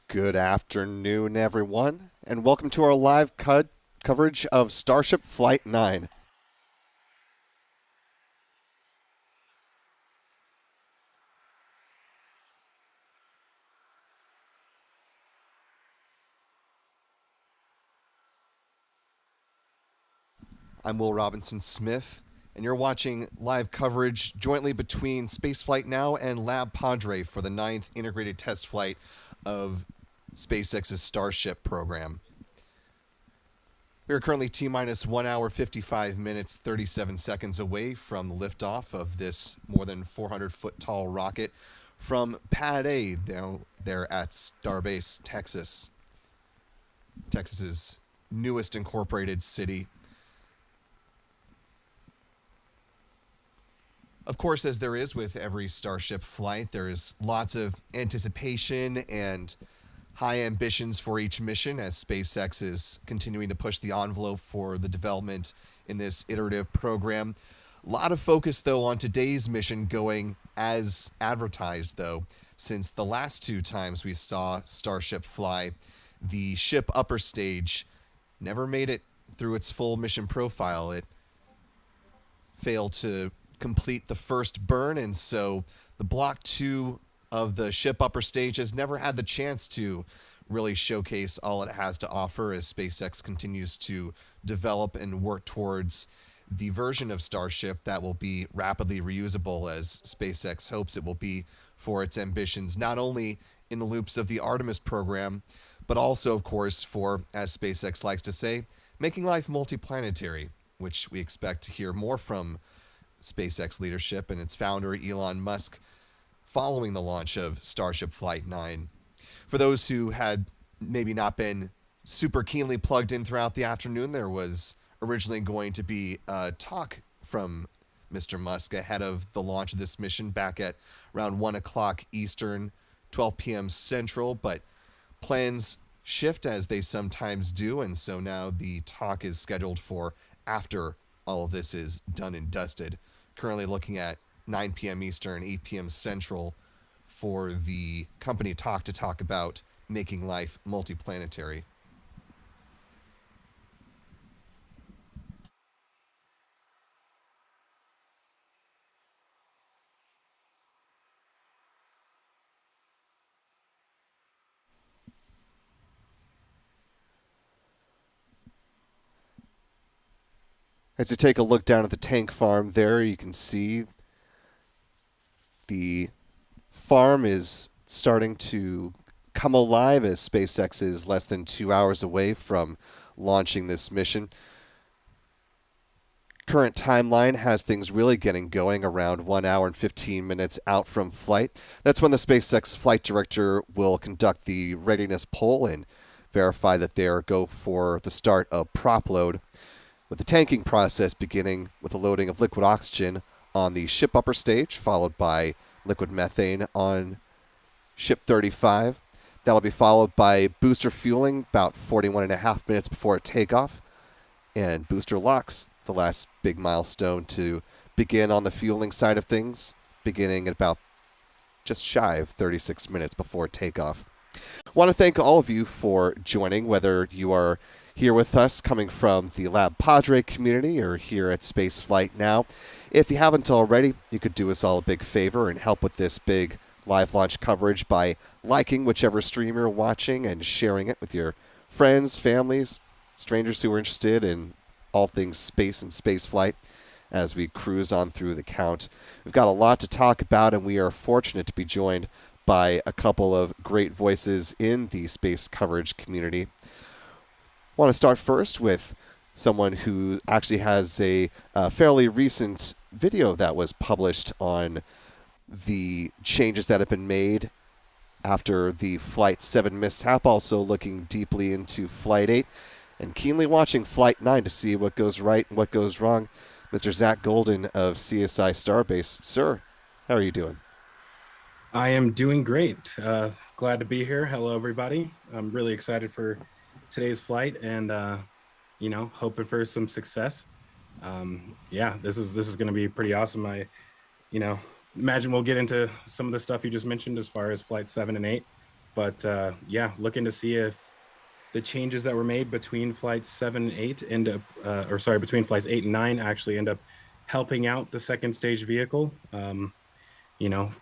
Good afternoon, everyone, and welcome to our live coverage of Starship Flight 9. I'm Will Robinson Smith, and you're watching live coverage jointly between Spaceflight Now and LabPadre for the 9th integrated test flight of SpaceX's Starship program. We are currently T-minus 1 hour, 55 minutes, 37 seconds away from the liftoff of this more than 400-foot tall rocket from Pad A down there at Starbase, Texas. Texas's newest incorporated city. Of course, as there is with every Starship flight, there is lots of anticipation and high ambitions for each mission as SpaceX is continuing to push the envelope for the development in this iterative program. A lot of focus, though, on today's mission going as advertised, though, since the last two times we saw Starship fly, the ship upper stage never made it through its full mission profile. It failed to complete the first burn, and so the Block 2 of the ship upper stage has never had the chance to really showcase all it has to offer as SpaceX continues to develop and work towards the version of Starship that will be rapidly reusable, as SpaceX hopes it will be for its ambitions, not only in the loops of the Artemis program, but also, of course, for, as SpaceX likes to say, making life multiplanetary, which we expect to hear more from SpaceX leadership and its founder, Elon Musk, following the launch of Starship Flight 9. For those who had maybe not been super keenly plugged in throughout the afternoon, there was originally going to be a talk from Mr. Musk ahead of the launch of this mission back at around 1 o'clock Eastern, 12 p.m. Central, but plans shift as they sometimes do, and so now the talk is scheduled for after all of this is done and dusted. Currently looking at 9 p.m. Eastern, 8 p.m. Central for the company talk to talk about making life multiplanetary. As you take a look down at the tank farm there, you can see the farm is starting to come alive as SpaceX is less than 2 hours away from launching this mission. Current timeline has things really getting going around 1 hour and 15 minutes out from flight. That's when the SpaceX flight director will conduct the readiness poll and verify that they are go for the start of prop load, with the tanking process beginning with the loading of liquid oxygen on the ship upper stage, followed by liquid methane on ship 35. That'll be followed by booster fueling about 41.5 minutes before takeoff, and booster locks, the last big milestone to begin on the fueling side of things, beginning at about just shy of 36 minutes before takeoff. I want to thank all of you for joining, whether you are here with us coming from the LabPadre community or here at Spaceflight Now. If you haven't already, you could do us all a big favor and help with this big live launch coverage by liking whichever stream you're watching and sharing it with your friends, families, strangers who are interested in all things space and spaceflight as we cruise on through the count. We've got a lot to talk about, and we are fortunate to be joined by a couple of great voices in the space coverage community. I want to start first with someone who actually has a fairly recent video that was published on the changes that have been made after the Flight 7 mishap, also looking deeply into Flight 8 and keenly watching Flight 9 to see what goes right and what goes wrong. Mr. Zach Golden of CSI Starbase. Sir, how are you doing? I am doing great. Glad to be here. Hello, everybody. I'm really excited for today's flight and, hoping for some success. This is going to be pretty awesome. I imagine we'll get into some of the stuff you just mentioned as far as Flight 7 and 8. But yeah, looking to see if the changes that were made between flights 7 and 8 end up, or sorry, between flights 8 and 9 actually end up helping out the second stage vehicle.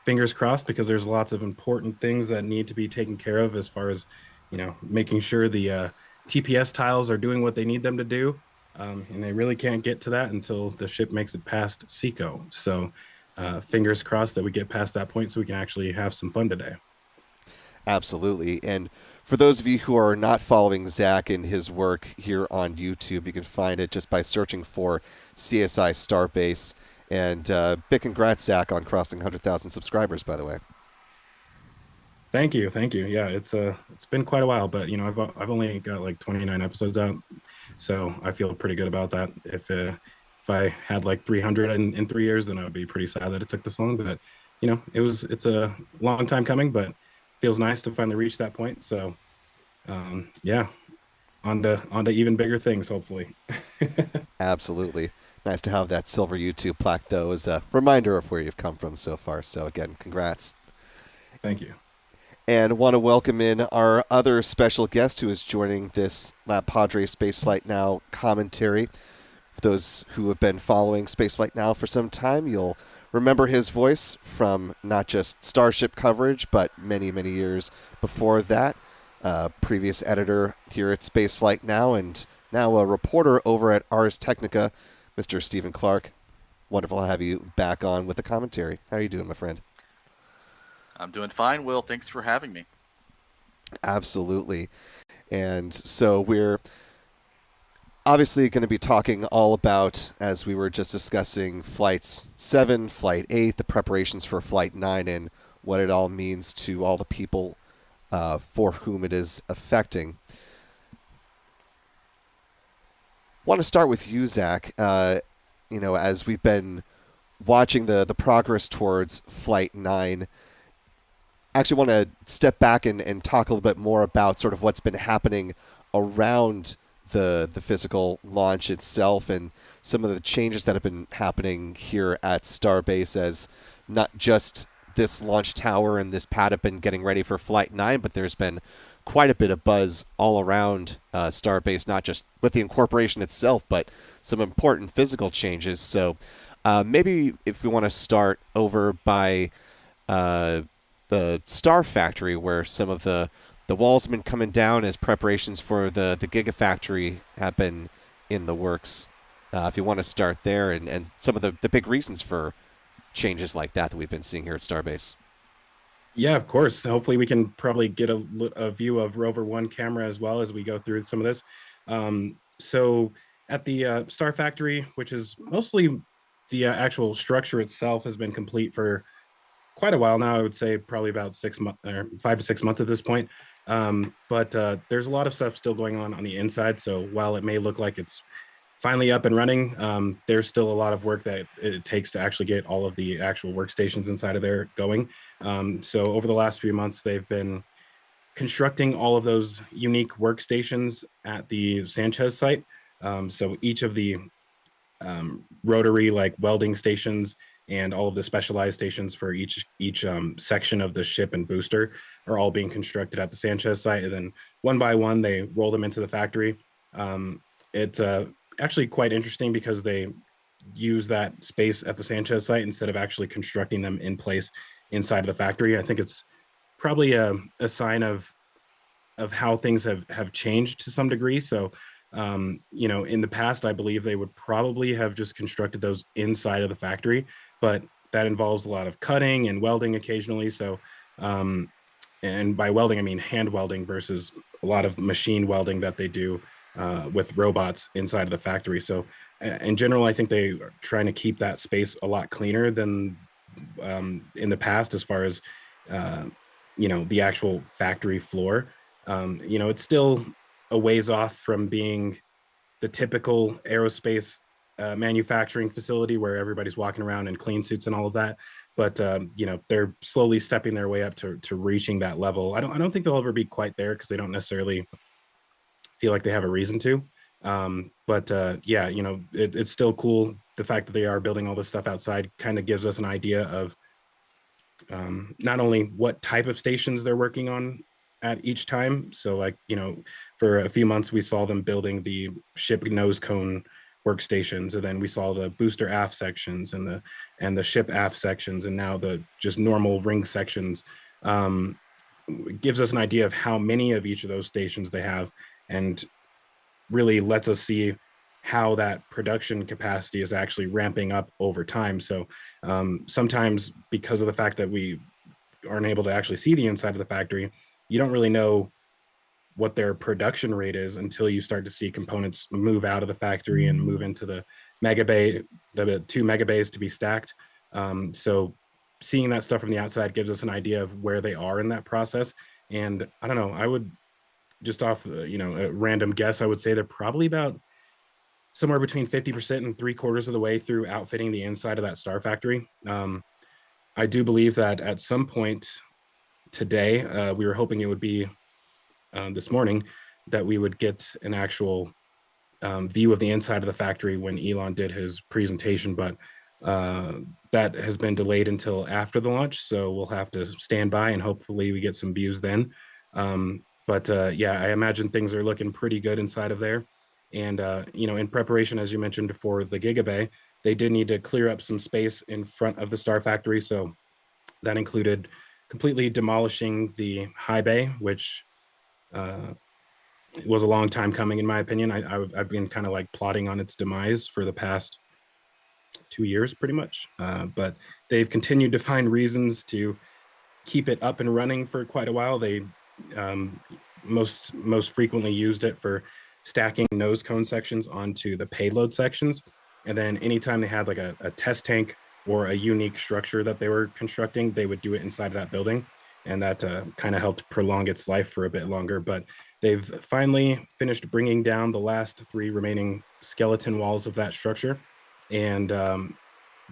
Fingers crossed, because there's lots of important things that need to be taken care of as far as, making sure the TPS tiles are doing what they need them to do. And they really can't get to that until the ship makes it past SECO. So fingers crossed that we get past that point so we can actually have some fun today. Absolutely. And for those of you who are not following Zach and his work here on YouTube, you can find it just by searching for CSI Starbase. And big congrats, Zach, on crossing 100,000 subscribers, by the way. Thank you. Yeah, it's been quite a while, but I've only got like 29 episodes out, so I feel pretty good about that. If I had like 300 in 3 years, then I would be pretty sad that it took this long. But it's a long time coming, but feels nice to finally reach that point. So yeah, on to even bigger things, hopefully. Absolutely. Nice to have that silver YouTube plaque, though, as a reminder of where you've come from so far. So again, congrats. Thank you. And want to welcome in our other special guest who is joining this LabPadre Spaceflight Now commentary. For those who have been following Spaceflight Now for some time, you'll remember his voice from not just Starship coverage, but many, many years before that. Previous editor here at Spaceflight Now, and now a reporter over at Ars Technica, Mr. Stephen Clark. Wonderful to have you back on with the commentary. How are you doing, my friend? I'm doing fine, Will. Thanks for having me. Absolutely. And so we're obviously going to be talking all about, as we were just discussing, Flights 7, Flight 8, the preparations for Flight 9, and what it all means to all the people for whom it is affecting. Want to start with you, Zach. As we've been watching the progress towards Flight 9, actually want to step back and talk a little bit more about sort of what's been happening around the physical launch itself and some of the changes that have been happening here at Starbase, as not just this launch tower and this pad have been getting ready for Flight 9, but there's been quite a bit of buzz all around Starbase, not just with the incorporation itself, but some important physical changes. So maybe if we want to start over by the Star Factory, where some of the walls have been coming down as preparations for the Gigafactory have been in the works. If you want to start there and some of the big reasons for changes like that we've been seeing here at Starbase. Yeah, of course. Hopefully we can probably get a view of Rover 1 camera as well as we go through some of this. So at the Star Factory, which is mostly the actual structure itself, has been complete for quite a while now. I would say probably about 6 months or 5 to 6 months at this point. But there's a lot of stuff still going on the inside. So while it may look like it's finally up and running, there's still a lot of work that it takes to actually get all of the actual workstations inside of there going. So over the last few months, they've been constructing all of those unique workstations at the Sanchez site. So each of the rotary like welding stations and all of the specialized stations for each section of the ship and booster are all being constructed at the Sanchez site. And then one by one, they roll them into the factory. It's actually quite interesting because they use that space at the Sanchez site instead of actually constructing them in place inside of the factory. I think it's probably a sign of how things have changed to some degree. So, in the past, I believe they would probably have just constructed those inside of the factory, but that involves a lot of cutting and welding occasionally. So, and by welding, I mean hand welding versus a lot of machine welding that they do with robots inside of the factory. So in general, I think they are trying to keep that space a lot cleaner than in the past, as far as, the actual factory floor. It's still a ways off from being the typical aerospace manufacturing facility where everybody's walking around in clean suits and all of that. But they're slowly stepping their way up to reaching that level. I don't think they'll ever be quite there because they don't necessarily feel like they have a reason to. It's still cool. The fact that they are building all this stuff outside kind of gives us an idea of not only what type of stations they're working on at each time. So like, for a few months, we saw them building the ship nose cone workstations, and then we saw the booster aft sections and the ship aft sections, and now the just normal ring sections. It gives us an idea of how many of each of those stations they have, and really lets us see how that production capacity is actually ramping up over time. So sometimes, because of the fact that we aren't able to actually see the inside of the factory, you don't really know what their production rate is until you start to see components move out of the factory and move into the mega bay, the 2 mega bays to be stacked. So seeing that stuff from the outside gives us an idea of where they are in that process. And I don't know, I would just off a random guess, I would say they're probably about somewhere between 50% and 3/4 of the way through outfitting the inside of that star factory. I do believe that at some point today, we were hoping it would be this morning, that we would get an actual view of the inside of the factory when Elon did his presentation, but that has been delayed until after the launch. So we'll have to stand by and hopefully we get some views then. But yeah, I imagine things are looking pretty good inside of there. And, in preparation, as you mentioned, for the Gigabay, they did need to clear up some space in front of the Star Factory. So that included completely demolishing the high bay, which was a long time coming, in my opinion. I've been kind of like plotting on its demise for the past 2 years, pretty much. But they've continued to find reasons to keep it up and running for quite a while. They most frequently used it for stacking nose cone sections onto the payload sections. And then anytime they had like a test tank or a unique structure that they were constructing, they would do it inside of that building. And that kind of helped prolong its life for a bit longer. But they've finally finished bringing down the last 3 remaining skeleton walls of that structure. And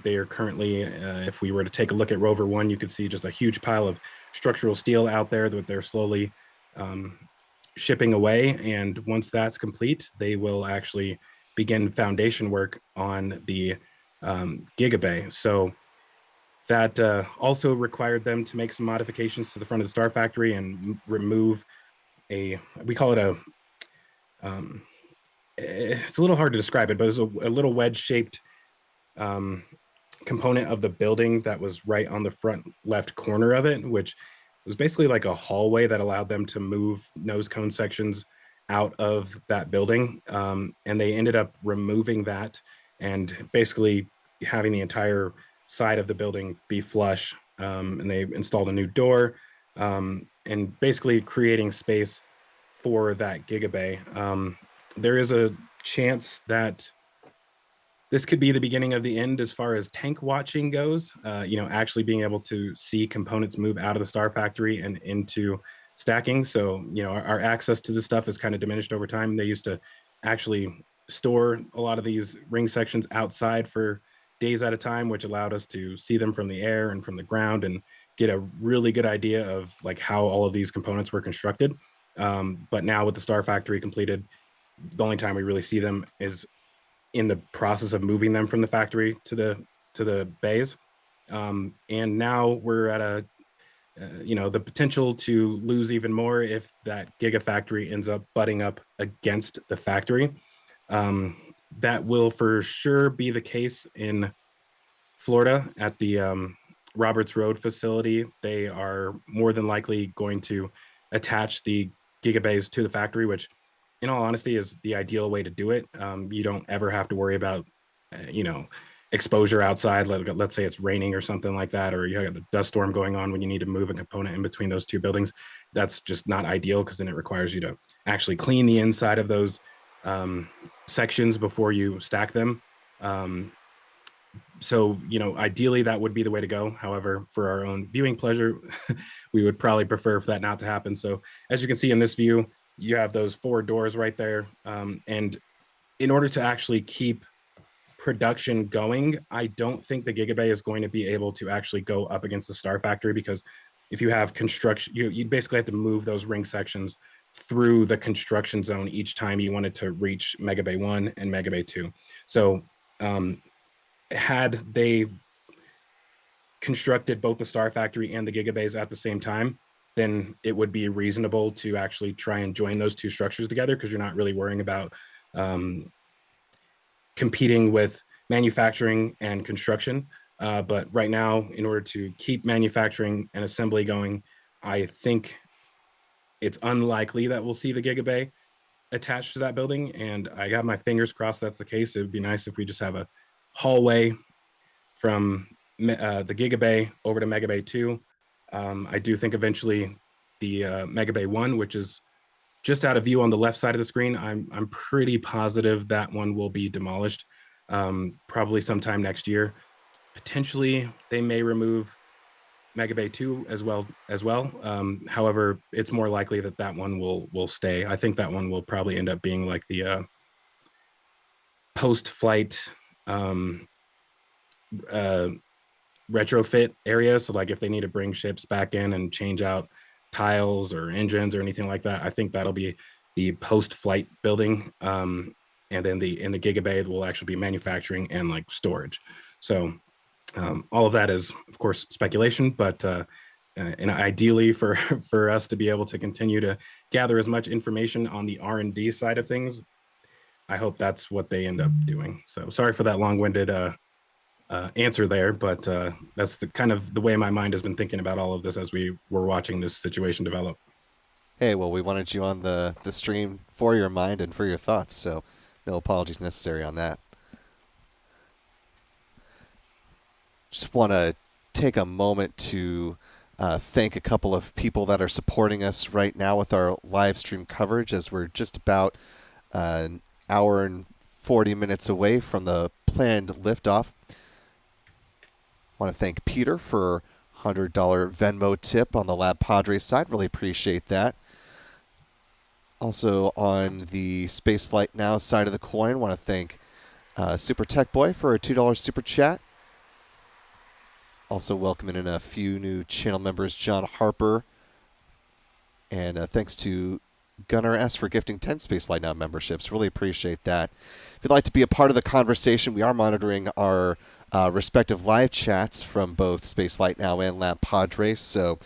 they are currently, if we were to take a look at Rover 1, you could see just a huge pile of structural steel out there that they're slowly shipping away. And once that's complete, they will actually begin foundation work on the Gigabay. So that also required them to make some modifications to the front of the Star Factory and remove we call it it's a little hard to describe it, but it's a little wedge-shaped component of the building that was right on the front left corner of it, which was basically like a hallway that allowed them to move nose cone sections out of that building. And they ended up removing that and basically having the entire side of the building be flush. And they installed a new door and basically creating space for that Gigabay. There is a chance that this could be the beginning of the end as far as tank watching goes, actually being able to see components move out of the Star Factory and into stacking. So, our access to this stuff is kind of diminished over time. They used to actually store a lot of these ring sections outside for days at a time, which allowed us to see them from the air and from the ground and get a really good idea of like how all of these components were constructed. But now with the Star Factory completed, the only time we really see them is in the process of moving them from the factory to the bays. And now we're at the potential to lose even more if that Gigafactory ends up butting up against the factory. That will for sure be the case in Florida at the Roberts Road facility. They are more than likely going to attach the Gigabays to the factory, which in all honesty is the ideal way to do it. You don't ever have to worry about, exposure outside. Let's say it's raining or something like that, or you have a dust storm going on when you need to move a component in between those 2 buildings. That's just not ideal because then it requires you to actually clean the inside of those sections before you stack them. So, ideally that would be the way to go. However, for our own viewing pleasure, we would probably prefer for that not to happen. So as you can see in this view, you have those 4 doors right there. And in order to actually keep production going, I don't think the Gigabay is going to be able to actually go up against the Star Factory, because if you have construction, you basically have to move those ring sections through the construction zone each time you wanted to reach Megabay 1 and Megabay 2. So had they constructed both the Star Factory and the Gigabays at the same time, then it would be reasonable to actually try and join those two structures together, because you're not really worrying about competing with manufacturing and construction. But right now, in order to keep manufacturing and assembly going, I think it's unlikely that we'll see the Gigabay attached to that building. And I got my fingers crossed that's the case. It would be nice if we just have a hallway from the Gigabay over to Megabay 2. I do think eventually the Megabay 1, which is just out of view on the left side of the screen, I'm pretty positive that one will be demolished, probably sometime next year. Potentially, they may remove Megabay 2 as well. However, it's more likely that that one will stay. I think that one will probably end up being like the post-flight retrofit area. So like if they need to bring ships back in and change out tiles or engines or anything like that, I think that'll be the post-flight building. And then in the Gigabay will actually be manufacturing and like storage. So all of that is, of course, speculation, but and ideally for for us to be able to continue to gather as much information on the R&D side of things, I hope that's what they end up doing. So sorry for that long-winded answer there, but that's the kind of the way my mind has been thinking about all of this as we were watching this situation develop. Hey, well, we wanted you on the stream for your mind and for your thoughts, so no apologies necessary on that. Just want to take a moment to thank a couple of people that are supporting us right now with our live stream coverage, as we're just about an hour and 40 minutes away from the planned liftoff. Want to thank Peter for $100 Venmo tip on the LabPadre side. Really appreciate that. Also on the Spaceflight Now side of the coin, want to thank Super Tech Boy for a $2 super chat. Also welcoming in a few new channel members, John Harper. And thanks to Gunnar S. for gifting 10 Spaceflight Now memberships. Really appreciate that. If you'd like to be a part of the conversation, we are monitoring our respective live chats from both Spaceflight Now and LabPadre. So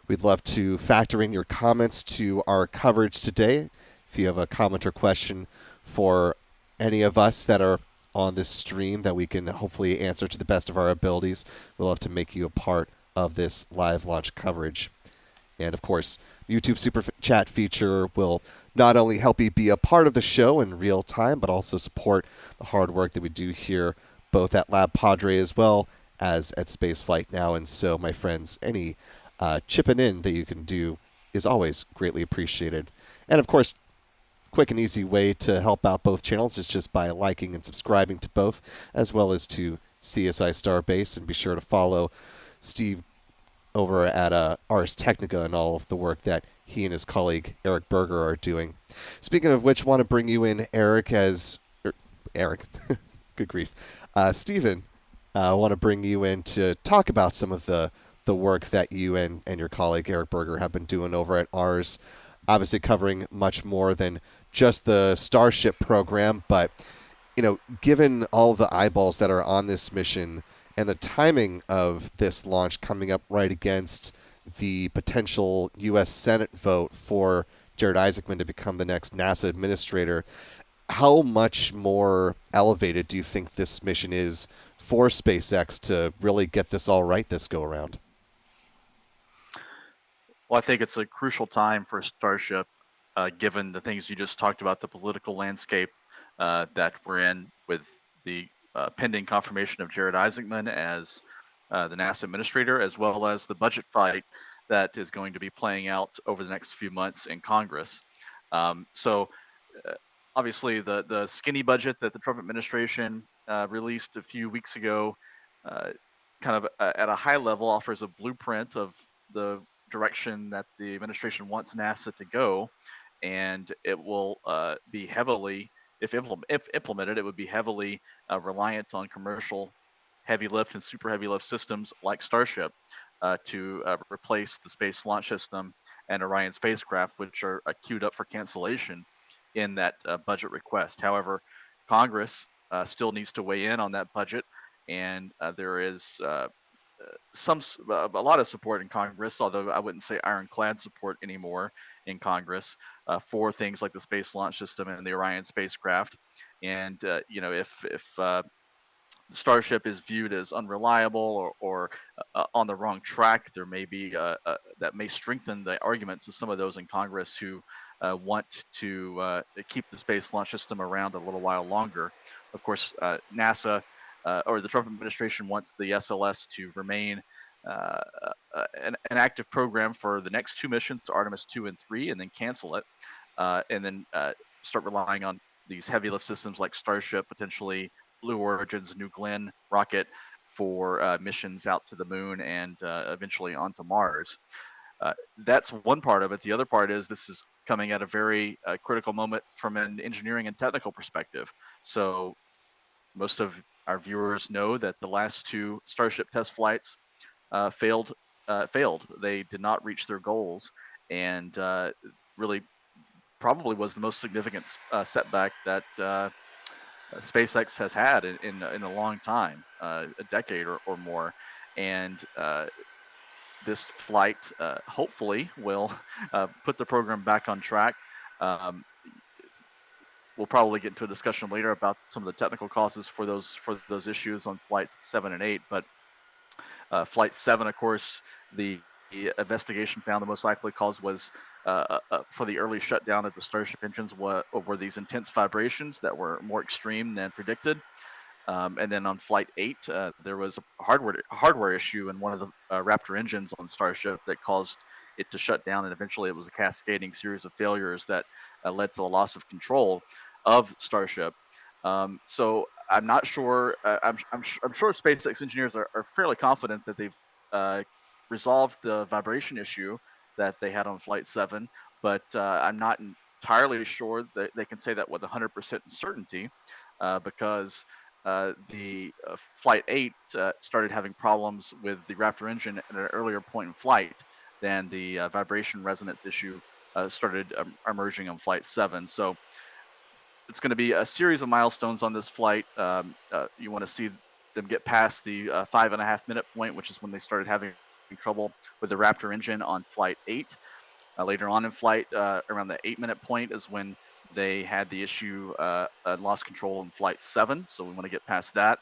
we'd love to factor in your comments to our coverage today. If you have a comment or question for any of us that are on this stream that we can hopefully answer to the best of our abilities, we'd love to make you a part of this live launch coverage. And of course, the YouTube Super Chat feature will not only help you be a part of the show in real time, but also support the hard work that we do here, both at LabPadre as well as at Spaceflight Now. And so, my friends, any chipping in that you can do is always greatly appreciated. And of course, quick and easy way to help out both channels is just by liking and subscribing to both, as well as to CSI Starbase. And be sure to follow Steve over at Ars Technica and all of the work that he and his colleague Eric Berger are doing. Speaking of which, want to bring you in Eric Eric, good grief. Steven, I want to bring you in to talk about some of the work that you and your colleague Eric Berger have been doing over at Ars. Obviously covering much more than just the Starship program, but given all the eyeballs that are on this mission and the timing of this launch coming up right against the potential U.S. Senate vote for Jared Isaacman to become the next NASA administrator, how much more elevated do you think this mission is for SpaceX to really get this all right this go around? Well, I think it's a crucial time for Starship, given the things you just talked about, the political landscape that we're in with the pending confirmation of Jared Isaacman as the NASA administrator, as well as the budget fight that is going to be playing out over the next few months in Congress. So obviously the skinny budget that the Trump administration released a few weeks ago kind of at a high level offers a blueprint of the direction that the administration wants NASA to go, and it will be heavily, if implemented, it would be heavily reliant on commercial heavy lift and super heavy lift systems like Starship to replace the Space Launch System and Orion spacecraft, which are queued up for cancellation in that budget request. However, Congress still needs to weigh in on that budget, and there is a lot of support in Congress, although I wouldn't say ironclad support anymore in Congress for things like the Space Launch System and the Orion spacecraft. And if Starship is viewed as unreliable or on the wrong track, there may be that may strengthen the arguments of some of those in Congress who want to keep the Space Launch System around a little while longer. Of course, NASA or the Trump administration wants the SLS to remain an active program for the next 2 missions, Artemis 2 and 3, and then cancel it, and then start relying on these heavy lift systems like Starship, potentially Blue Origin's New Glenn rocket for missions out to the moon and eventually onto Mars. That's one part of it. The other part is this is coming at a very critical moment from an engineering and technical perspective. So most of our viewers know that the last 2 Starship test flights failed. They did not reach their goals, and really probably was the most significant setback that SpaceX has had in a long time, a decade or more. And this flight hopefully will put the program back on track. We'll probably get into a discussion later about some of the technical causes for those issues on flights 7 and 8. But flight 7, of course, the investigation found the most likely cause was for the early shutdown of the Starship engines were these intense vibrations that were more extreme than predicted. And then on flight 8, there was a hardware issue in one of the Raptor engines on Starship that caused it to shut down, and eventually it was a cascading series of failures that led to the loss of control of Starship. So I'm not sure. I'm sure SpaceX engineers are fairly confident that they've resolved the vibration issue that they had on Flight 7, but I'm not entirely sure that they can say that with 100% certainty, because the Flight 8 started having problems with the Raptor engine at an earlier point in flight than the vibration resonance issue started emerging on Flight 7. So it's going to be a series of milestones on this flight. You want to see them get past the 5.5-minute point, which is when they started having trouble with the Raptor engine on Flight 8. Later on in flight, around the 8-minute point is when they had the issue lost control in Flight 7. So we want to get past that.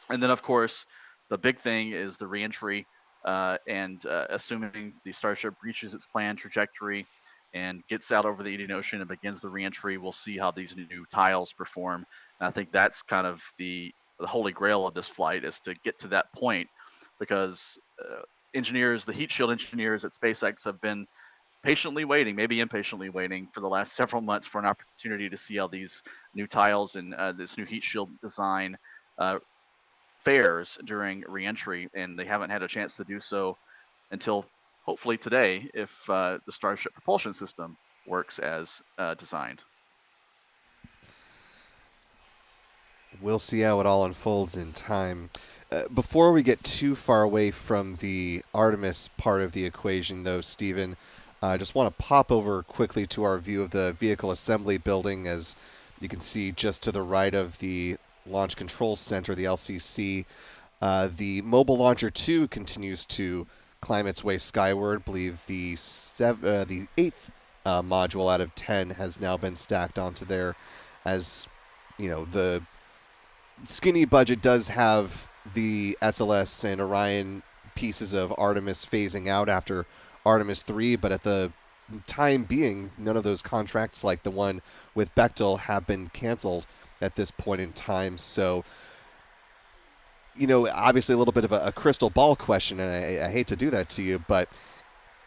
And then, of course, the big thing is the reentry, and assuming the Starship reaches its planned trajectory and gets out over the Indian Ocean and begins the reentry, we'll see how these new tiles perform. And I think that's kind of the holy grail of this flight, is to get to that point, because the heat shield engineers at SpaceX have been patiently waiting, maybe impatiently waiting, for the last several months for an opportunity to see how these new tiles and this new heat shield design fares during reentry, and they haven't had a chance to do so until hopefully today, if the Starship propulsion system works as designed. We'll see how it all unfolds in time. Before we get too far away from the Artemis part of the equation, though, Stephen, I just want to pop over quickly to our view of the vehicle assembly building. As you can see just to the right of the Launch Control Center, the LCC, the Mobile Launcher 2 continues to climb its way skyward. I believe the 8th module out of 10 has now been stacked onto there. As you know, the skinny budget does have the SLS and Orion pieces of Artemis phasing out after Artemis 3, but at the time being, none of those contracts, like the one with Bechtel, have been canceled at this point in time. So, you know, obviously a little bit of a crystal ball question, and I hate to do that to you, but,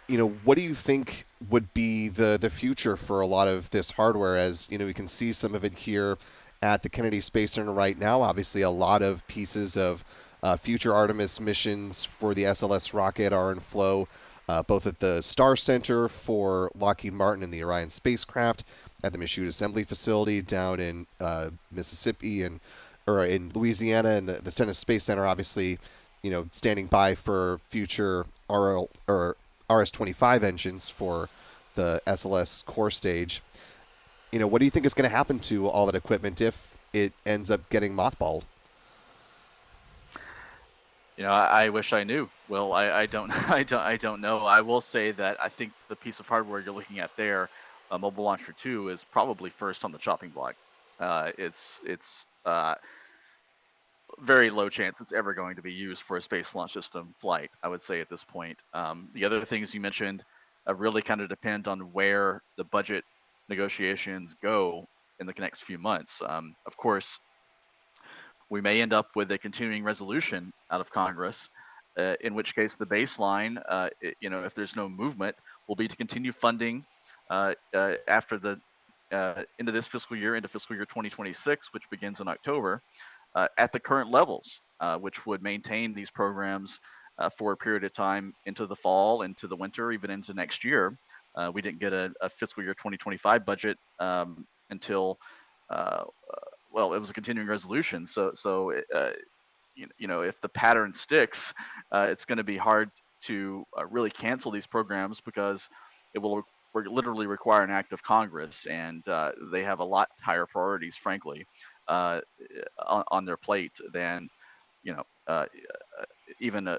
you know, what do you think would be the future for a lot of this hardware? As, you know, we can see some of it here at the Kennedy Space Center right now. Obviously, a lot of pieces of future Artemis missions for the SLS rocket are in flow, both at the Star Center for Lockheed Martin and the Orion spacecraft, at the Michoud Assembly Facility down in Mississippi or in Louisiana, and the Stennis Space Center, obviously, you know, standing by for future RS-25 engines for the SLS core stage. You know, what do you think is going to happen to all that equipment if it ends up getting mothballed? I wish I knew. Well, I don't, I don't know. I will say that I think the piece of hardware you're looking at there, Mobile Launcher 2, is probably first on the chopping block. It's very low chance it's ever going to be used for a space launch system flight, I would say at this point. The other things you mentioned really kind of depend on where the budget negotiations go in the next few months. Of course, we may end up with a continuing resolution out of Congress, in which case the baseline, if there's no movement, will be to continue funding after the into this fiscal year, into fiscal year 2026, which begins in October, at the current levels, which would maintain these programs for a period of time into the fall, into the winter, even into next year. We didn't get a fiscal year 2025 budget until uh, well, it was a continuing resolution. If the pattern sticks, it's going to be hard to really cancel these programs because it will literally require an act of Congress, and they have a lot higher priorities, frankly, on their plate than you know. Even a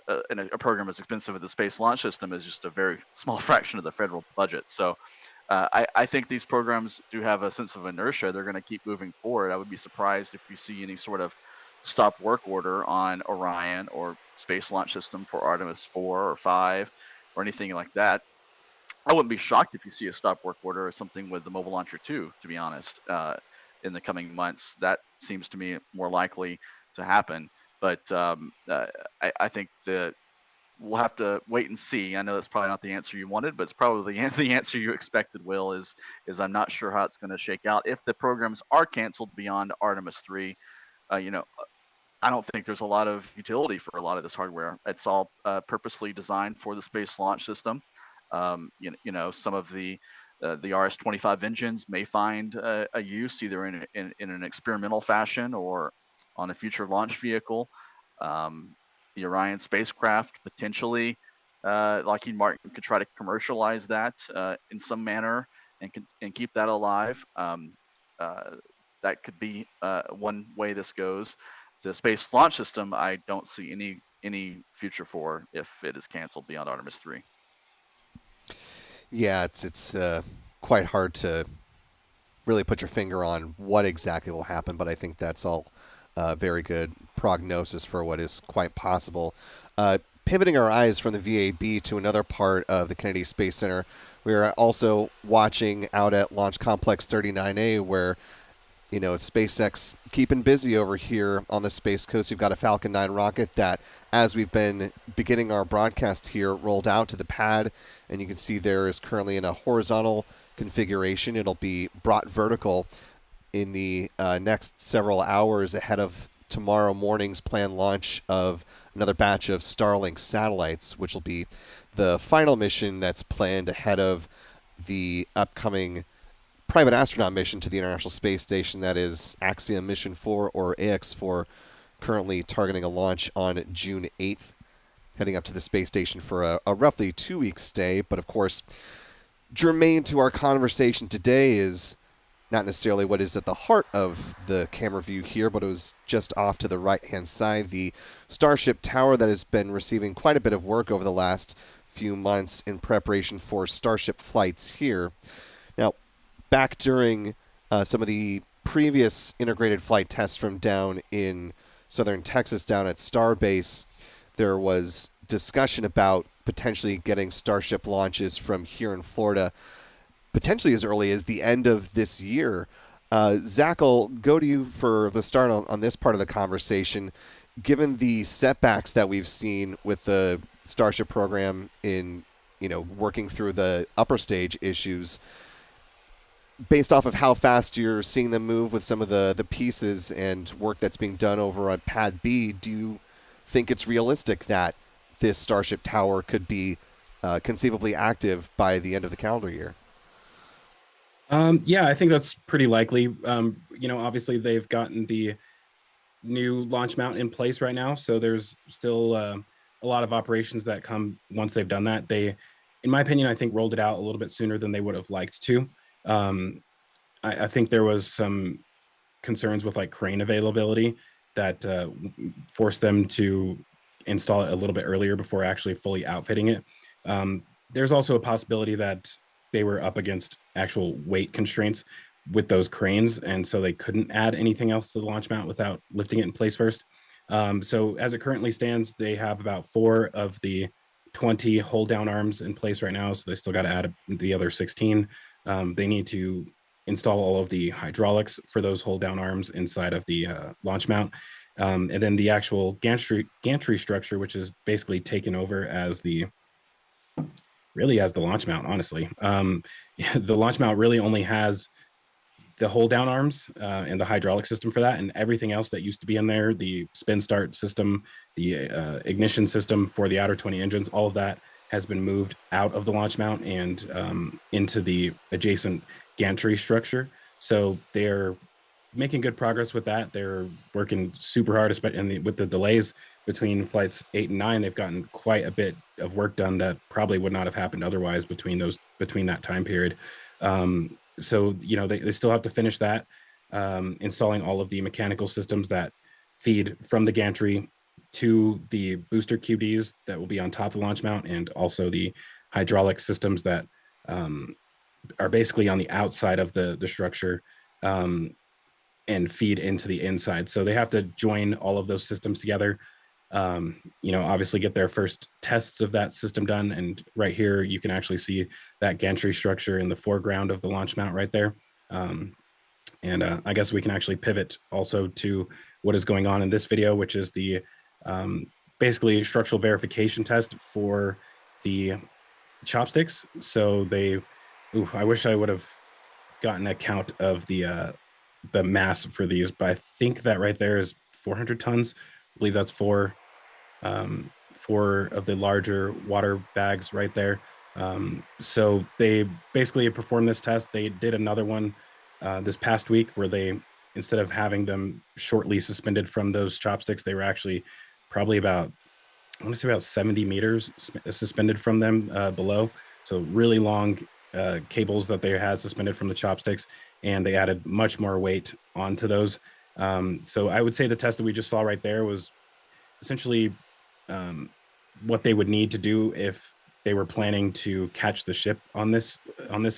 program as expensive as the Space Launch System is just a very small fraction of the federal budget. So I think these programs do have a sense of inertia. They're going to keep moving forward. I would be surprised if we see any sort of stop work order on Orion or Space Launch System for Artemis 4 or 5 or anything like that. I wouldn't be shocked if you see a stop work order or something with the Mobile Launcher 2, to be honest, in the coming months. That seems to me more likely to happen. But I think that we'll have to wait and see. I know that's probably not the answer you wanted, but it's probably the answer you expected. Will is I'm not sure how it's going to shake out if the programs are canceled beyond Artemis 3. I don't think there's a lot of utility for a lot of this hardware. It's all purposely designed for the Space Launch System. Some of the RS-25 engines may find a use either in an experimental fashion or on a future launch vehicle. The Orion spacecraft potentially, Lockheed Martin could try to commercialize that in some manner and keep that alive. That could be one way this goes. The Space Launch System, I don't see any future for if it is canceled beyond Artemis 3. Yeah, it's quite hard to really put your finger on what exactly will happen, but I think that's all very good prognosis for what is quite possible. Pivoting our eyes from the VAB to another part of the Kennedy Space Center, we are also watching out at Launch Complex 39A, where SpaceX keeping busy over here on the Space Coast. You've got a Falcon 9 rocket that, as we've been beginning our broadcast here, rolled out to the pad, and you can see there is currently in a horizontal configuration. It'll be brought vertical in the next several hours ahead of tomorrow morning's planned launch of another batch of Starlink satellites, which will be the final mission that's planned ahead of the upcoming private astronaut mission to the International Space Station. That is Axiom Mission 4, or AX4, currently targeting a launch on June 8th, heading up to the space station for a roughly 2-week stay. But of course, germane to our conversation today is not necessarily what is at the heart of the camera view here, but it was just off to the right-hand side, the Starship tower that has been receiving quite a bit of work over the last few months in preparation for Starship flights here. Now, back during some of the previous integrated flight tests from down in southern Texas, down at Starbase, there was discussion about potentially getting Starship launches from here in Florida potentially as early as the end of this year. Zach, I'll go to you for the start on this part of the conversation. Given the setbacks that we've seen with the Starship program in, working through the upper stage issues, based off of how fast you're seeing them move with some of the pieces and work that's being done over at Pad B, do you think it's realistic that this Starship tower could be conceivably active by the end of the calendar year? Yeah, I think that's pretty likely. Obviously they've gotten the new launch mount in place right now, so there's still a lot of operations that come once they've done that. They, in my opinion, I think rolled it out a little bit sooner than they would have liked to. I think there was some concerns with like crane availability that forced them to install it a little bit earlier before actually fully outfitting it. There's also a possibility that they were up against actual weight constraints with those cranes, and so they couldn't add anything else to the launch mount without lifting it in place first. So as it currently stands, they have about 4 of the 20 hold down arms in place right now, so they still got to add the other 16. They need to install all of the hydraulics for those hold down arms inside of the launch mount. And then the actual gantry structure, which is basically taken over as the launch mount, honestly. The launch mount really only has the hold down arms and the hydraulic system for that, and everything else that used to be in there, the spin start system, the ignition system for the outer 20 engines, all of that has been moved out of the launch mount and into the adjacent gantry structure. So they're making good progress with that. They're working super hard, and with the delays between flights 8 and 9, they've gotten quite a bit of work done that probably would not have happened otherwise between that time period. So they still have to finish that, installing all of the mechanical systems that feed from the gantry to the booster QDs that will be on top of the launch mount, and also the hydraulic systems that are basically on the outside of the structure and feed into the inside. So they have to join all of those systems together. Obviously get their first tests of that system done. And right here, you can actually see that gantry structure in the foreground of the launch mount right there. I guess we can actually pivot also to what is going on in this video, which is the basically structural verification test for the chopsticks. So I wish I would have gotten a count of the mass for these, but I think that right there is 400 tons. I believe that's 4 of the larger water bags right there. So they basically performed this test. They did another one this past week where they, instead of having them shortly suspended from those chopsticks, they were actually probably about 70 meters suspended from them below. So really long cables that they had suspended from the chopsticks, and they added much more weight onto those. So I would say the test that we just saw right there was essentially what they would need to do if they were planning to catch the ship on this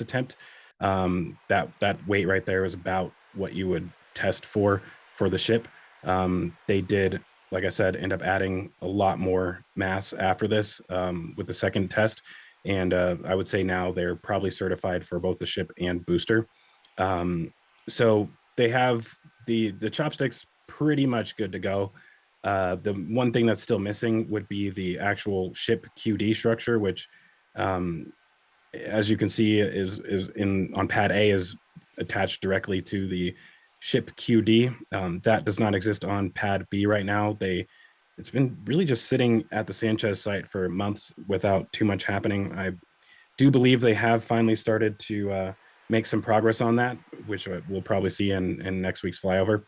attempt. That weight right there is about what you would test for the ship. They did, like I said, end up adding a lot more mass after this with the second test. And I would say now they're probably certified for both the ship and booster. So they have the chopsticks pretty much good to go. The one thing that's still missing would be the actual ship QD structure, which, as you can see, is on pad A is attached directly to the ship QD. That does not exist on pad B right now. It's been really just sitting at the Sanchez site for months without too much happening. I do believe they have finally started to make some progress on that, which we'll probably see in next week's flyover.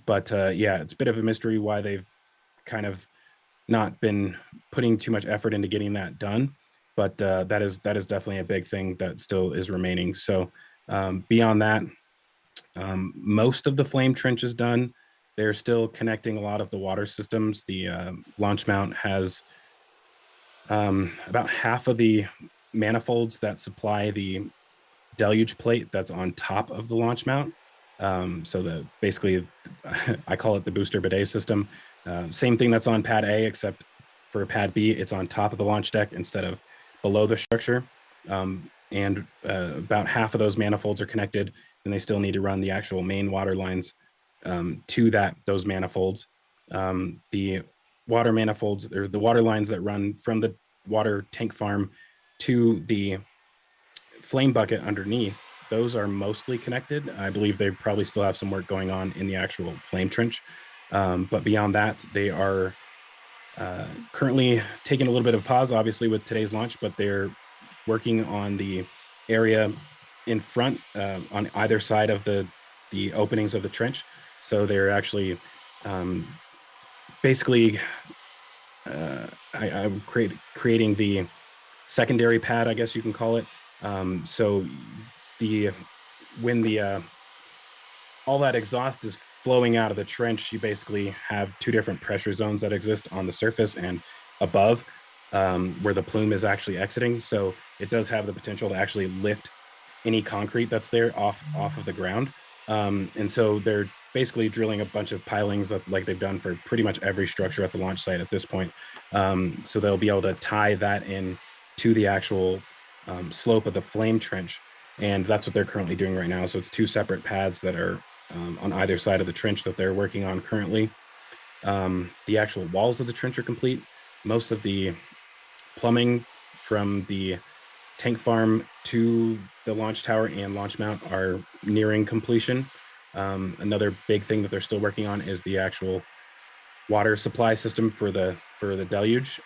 But it's a bit of a mystery why they've kind of not been putting too much effort into getting that done. But that is definitely a big thing that still is remaining. So beyond that, most of the flame trench is done. They're still connecting a lot of the water systems. The launch mount has about half of the manifolds that supply the deluge plate that's on top of the launch mount. So basically, I call it the booster bidet system. Same thing that's on pad A, except for pad B, it's on top of the launch deck instead of below the structure. And about half of those manifolds are connected, and they still need to run the actual main water lines to those manifolds. The water manifolds, or the water lines that run from the water tank farm to the flame bucket underneath, those are mostly connected. I believe they probably still have some work going on in the actual flame trench. But beyond that, they are currently taking a little bit of pause, obviously, with today's launch, but they're working on the area in front on either side of the openings of the trench. So they're actually basically I'm creating the secondary pad, I guess you can call it. So when the all that exhaust is flowing out of the trench. You basically have two different pressure zones that exist on the surface and above, where the plume is actually exiting. So it does have the potential to actually lift any concrete that's there off of the ground. And so they're basically drilling a bunch of pilings like they've done for pretty much every structure at the launch site at this point. So they'll be able to tie that in to the actual slope of the flame trench. And that's what they're currently doing right now. So it's two separate pads that are on either side of the trench that they're working on currently. The actual walls of the trench are complete. Most of the plumbing from the tank farm to the launch tower and launch mount are nearing completion. Another big thing that they're still working on is the actual water supply system for the deluge.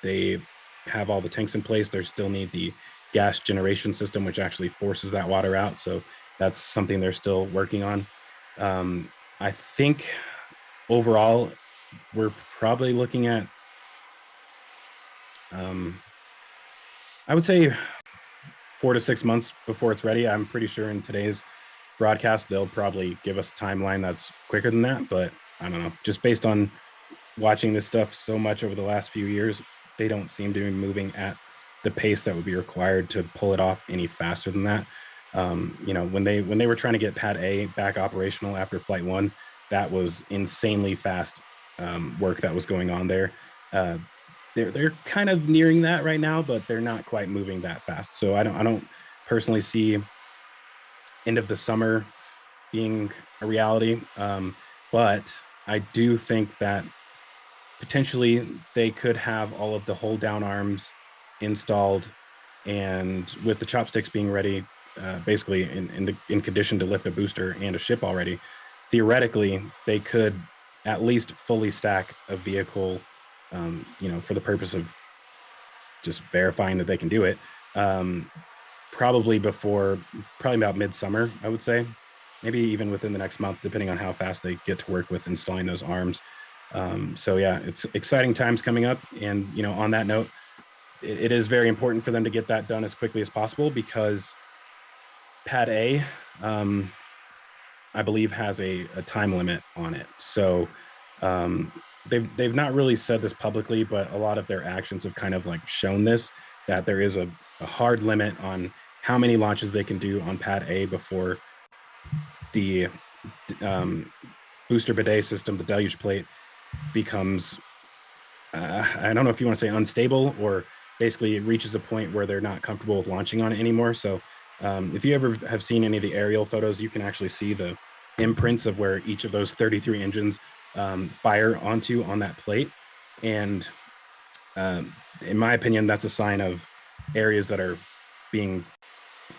They have all the tanks in place. They still need the gas generation system, which actually forces that water out. So that's something they're still working on. I think overall, we're probably looking at, I would say 4 to 6 months before it's ready. I'm pretty sure in today's broadcast, they'll probably give us a timeline that's quicker than that. But I don't know, just based on watching this stuff so much over the last few years, they don't seem to be moving at the pace that would be required to pull it off any faster than that. When they were trying to get Pad A back operational after Flight 1, that was insanely fast work that was going on there. They're kind of nearing that right now, but they're not quite moving that fast. So I don't personally see end of the summer being a reality. But I do think that potentially they could have all of the hold down arms installed, and with the chopsticks being ready, basically in condition to lift a booster and a ship already, theoretically they could at least fully stack a vehicle, for the purpose of just verifying that they can do it. Probably about midsummer, I would say, maybe even within the next month, depending on how fast they get to work with installing those arms. So yeah, it's exciting times coming up. And, on that note, it is very important for them to get that done as quickly as possible, because Pad A, I believe, has a time limit on it. So they've not really said this publicly, but a lot of their actions have kind of like shown this, that there is a hard limit on how many launches they can do on Pad A before the booster bidet system, the deluge plate, becomes, I don't know if you want to say unstable, or basically it reaches a point where they're not comfortable with launching on it anymore. So if you ever have seen any of the aerial photos, you can actually see the imprints of where each of those 33 engines fire onto on that plate. And in my opinion, that's a sign of areas that are being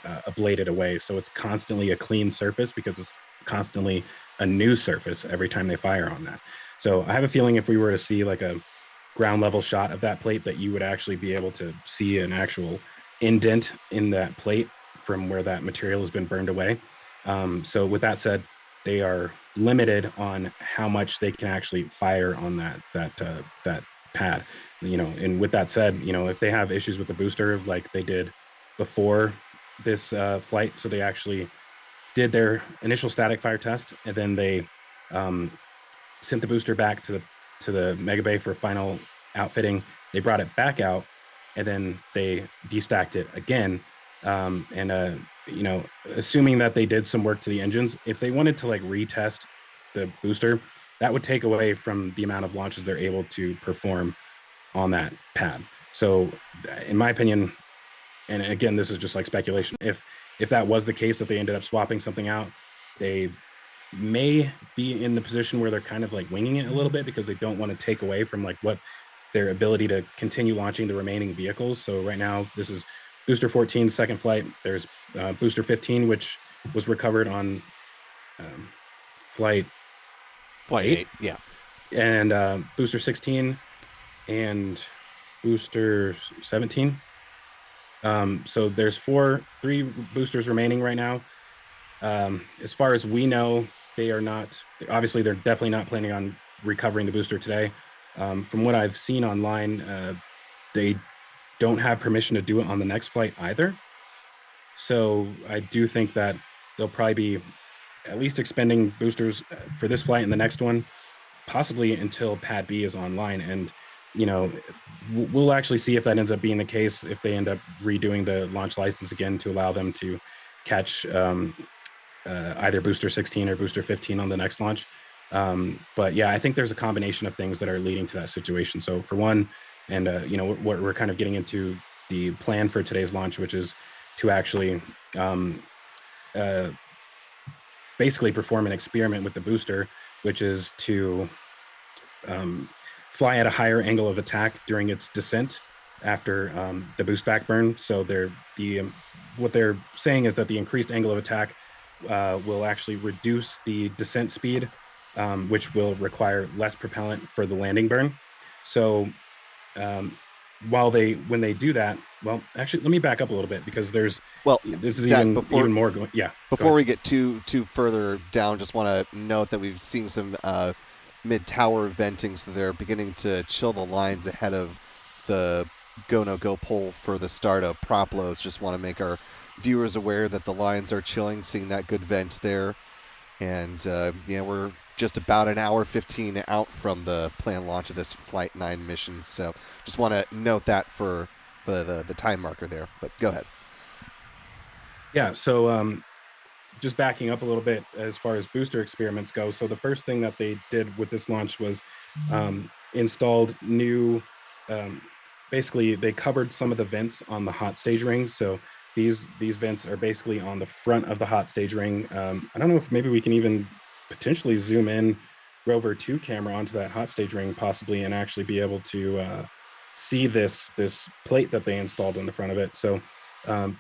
ablated away. So it's constantly a clean surface, because it's constantly a new surface every time they fire on that. So I have a feeling if we were to see like a ground level shot of that plate, that you would actually be able to see an actual indent in that plate from where that material has been burned away. So with that said, they are limited on how much they can actually fire on that pad. And with that said, if they have issues with the booster like they did before this flight, so they actually did their initial static fire test, and then they sent the booster back to the mega bay for final outfitting. They brought it back out, and then they destacked it again. Assuming that they did some work to the engines, if they wanted to like retest the booster, that would take away from the amount of launches they're able to perform on that pad. So in my opinion, and again, this is just like speculation, if that was the case, that they ended up swapping something out, they may be in the position where they're kind of like winging it a little bit, because they don't want to take away from like what their ability to continue launching the remaining vehicles. So right now, this is Booster 14's second flight. There's Booster 15, which was recovered on Flight 8. Yeah. And Booster 16 and Booster 17. So there's 3 boosters remaining right now. As far as we know, they're definitely not planning on recovering the booster today. From what I've seen online, they don't have permission to do it on the next flight either. So I do think that they'll probably be at least expending boosters for this flight and the next one, possibly until Pad B is online. And, you know, we'll actually see if that ends up being the case, if they end up redoing the launch license again to allow them to catch either booster 16 or booster 15 on the next launch. But yeah, I think there's a combination of things that are leading to that situation. So for one, and you know, we're kind of getting into the plan for today's launch, which is to actually basically perform an experiment with the booster, which is to fly at a higher angle of attack during its descent after the boost back burn. So what they're saying is that the increased angle of attack will actually reduce the descent speed, which will require less propellant for the landing burn. So when they do that, well, actually, let me back up a little bit, because this is Zach, even more going. Yeah. Before we get too further down, just want to note that we've seen some mid-tower venting, so they're beginning to chill the lines ahead of the go-no-go poll for the start of prop loads. Just want to make our viewers aware that the lines are chilling, seeing that good vent there. And we're just about an hour 15 out from the planned launch of this Flight 9 mission. So just want to note that for the time marker there. But go ahead. Yeah, so just backing up a little bit as far as booster experiments go. So the first thing that they did with this launch was installed new, basically they covered some of the vents on the hot stage ring. So these vents are basically on the front of the hot stage ring. I don't know if maybe we can even potentially zoom in Rover 2 camera onto that hot stage ring possibly, and actually be able to see this plate that they installed in the front of it. So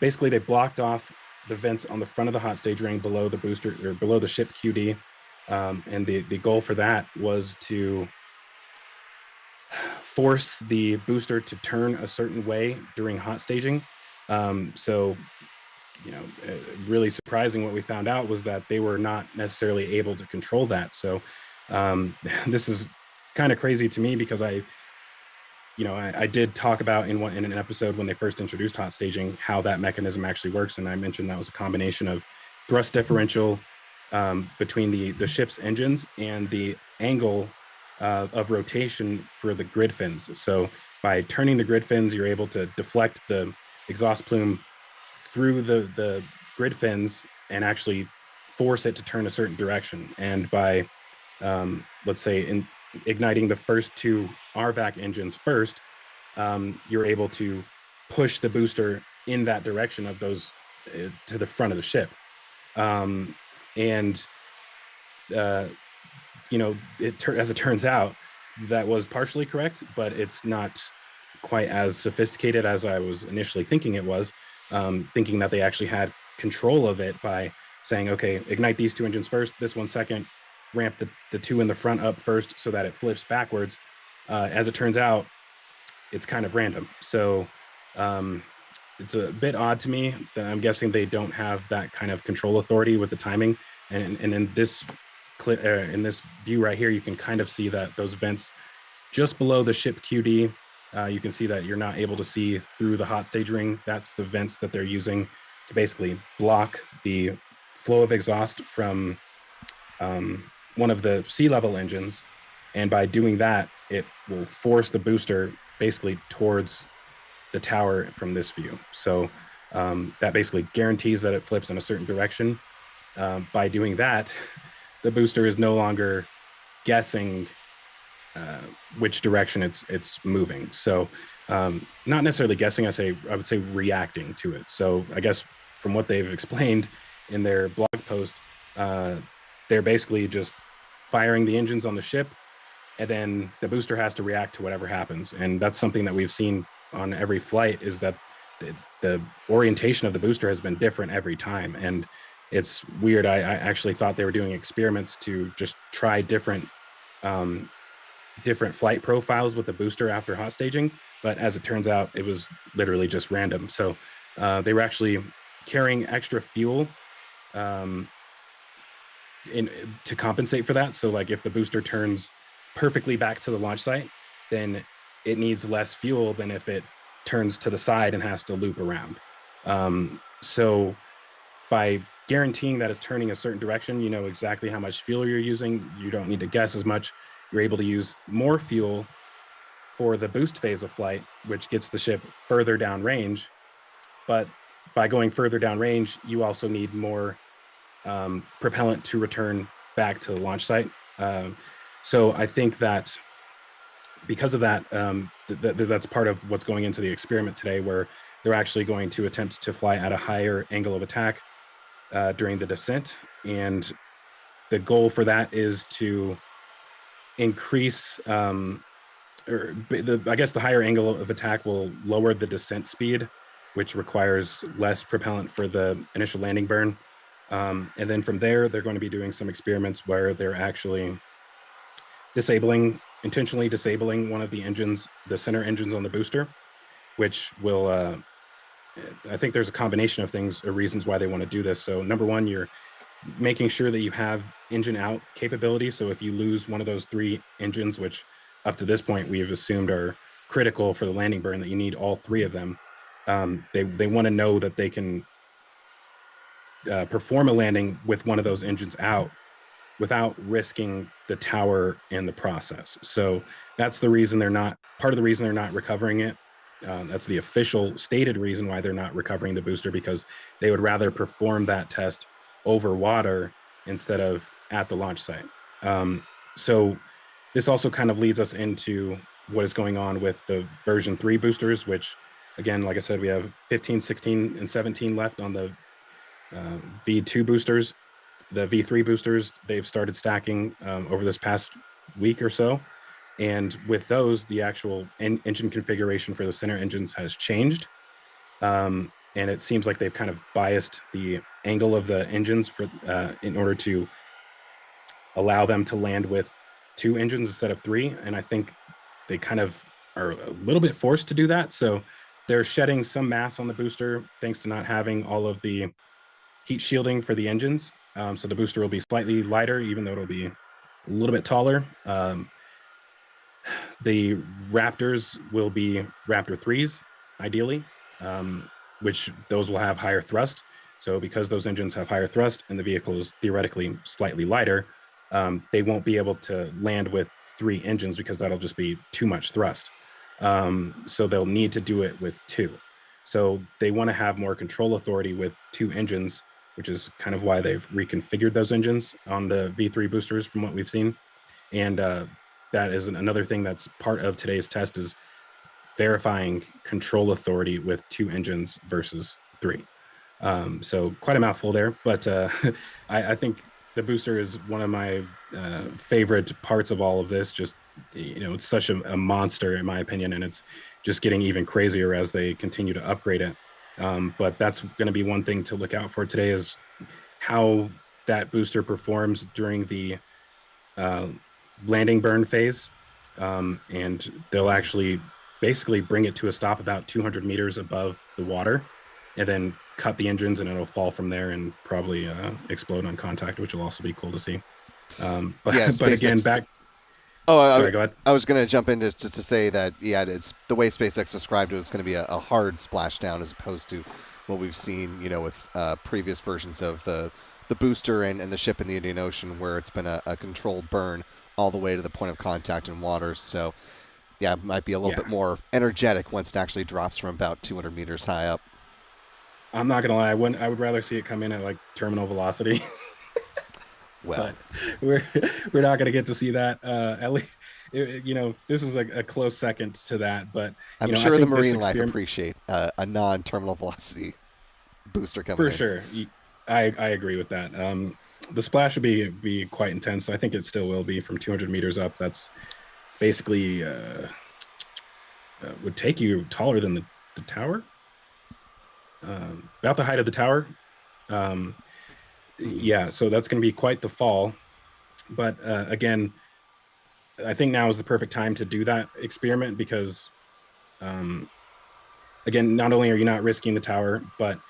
basically they blocked off the vents on the front of the hot stage ring below the booster, or below the ship QD. And the goal for that was to force the booster to turn a certain way during hot staging. So, you know, really surprising, what we found out was that they were not necessarily able to control that. So this is kind of crazy to me, because I did talk about in an episode when they first introduced hot staging how that mechanism actually works, and I mentioned that was a combination of thrust differential between the ship's engines and the angle of rotation for the grid fins. So by turning the grid fins, you're able to deflect the exhaust plume through the grid fins and actually force it to turn a certain direction. And by let's say igniting the first two RVAC engines first, you're able to push the booster in that direction of those to the front of the ship. As it turns out, that was partially correct, but it's not quite as sophisticated as I was initially thinking it was, thinking that they actually had control of it by saying, okay, ignite these two engines first, this one second, ramp the two in the front up first so that it flips backwards. As it turns out, it's kind of random. So it's a bit odd to me that I'm guessing they don't have that kind of control authority with the timing. And in this in this view right here, you can kind of see that those vents just below the ship QD, you can see that you're not able to see through the hot stage ring. That's the vents that they're using to basically block the flow of exhaust from one of the sea level engines. And by doing that, it will force the booster basically towards the tower from this view. So that basically guarantees that it flips in a certain direction. By doing that, the booster is no longer guessing which direction it's moving. So not necessarily guessing, I would say reacting to it. So I guess from what they've explained in their blog post, they're basically just firing the engines on the ship, and then the booster has to react to whatever happens. And that's something that we've seen on every flight, is that the orientation of the booster has been different every time. And it's weird. I actually thought they were doing experiments to just try different flight profiles with the booster after hot staging, but as it turns out, it was literally just random. So they were actually carrying extra fuel to compensate for that. So like if the booster turns perfectly back to the launch site, then it needs less fuel than if it turns to the side and has to loop around. So by guaranteeing that it's turning a certain direction. You know exactly how much fuel you're using. You don't need to guess as much. You're able to use more fuel for the boost phase of flight, which gets the ship further down range. But by going further down range, you also need more propellant to return back to the launch site. So I think that because of that, that's part of what's going into the experiment today, where they're actually going to attempt to fly at a higher angle of attack during the descent. And the goal for that is to increase, I guess the higher angle of attack will lower the descent speed, which requires less propellant for the initial landing burn. And then from there, they're going to be doing some experiments where they're actually intentionally disabling one of the engines, the center engines on the booster, which will, I think there's a combination of things or reasons why they want to do this. So number one, you're making sure that you have engine out capability. So if you lose one of those 3 engines, which up to this point we've assumed are critical for the landing burn, that you need all 3 of them, they want to know that they can perform a landing with one of those engines out without risking the tower in the process. So that's the reason part of the reason they're not recovering it. That's the official stated reason why they're not recovering the booster, because they would rather perform that test over water instead of at the launch site. So this also kind of leads us into what is going on with the version 3 boosters, which again, like I said, we have 15, 16, and 17 left on the V2 boosters. The V3 boosters, they've started stacking over this past week or so. And with those, the actual engine configuration for the center engines has changed. And it seems like they've kind of biased the angle of the engines in order to allow them to land with 2 engines instead of 3. And I think they kind of are a little bit forced to do that. So they're shedding some mass on the booster thanks to not having all of the heat shielding for the engines. So the booster will be slightly lighter, even though it'll be a little bit taller. The Raptors will be Raptor 3s, ideally, which those will have higher thrust. So because those engines have higher thrust and the vehicle is theoretically slightly lighter, they won't be able to land with 3 engines because that'll just be too much thrust. So they'll need to do it with 2. So they want to have more control authority with 2 engines, which is kind of why they've reconfigured those engines on the V3 boosters from what we've seen. And that is another thing that's part of today's test, is verifying control authority with 2 engines versus 3. So quite a mouthful there, but I think the booster is one of my favorite parts of all of this. Just, it's such a monster in my opinion, and it's just getting even crazier as they continue to upgrade it. But that's going to be one thing to look out for today, is how that booster performs during the landing burn phase. And they'll actually basically bring it to a stop about 200 meters above the water, and then cut the engines, and it'll fall from there and probably explode on contact, which will also be cool to see. But again, back. Sorry, go ahead. I was going to jump in just to say that, it's the way SpaceX described it was going to be a hard splashdown, as opposed to what we've seen, with previous versions of the booster and the ship in the Indian Ocean, where it's been a controlled burn all the way to the point of contact in water. So, it might be a little bit more energetic once it actually drops from about 200 meters high up. I'm not going to lie. I would rather see it come in at like terminal velocity. Well, but we're not going to get to see that. At least, this is a close second to that. But I'm sure the marine life appreciate a non-terminal velocity booster coming in. For sure. I agree with that. The splash would be quite intense. I think it still will be from 200 meters up. That's basically would take you taller than the tower. About the height of the tower. So that's going to be quite the fall. But again, I think now is the perfect time to do that experiment, because again, not only are you not risking the tower, but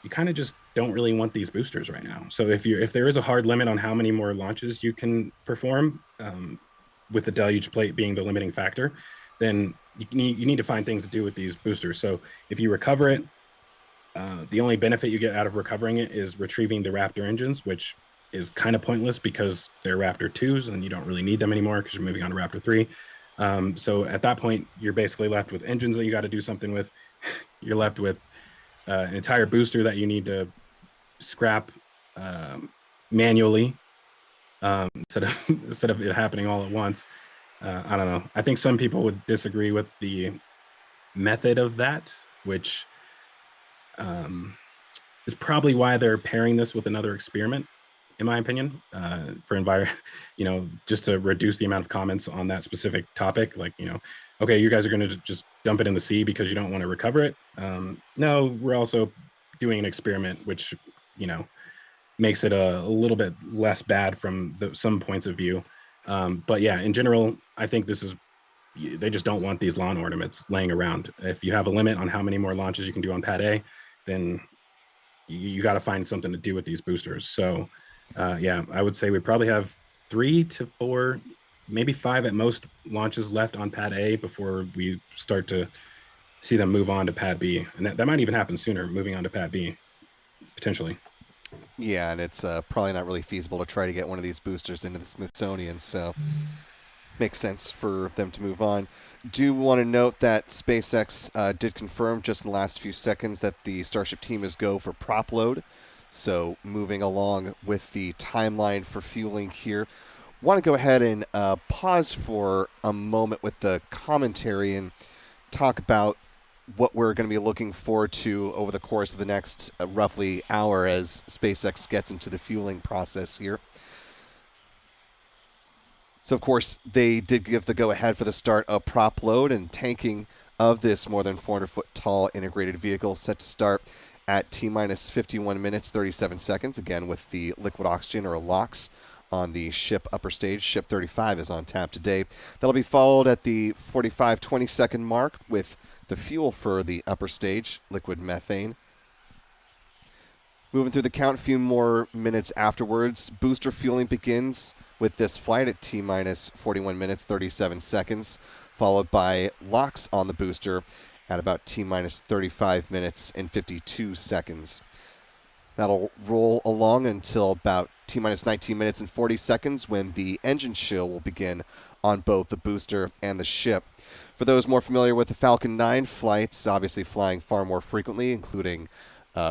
you kind of just don't really want these boosters right now. So if there is a hard limit on how many more launches you can perform, with the deluge plate being the limiting factor, then you need to find things to do with these boosters. So if you recover it, The only benefit you get out of recovering it is retrieving the Raptor engines, which is kind of pointless because they're Raptor 2s and you don't really need them anymore because you're moving on to Raptor 3. So at that point, you're basically left with engines that you got to do something with. You're left with an entire booster that you need to scrap manually instead of it happening all at once. I don't know. I think some people would disagree with the method of that, which is probably why they're pairing this with another experiment, in my opinion, for just to reduce the amount of comments on that specific topic. Like, okay, you guys are going to just dump it in the sea because you don't want to recover it. No, we're also doing an experiment, which, makes it a little bit less bad from some points of view. But yeah, in general, I think they just don't want these lawn ornaments laying around. If you have a limit on how many more launches you can do on Pad A, then you got to find something to do with these boosters. So yeah, I would say we probably have 3 to 4, maybe 5 at most launches left on Pad A before we start to see them move on to Pad B. And that might even happen sooner, moving on to Pad B, potentially. Yeah, and it's probably not really feasible to try to get one of these boosters into the Smithsonian, so makes sense for them to move on. Do want to note that SpaceX did confirm just in the last few seconds that the Starship team is go for prop load, so moving along with the timeline for fueling here. Want to go ahead and pause for a moment with the commentary and talk about what we're going to be looking forward to over the course of the next roughly hour as SpaceX gets into the fueling process here. So, of course, they did give the go-ahead for the start of prop load and tanking of this more than 400-foot tall integrated vehicle set to start at T-minus 51 minutes, 37 seconds, again with the liquid oxygen or LOX on the ship upper stage. Ship 35 is on tap today. That'll be followed at the 45-20-second mark with the fuel for the upper stage, liquid methane. Moving through the count, a few more minutes afterwards. Booster fueling begins with this flight at T-minus 41 minutes, 37 seconds, followed by LOX on the booster at about T-minus 35 minutes and 52 seconds. That'll roll along until about T-minus 19 minutes and 40 seconds when the engine chill will begin on both the booster and the ship. For those more familiar with the Falcon 9 flights, obviously flying far more frequently, including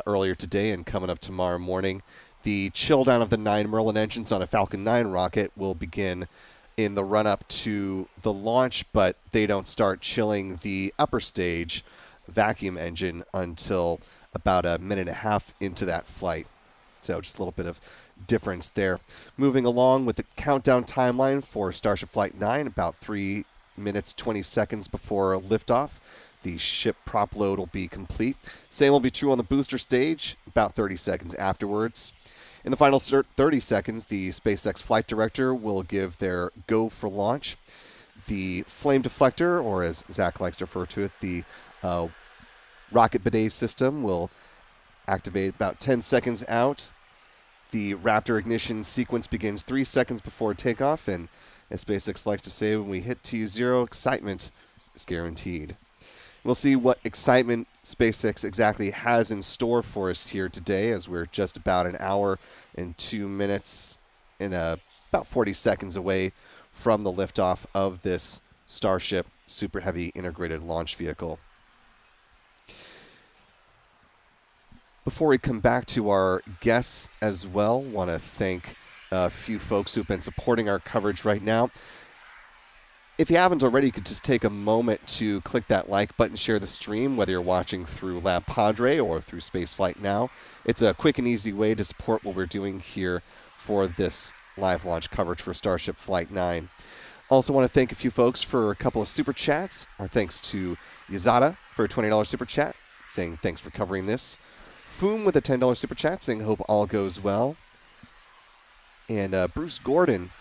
earlier today and coming up tomorrow morning, the chill down of the 9 Merlin engines on a Falcon 9 rocket will begin in the run-up to the launch, but they don't start chilling the upper stage vacuum engine until about a minute and a half into that flight. So just a little bit of difference there. Moving along with the countdown timeline for Starship Flight 9, about 3 minutes, 20 seconds before liftoff. The ship prop load will be complete. Same will be true on the booster stage, about 30 seconds afterwards. In the final 30 seconds, the SpaceX flight director will give their go for launch. The flame deflector, or as Zach likes to refer to it, the rocket bidet system will activate about 10 seconds out. The Raptor ignition sequence begins 3 seconds before takeoff, and as SpaceX likes to say, when we hit T0, excitement is guaranteed. We'll see what excitement SpaceX exactly has in store for us here today, as we're just about an hour and 2 minutes and about 40 seconds away from the liftoff of this Starship Superheavy integrated launch vehicle. Before we come back to our guests as well, want to thank a few folks who've been supporting our coverage right now. If you haven't already, you could just take a moment to click that like button, share the stream, whether you're watching through LabPadre or through Spaceflight Now. It's a quick and easy way to support what we're doing here for this live launch coverage for Starship Flight 9. Also want to thank a few folks for a couple of super chats. Our thanks to Yazada for a $20 super chat, saying thanks for covering this. Foom with a $10 super chat, saying hope all goes well. And Bruce Gordon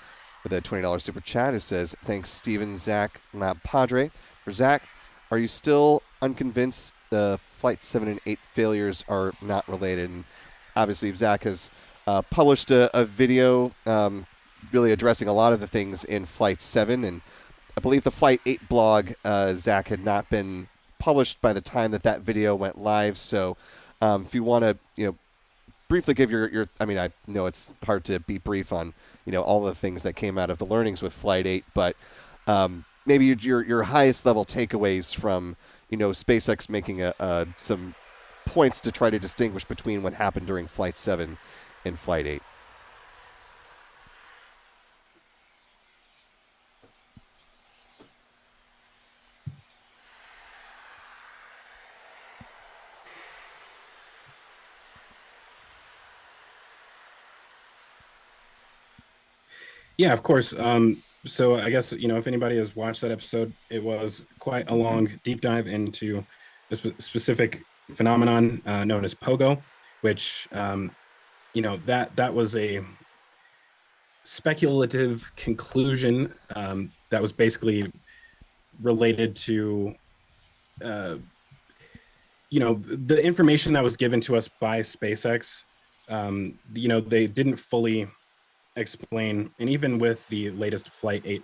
with a $20 super chat who says, thanks Steven, Zach, LabPadre. For Zach, are you still unconvinced the Flight 7 and 8 failures are not related? And obviously, Zach has published a video really addressing a lot of the things in Flight 7. And I believe the Flight 8 blog, Zach, had not been published by the time that video went live. So If you want to, briefly give your I mean, I know it's hard to be brief on, all the things that came out of the learnings with Flight 8, but maybe your highest level takeaways from, SpaceX making some points to try to distinguish between what happened during Flight 7 and Flight 8. Yeah, of course. So I guess, if anybody has watched that episode, it was quite a long deep dive into a specific phenomenon known as pogo, which, that was a speculative conclusion that was basically related to, the information that was given to us by SpaceX. They didn't fully explain, and even with the latest Flight 8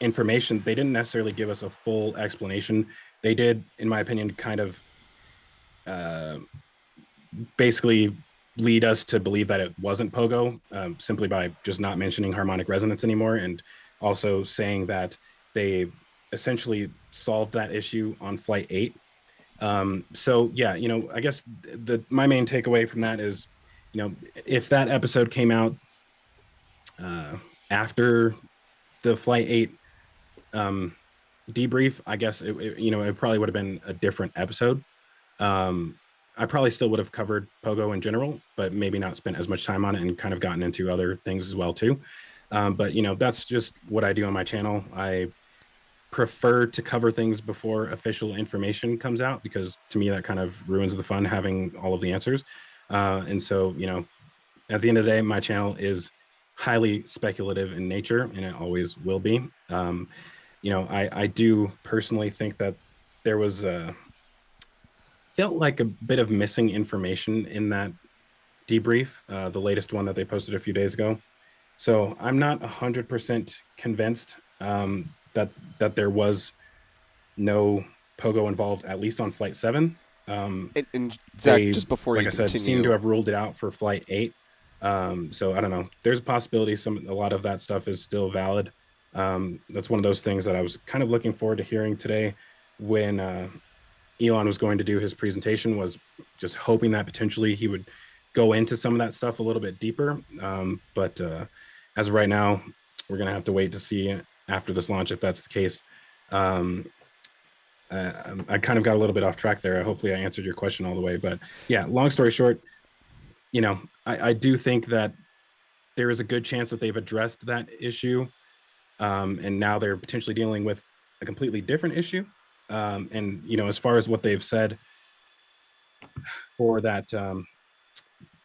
information, they didn't necessarily give us a full explanation. They did, in my opinion, kind of basically lead us to believe that it wasn't pogo, simply by just not mentioning harmonic resonance anymore, and also saying that they essentially solved that issue on Flight 8. So yeah, I guess my main takeaway from that is, if that episode came out after the Flight 8 debrief, I guess it probably would have been a different episode. I probably still would have covered pogo in general, but maybe not spent as much time on it and kind of gotten into other things as well too. But that's just what I do on my channel. I prefer to cover things before official information comes out, because to me that kind of ruins the fun having all of the answers. And so, at the end of the day, my channel is highly speculative in nature, and it always will be. I do personally think that there was felt like a bit of missing information in that debrief, the latest one that they posted a few days ago. So I'm not 100% convinced that there was no pogo involved, at least on Flight 7. And Zach, just before like you I said, continue, seem to have ruled it out for Flight 8. So I don't know. There's a possibility a lot of that stuff is still valid. That's one of those things that I was kind of looking forward to hearing today when Elon was going to do his presentation, was just hoping that potentially he would go into some of that stuff a little bit deeper. But as of right now, we're going to have to wait to see after this launch if that's the case. I kind of got a little bit off track there. Hopefully I answered your question all the way. But yeah, long story short, I do think that there is a good chance that they've addressed that issue. And now they're potentially dealing with a completely different issue. And, as far as what they've said for that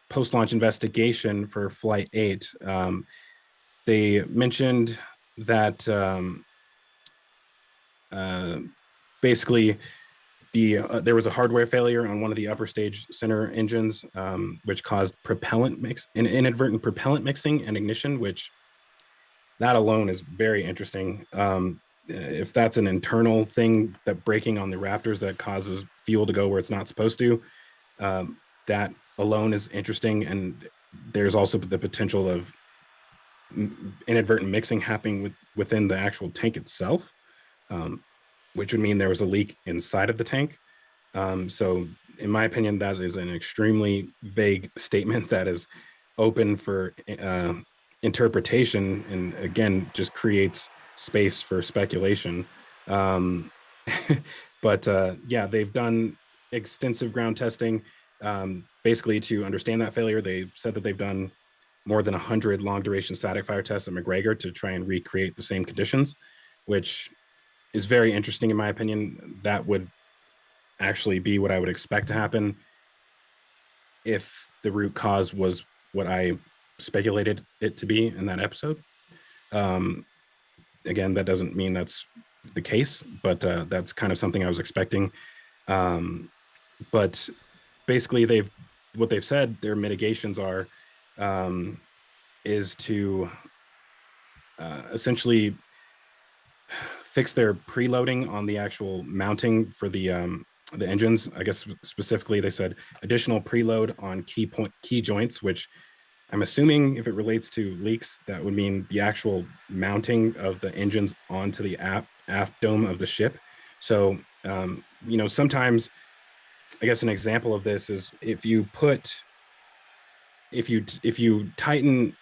post-launch investigation for Flight 8, they mentioned that basically there was a hardware failure on one of the upper stage center engines, which caused inadvertent propellant mixing and ignition, which that alone is very interesting. If that's an internal thing, that breaking on the Raptors that causes fuel to go where it's not supposed to, that alone is interesting. And there's also the potential of inadvertent mixing happening within the actual tank itself, which would mean there was a leak inside of the tank. So in my opinion, that is an extremely vague statement that is open for interpretation, and again, just creates space for speculation. But yeah, they've done extensive ground testing, basically to understand that failure. They said that they've done more than 100 long duration static fire tests at McGregor to try and recreate the same conditions, which is very interesting in my opinion. That would actually be what I would expect to happen if the root cause was what I speculated it to be in that episode. Again, that doesn't mean that's the case, but that's kind of something I was expecting. But basically, what they've said their mitigations are is to essentially fix their preloading on the actual mounting for the the engines. I guess specifically they said additional preload on key joints, which I'm assuming if it relates to leaks, that would mean the actual mounting of the engines onto the aft dome of the ship. So, sometimes I guess an example of this is if you tighten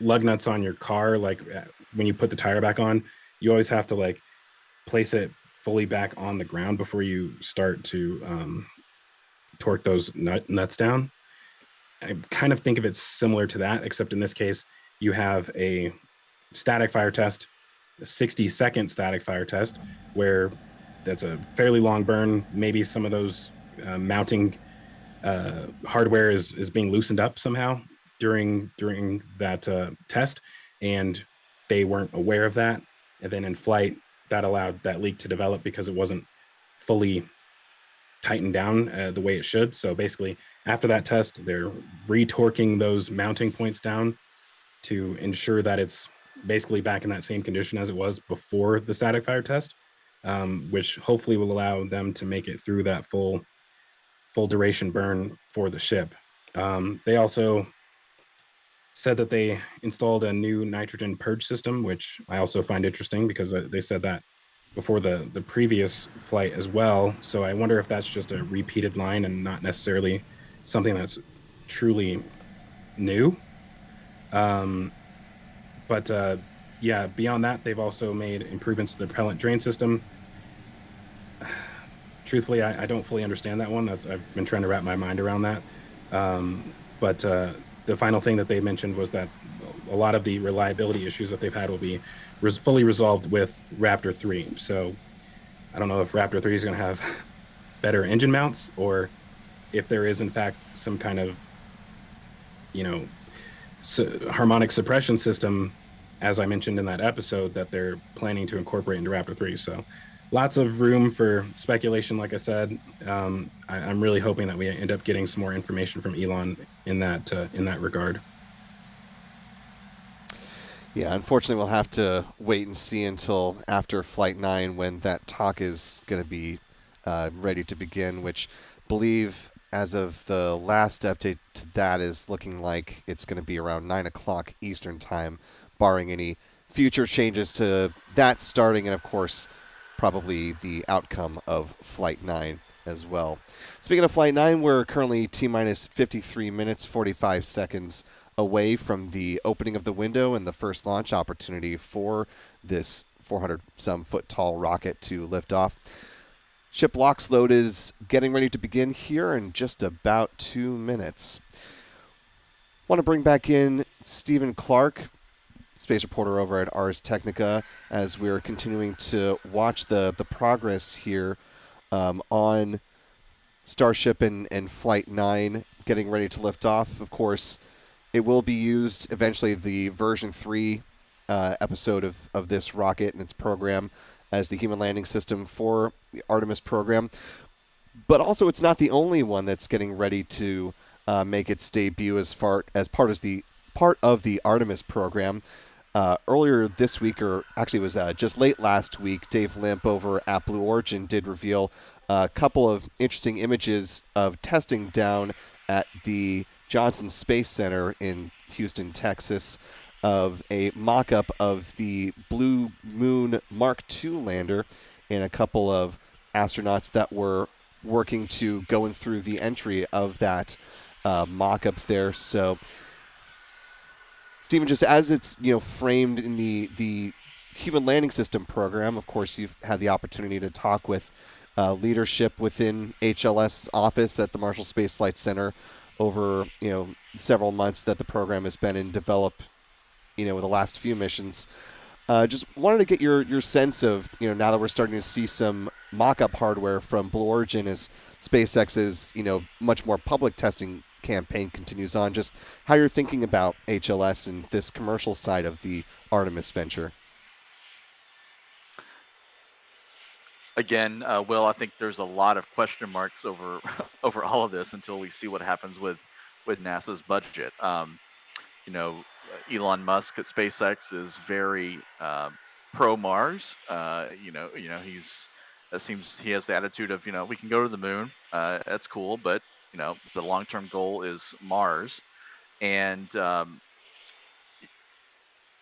lug nuts on your car, like when you put the tire back on, you always have to like place it fully back on the ground before you start to torque those nuts down. I kind of think of it similar to that, except in this case, you have a static fire test, a 60-second static fire test, where that's a fairly long burn. Maybe some of those mounting hardware is being loosened up somehow during that test, and they weren't aware of that. And then in flight, that allowed that leak to develop because it wasn't fully tightened down the way it should. So basically, after that test, they're retorquing those mounting points down to ensure that it's basically back in that same condition as it was before the static fire test, which hopefully will allow them to make it through that full duration burn for the ship. They also said that they installed a new nitrogen purge system, which I also find interesting because they said that before the previous flight as well. So I wonder if that's just a repeated line and not necessarily something that's truly new. But yeah, beyond that, they've also made improvements to the propellant drain system. Truthfully, I don't fully understand that one. I've been trying to wrap my mind around that. But the final thing that they mentioned was that a lot of the reliability issues that they've had will be fully resolved with Raptor 3. So I don't know if Raptor 3 is going to have better engine mounts, or if there is in fact some kind of harmonic suppression system, as I mentioned in that episode, that they're planning to incorporate into Raptor 3. So lots of room for speculation. Like I said, I'm really hoping that we end up getting some more information from Elon in that regard. Yeah, unfortunately, we'll have to wait and see until after Flight 9 when that talk is going to be ready to begin, which I believe, as of the last update to that, is looking like it's going to be around 9 o'clock Eastern Time, barring any future changes to that starting, and of course, probably the outcome of Flight 9 as well. Speaking of Flight 9, we're currently T-minus 53 minutes, 45 seconds away from the opening of the window and the first launch opportunity for this 400-some foot tall rocket to lift off. Ship LOX load is getting ready to begin here in just about 2 minutes. Want to bring back in Stephen Clark, space reporter over at Ars Technica, as we're continuing to watch the progress here on Starship and Flight 9 getting ready to lift off. Of course, it will be used eventually, the version 3 episode of this rocket and its program, as the human landing system for the Artemis program. But also, it's not the only one that's getting ready to make its debut as part of the Artemis program. Earlier this week, or actually it was just late last week, Dave Limp over at Blue Origin did reveal a couple of interesting images of testing down at the Johnson Space Center in Houston, Texas, of a mock-up of the Blue Moon Mark II lander and a couple of astronauts that were working to going through the entry of that mock-up there. So, Stephen, just as it's framed in the human landing system program, of course, you've had the opportunity to talk with leadership within HLS office at the Marshall Space Flight Center over several months that the program has been in develop, with the last few missions. Just wanted to get your sense of, now that we're starting to see some mock-up hardware from Blue Origin as SpaceX's, much more public testing campaign continues on, just how you're thinking about HLS and this commercial side of the Artemis venture. Again, Will, I think there's a lot of question marks over over all of this until we see what happens with NASA's budget. Elon Musk at SpaceX is very pro Mars. He's It seems he has the attitude of, we can go to the moon, that's cool, but the long-term goal is Mars. And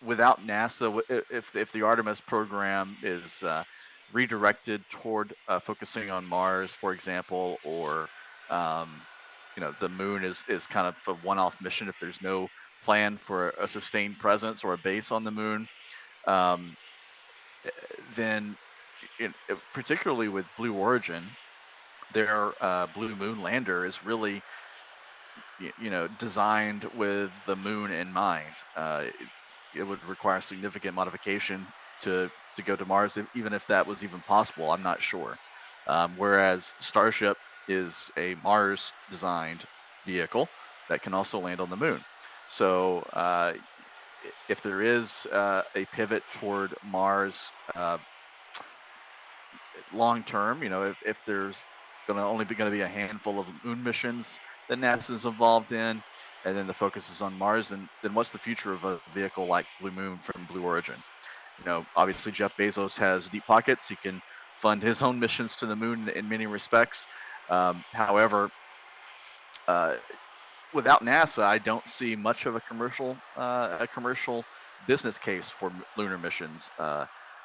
without NASA, if the Artemis program is redirected toward focusing on Mars, for example, or the moon is kind of a one-off mission. If there's no plan for a sustained presence or a base on the moon, um, then particularly with Blue Origin, their Blue Moon lander is really designed with the moon in mind. It would require significant modification to go to Mars, even if that was even possible. I'm not sure. Whereas Starship is a Mars-designed vehicle that can also land on the moon. So if there is a pivot toward Mars long term, if there's only going to be a handful of moon missions that NASA's involved in, and then the focus is on Mars, then what's the future of a vehicle like Blue Moon from Blue Origin? Obviously Jeff Bezos has deep pockets. He can fund his own missions to the moon in many respects. However, without NASA, I don't see much of a commercial business case for lunar missions,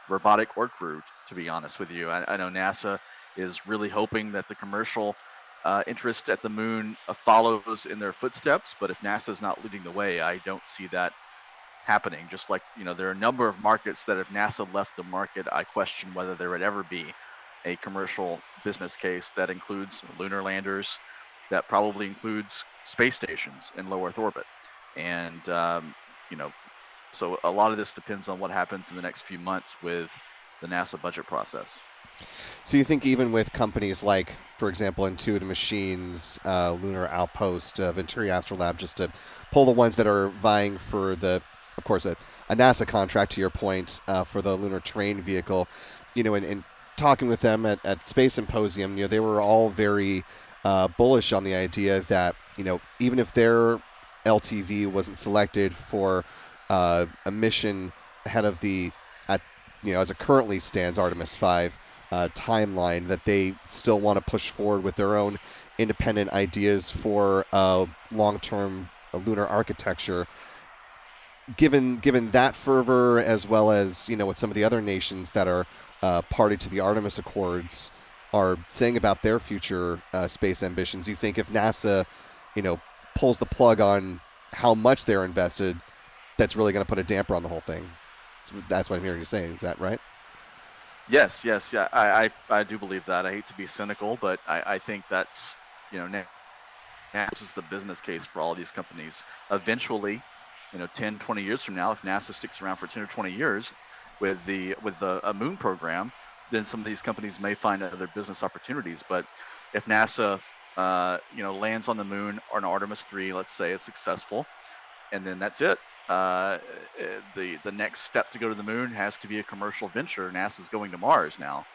robotic or crewed, to be honest with you. I know NASA is really hoping that the commercial interest at the moon follows in their footsteps, but if NASA is not leading the way, I don't see that happening. Just like, there are a number of markets that if NASA left the market, I question whether there would ever be a commercial business case that includes lunar landers, that probably includes space stations in low Earth orbit. And, so a lot of this depends on what happens in the next few months with the NASA budget process. So you think even with companies like, for example, Intuitive Machines, Lunar Outpost, Venturi Astrolab, just to pull the ones that are vying for of course, a NASA contract, to your point, for the lunar terrain vehicle, and talking with them at Space Symposium, they were all very bullish on the idea that, even if their LTV wasn't selected for a mission ahead of as it currently stands, Artemis 5 timeline, that they still want to push forward with their own independent ideas for long-term lunar architecture. Given that fervor, as well as what some of the other nations that are party to the Artemis Accords are saying about their future space ambitions, you think if NASA, pulls the plug on how much they're invested, that's really going to put a damper on the whole thing? That's what I'm hearing you saying. Is that right? Yes, yeah. I do believe that. I hate to be cynical, but I think that's, NASA is the business case for all these companies. Eventually, 10, 20 years from now, if NASA sticks around for 10 or 20 years with a moon program, then some of these companies may find other business opportunities. But if NASA, lands on the moon on Artemis 3, let's say it's successful, and then that's it. The next step to go to the moon has to be a commercial venture. NASA's going to Mars now.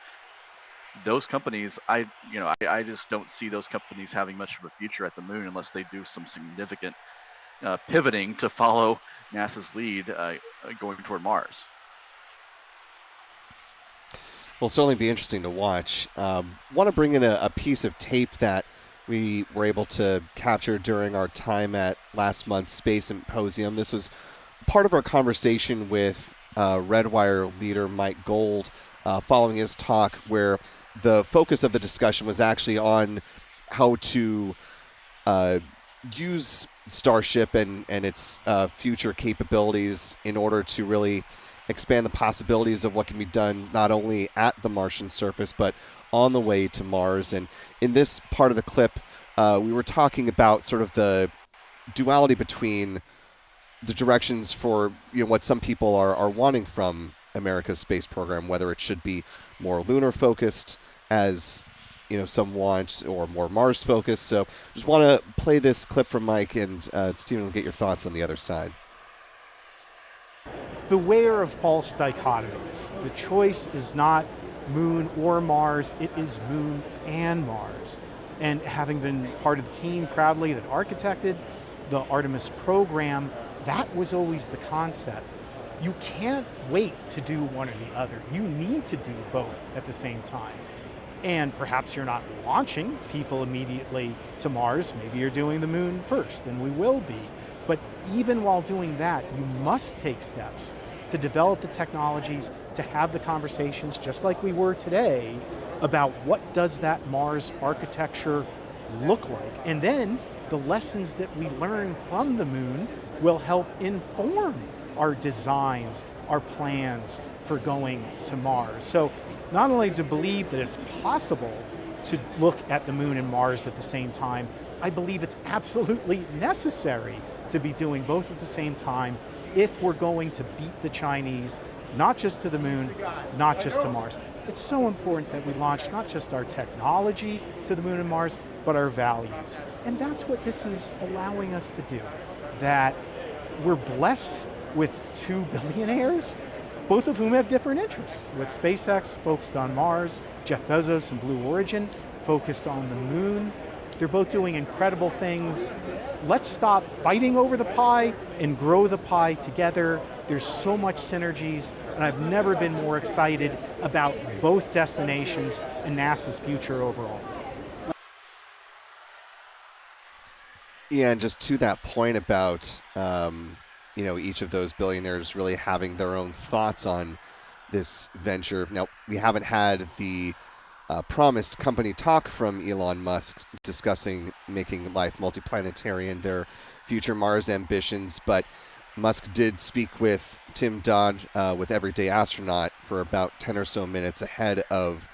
Those companies, I just don't see those companies having much of a future at the moon unless they do some significant pivoting to follow NASA's lead going toward Mars. Will certainly be interesting to watch. Want to bring in a piece of tape that we were able to capture during our time at last month's Space Symposium. This was part of our conversation with Redwire leader Mike Gold following his talk, where the focus of the discussion was actually on how to use Starship and its future capabilities in order to really expand the possibilities of what can be done not only at the Martian surface but on the way to Mars. And in this part of the clip, we were talking about sort of the duality between the directions for what some people are wanting from America's space program, whether it should be more lunar focused, as some want, or more Mars focused. So just want to play this clip from Mike, and Stephen will get your thoughts on the other side. Beware of false dichotomies. The choice is not Moon or Mars, it is Moon and Mars. And having been part of the team proudly that architected the Artemis program, that was always the concept. You can't wait to do one or the other. You need to do both at the same time. And perhaps you're not launching people immediately to Mars. Maybe you're doing the moon first, and we will be. But even while doing that, you must take steps to develop the technologies, to have the conversations, just like we were today, about what does that Mars architecture look like. And then the lessons that we learn from the moon will help inform our designs, our plans for going to Mars. So not only to believe that it's possible to look at the moon and Mars at the same time, I believe it's absolutely necessary to be doing both at the same time if we're going to beat the Chinese, not just to the moon, not just to Mars. It's so important that we launch not just our technology to the moon and Mars, but our values. And that's what this is allowing us to do. That we're blessed with two billionaires, both of whom have different interests. With SpaceX focused on Mars, Jeff Bezos and Blue Origin focused on the moon. They're both doing incredible things. Let's stop fighting over the pie and grow the pie together. There's so much synergies, and I've never been more excited about both destinations and NASA's future overall. Yeah, and just to that point about each of those billionaires really having their own thoughts on this venture. Now, we haven't had the promised company talk from Elon Musk discussing making life multiplanetary and their future Mars ambitions, but Musk did speak with Tim Dodd with Everyday Astronaut for about 10 or so minutes ahead of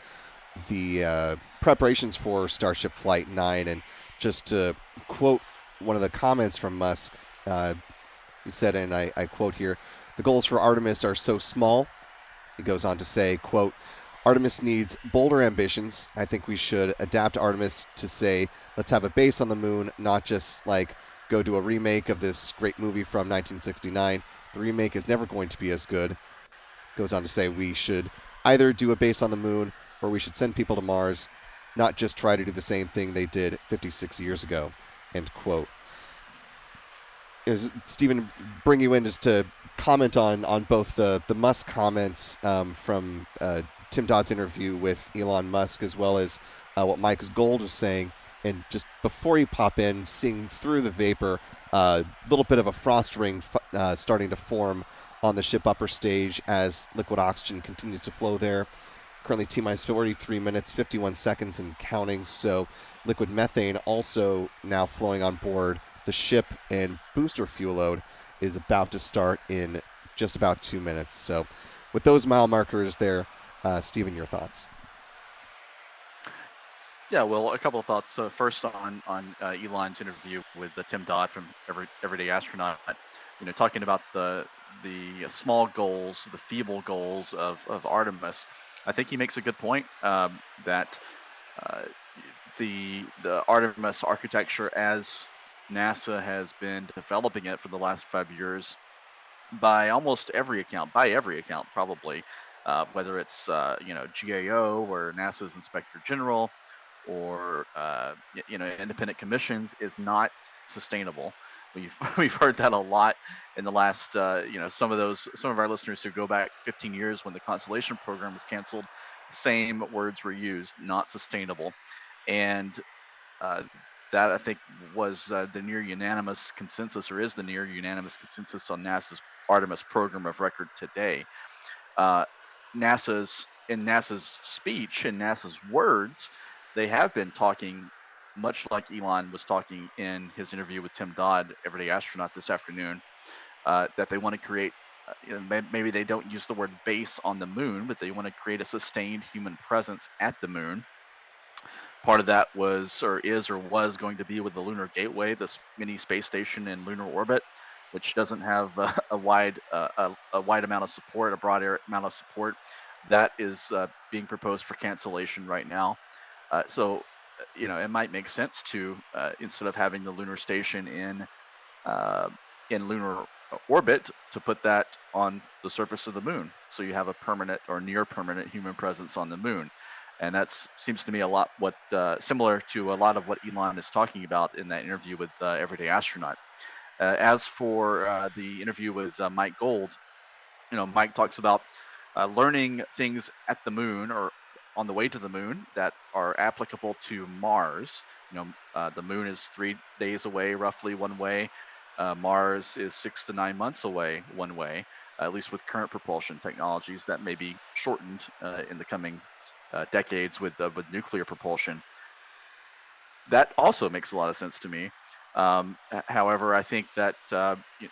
the preparations for Starship Flight 9. And just to quote one of the comments from Musk, he said, and I quote here, "The goals for Artemis are so small." He goes on to say, quote, "Artemis needs bolder ambitions. I think we should adapt Artemis to say, let's have a base on the moon, not just like go do a remake of this great movie from 1969. The remake is never going to be as good." Goes on to say we should either do a base on the moon or we should send people to Mars, not just try to do the same thing they did 56 years ago, end quote. Stephen, bring you in just to comment on both the Musk comments from Tim Dodd's interview with Elon Musk, as well as what Mike Gold was saying. And just before you pop in, seeing through the vapor, a little bit of a frost ring starting to form on the ship upper stage as liquid oxygen continues to flow there. Currently T-minus 43 minutes, 51 seconds and counting. So liquid methane also now flowing on board the ship, and booster fuel load is about to start in just about 2 minutes. So with those mile markers there, Stephen, your thoughts? Yeah, well, a couple of thoughts. First on Elon's interview with Tim Dodd from Everyday Astronaut, talking about the small goals, the feeble goals of Artemis. I think he makes a good point that the Artemis architecture, as NASA has been developing it for the last 5 years, by every account probably, whether it's GAO or NASA's Inspector General or independent commissions, is not sustainable. We've heard that a lot in the last some of our listeners who go back 15 years when the Constellation program was canceled, same words were used, not sustainable. And that, I think, was the near unanimous consensus, or is the near unanimous consensus on NASA's Artemis program of record today. NASA's speech, in NASA's words, they have been talking much like Elon was talking in his interview with Tim Dodd, Everyday Astronaut, this afternoon, that they want to create, maybe they don't use the word base on the moon, but they want to create a sustained human presence at the moon. Part of that was going to be with the Lunar Gateway, this mini space station in lunar orbit, which doesn't have a wide amount of support, a broad amount of support. That is being proposed for cancellation right now. So it might make sense to instead of having the lunar station in lunar orbit, to put that on the surface of the moon, so you have a permanent or near permanent human presence on the moon. And that seems to me a lot similar to a lot of what Elon is talking about in that interview with Everyday Astronaut. As for the interview with Mike Gold, Mike talks about learning things at the moon, or on the way to the moon that are applicable to Mars. The moon is 3 days away, roughly one way. Mars is 6 to 9 months away one way, at least with current propulsion technologies that may be shortened in the coming decades with nuclear propulsion. That also makes a lot of sense to me. However, I think that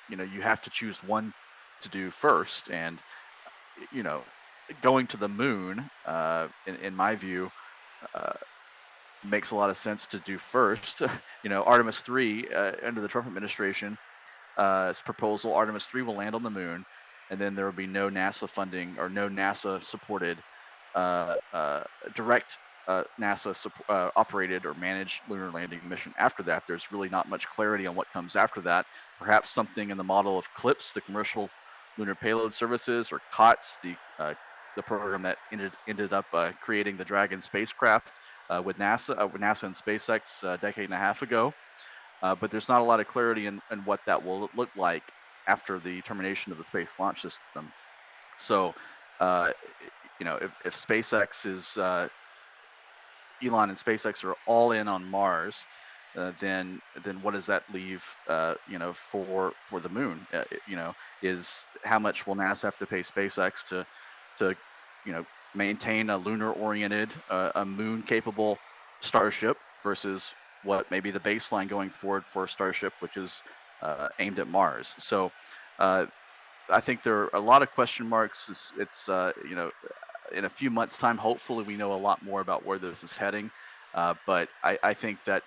you have to choose one to do first, and going to the moon, in my view, makes a lot of sense to do first. Artemis 3 under the Trump administration, proposal, Artemis 3 will land on the moon, and then there will be no NASA funding or no NASA supported direct NASA operated or managed lunar landing mission after that. There's really not much clarity on what comes after that. Perhaps something in the model of CLPS, the Commercial Lunar Payload Services, or COTS, the program that ended up creating the Dragon spacecraft with NASA and SpaceX a decade and a half ago. But there's not a lot of clarity in what that will look like after the termination of the Space Launch System. So, if SpaceX is Elon and SpaceX are all in on Mars, then what does that leave for the moon? Is how much will NASA have to pay SpaceX to maintain a lunar-oriented, a moon-capable Starship versus what may be the baseline going forward for Starship, which is aimed at Mars. So I think there are a lot of question marks. It's in a few months' time, hopefully we know a lot more about where this is heading. But I think that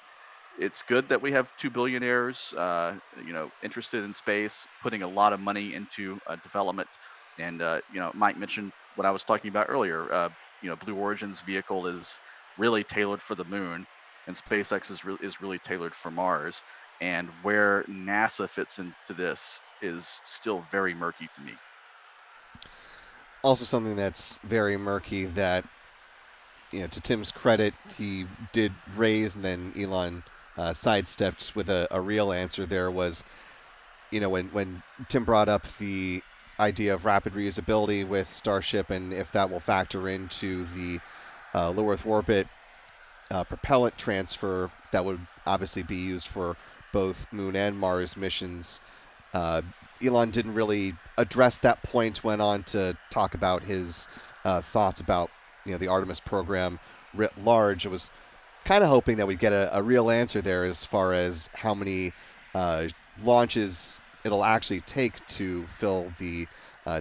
it's good that we have 2 billionaires, interested in space, putting a lot of money into development. And Mike mentioned what I was talking about earlier. Blue Origin's vehicle is really tailored for the moon, and SpaceX is really tailored for Mars. And where NASA fits into this is still very murky to me. Also, something that's very murky that, to Tim's credit, he did raise, and then Elon sidestepped with a real answer there was, when Tim brought up the idea of rapid reusability with Starship and if that will factor into the low Earth orbit propellant transfer that would obviously be used for both Moon and Mars missions. Elon didn't really address that point, went on to talk about his thoughts about the Artemis program writ large. I was kind of hoping that we'd get a real answer there as far as how many launches it'll actually take to fill the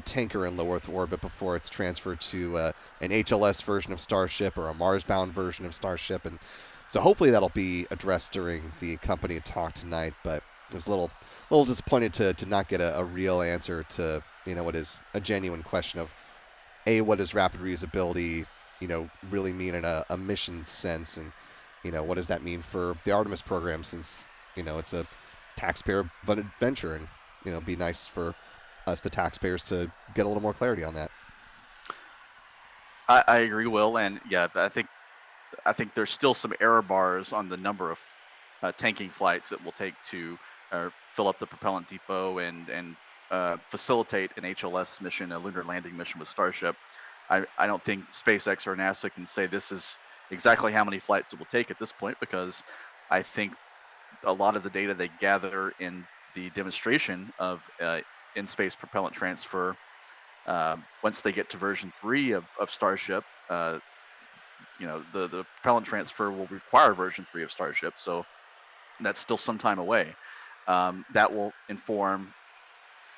tanker in low Earth orbit before it's transferred to an HLS version of Starship or a Mars-bound version of Starship. And so hopefully that'll be addressed during the company talk tonight, but I was a little disappointed to not get a real answer to what is a genuine question of what does rapid reusability really mean in a mission sense, and what does that mean for the Artemis program, since it's a taxpayer funded venture, and it'd be nice for us, the taxpayers, to get a little more clarity on that. I agree, Will, and yeah, I think there's still some error bars on the number of tanking flights it will take to fill up the propellant depot and facilitate an HLS mission, a lunar landing mission with Starship. I don't think SpaceX or NASA can say this is exactly how many flights it will take at this point, because I think a lot of the data they gather in the demonstration of in-space propellant transfer, once they get to version 3 of Starship, the propellant transfer will require version 3 of Starship, so that's still some time away. That will inform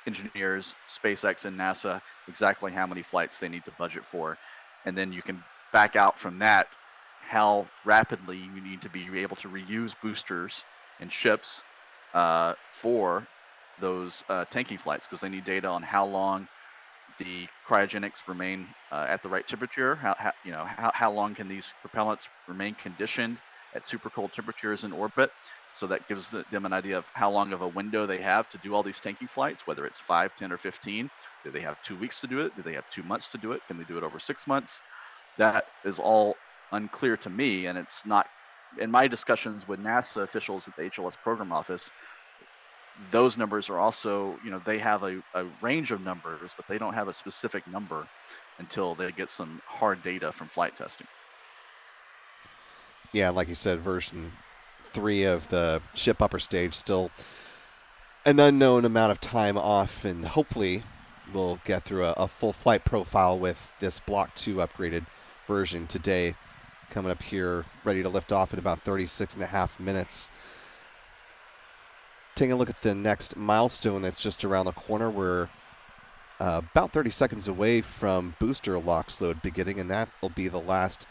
engineers, SpaceX and NASA, exactly how many flights they need to budget for. And then you can back out from that how rapidly you need to be able to reuse boosters and ships for those tanking flights, because they need data on how long the cryogenics remain at the right temperature, how long can these propellants remain conditioned at super cold temperatures in orbit. So that gives them an idea of how long of a window they have to do all these tanking flights, whether it's 5, 10, or 15. Do they have 2 weeks to do it? Do they have 2 months to do it? Can they do it over 6 months? That is all unclear to me, and it's not. In my discussions with NASA officials at the HLS program office, those numbers are also, they have a range of numbers, but they don't have a specific number until they get some hard data from flight testing. Yeah, like you said, version 3 of the ship upper stage still an unknown amount of time off, and hopefully we'll get through a full flight profile with this Block 2 upgraded version today, coming up here, ready to lift off in about 36.5 minutes. Taking a look at the next milestone that's just around the corner. We're about 30 seconds away from booster LOX load beginning, and that will be the last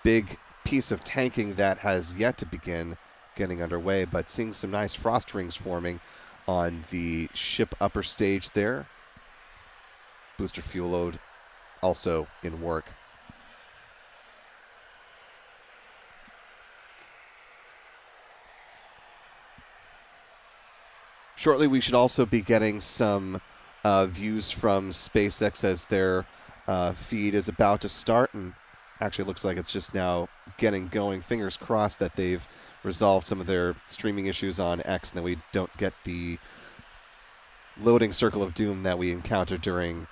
big piece of tanking that has yet to begin getting underway, but seeing some nice frost rings forming on the ship upper stage there. Booster fuel load also in work. Shortly, we should also be getting some views from SpaceX as their feed is about to start, and actually looks like it's just now getting going. Fingers crossed that they've resolved some of their streaming issues on X and that we don't get the loading circle of doom that we encountered during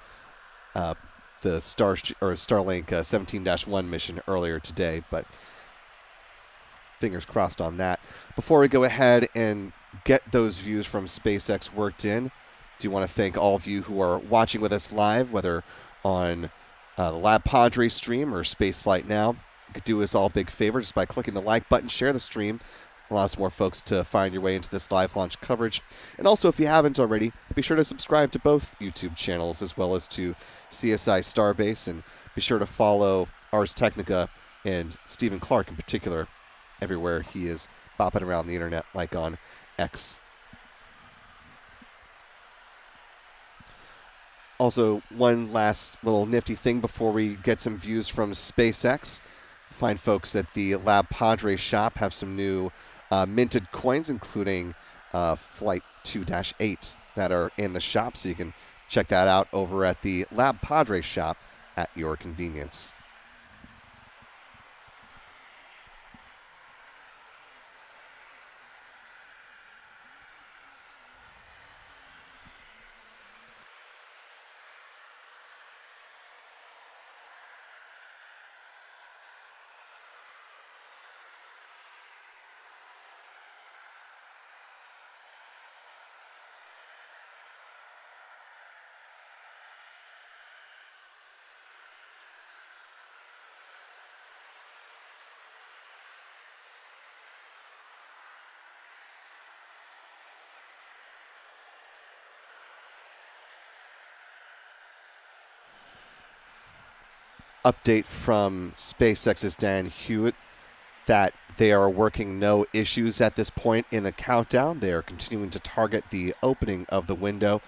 the Starlink 17-1 mission earlier today, but fingers crossed on that. Before we go ahead and get those views from SpaceX worked in, do want to thank all of you who are watching with us live, whether on the LabPadre stream or Spaceflight Now. You could do us all a big favor just by clicking the like button, share the stream, allows more folks to find your way into this live launch coverage. And also, if you haven't already, be sure to subscribe to both YouTube channels as well as to CSI Starbase, and be sure to follow Ars Technica and Stephen Clark in particular everywhere he is bopping around the internet, like on X. Also, one last little nifty thing before we get some views from SpaceX. Fine folks at the LabPadre shop have some new minted coins, including Flight 2-8 that are in the shop, so you can check that out over at the LabPadre shop at your convenience. Update from SpaceX's Dan Hewitt that they are working no issues at this point in the countdown. They are continuing to target the opening of the window,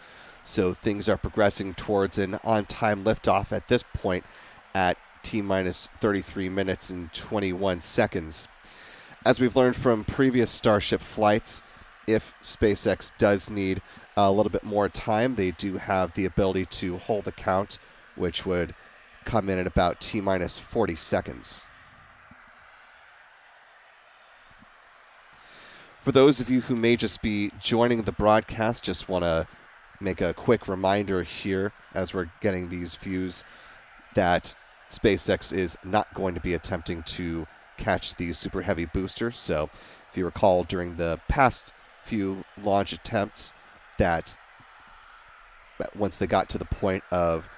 so things are progressing towards an on-time liftoff at this point at T-minus 33 minutes and 21 seconds. As we've learned from previous Starship flights, if SpaceX does need a little bit more time, they do have the ability to hold the count, which would come in at about T-minus 40 seconds. For those of you who may just be joining the broadcast, just want to make a quick reminder here as we're getting these views that SpaceX is not going to be attempting to catch the Superheavy booster. So if you recall during the past few launch attempts that once they got to the point of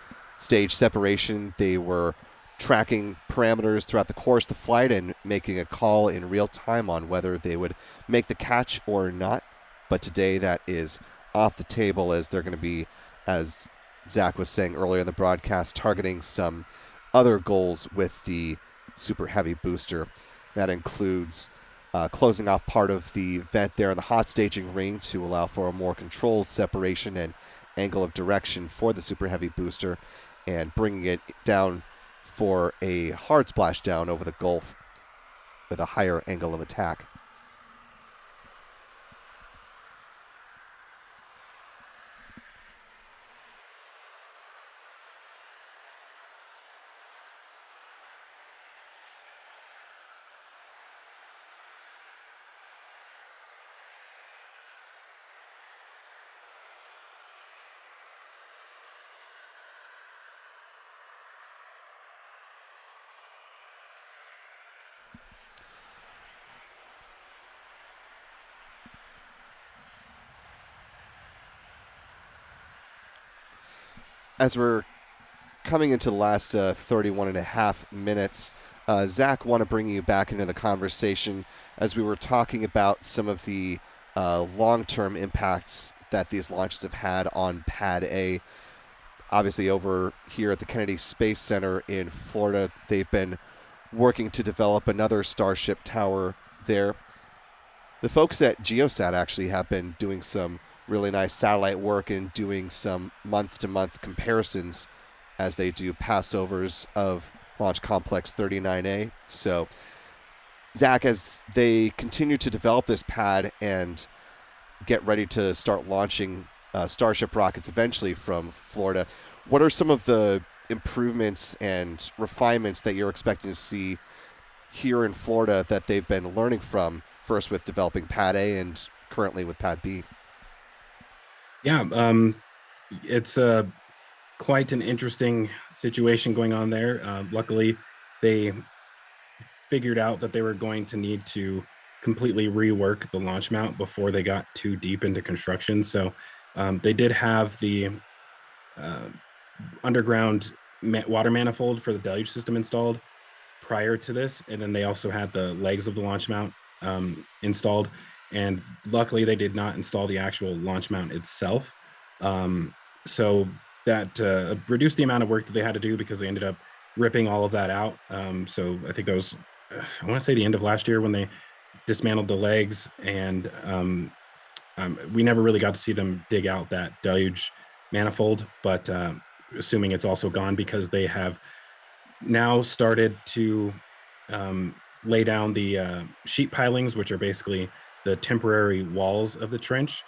stage separation, they were tracking parameters throughout the course of the flight and making a call in real time on whether they would make the catch or not. But today that is off the table, as they're going to be, as Zach was saying earlier in the broadcast, targeting some other goals with the Superheavy booster. That includes closing off part of the vent there in the hot staging ring to allow for a more controlled separation and angle of direction for the Superheavy booster, and bringing it down for a hard splashdown over the Gulf with a higher angle of attack. as we're coming into the last 31 and a half minutes, Zach, want to bring you back into the conversation as we were talking about some of the long-term impacts that these launches have had on Pad A. Obviously, over here at the Kennedy Space Center in Florida, they've been working to develop another Starship tower there. The folks at Geosat actually have been doing some really nice satellite work and doing some month-to-month comparisons as they do passovers of Launch Complex 39A. So, Zach, as they continue to develop this pad and get ready to start launching Starship rockets eventually from Florida, what are some of the improvements and refinements that you're expecting to see here in Florida that they've been learning from, first with developing Pad A and currently with Pad B? Yeah, it's quite an interesting situation going on there. Luckily, they figured out that they were going to need to completely rework the launch mount before they got too deep into construction. So they did have the underground water manifold for the deluge system installed prior to this, and then they also had the legs of the launch mount installed. And luckily, they did not install the actual launch mount itself. So that reduced the amount of work that they had to do because they ended up ripping all of that out. So I think that was, I want to say, the end of last year when they dismantled the legs, and we never really got to see them dig out that deluge manifold, but assuming it's also gone because they have now started to lay down the sheet pilings, which are basically the temporary walls of the trench.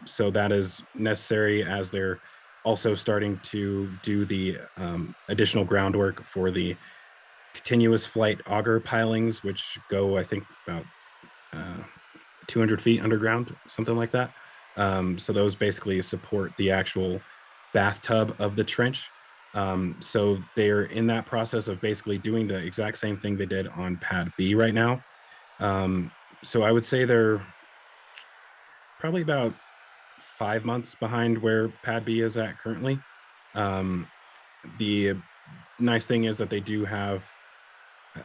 So that is necessary as they're also starting to do the additional groundwork for the continuous flight auger pilings, which go, I think, about 200 feet underground, something like that. So those basically support the actual bathtub of the trench. So they're in that process of basically doing the exact same thing they did on Pad B right now. So I would say they're probably about 5 months behind where Pad B is at currently. The nice thing is that they do have,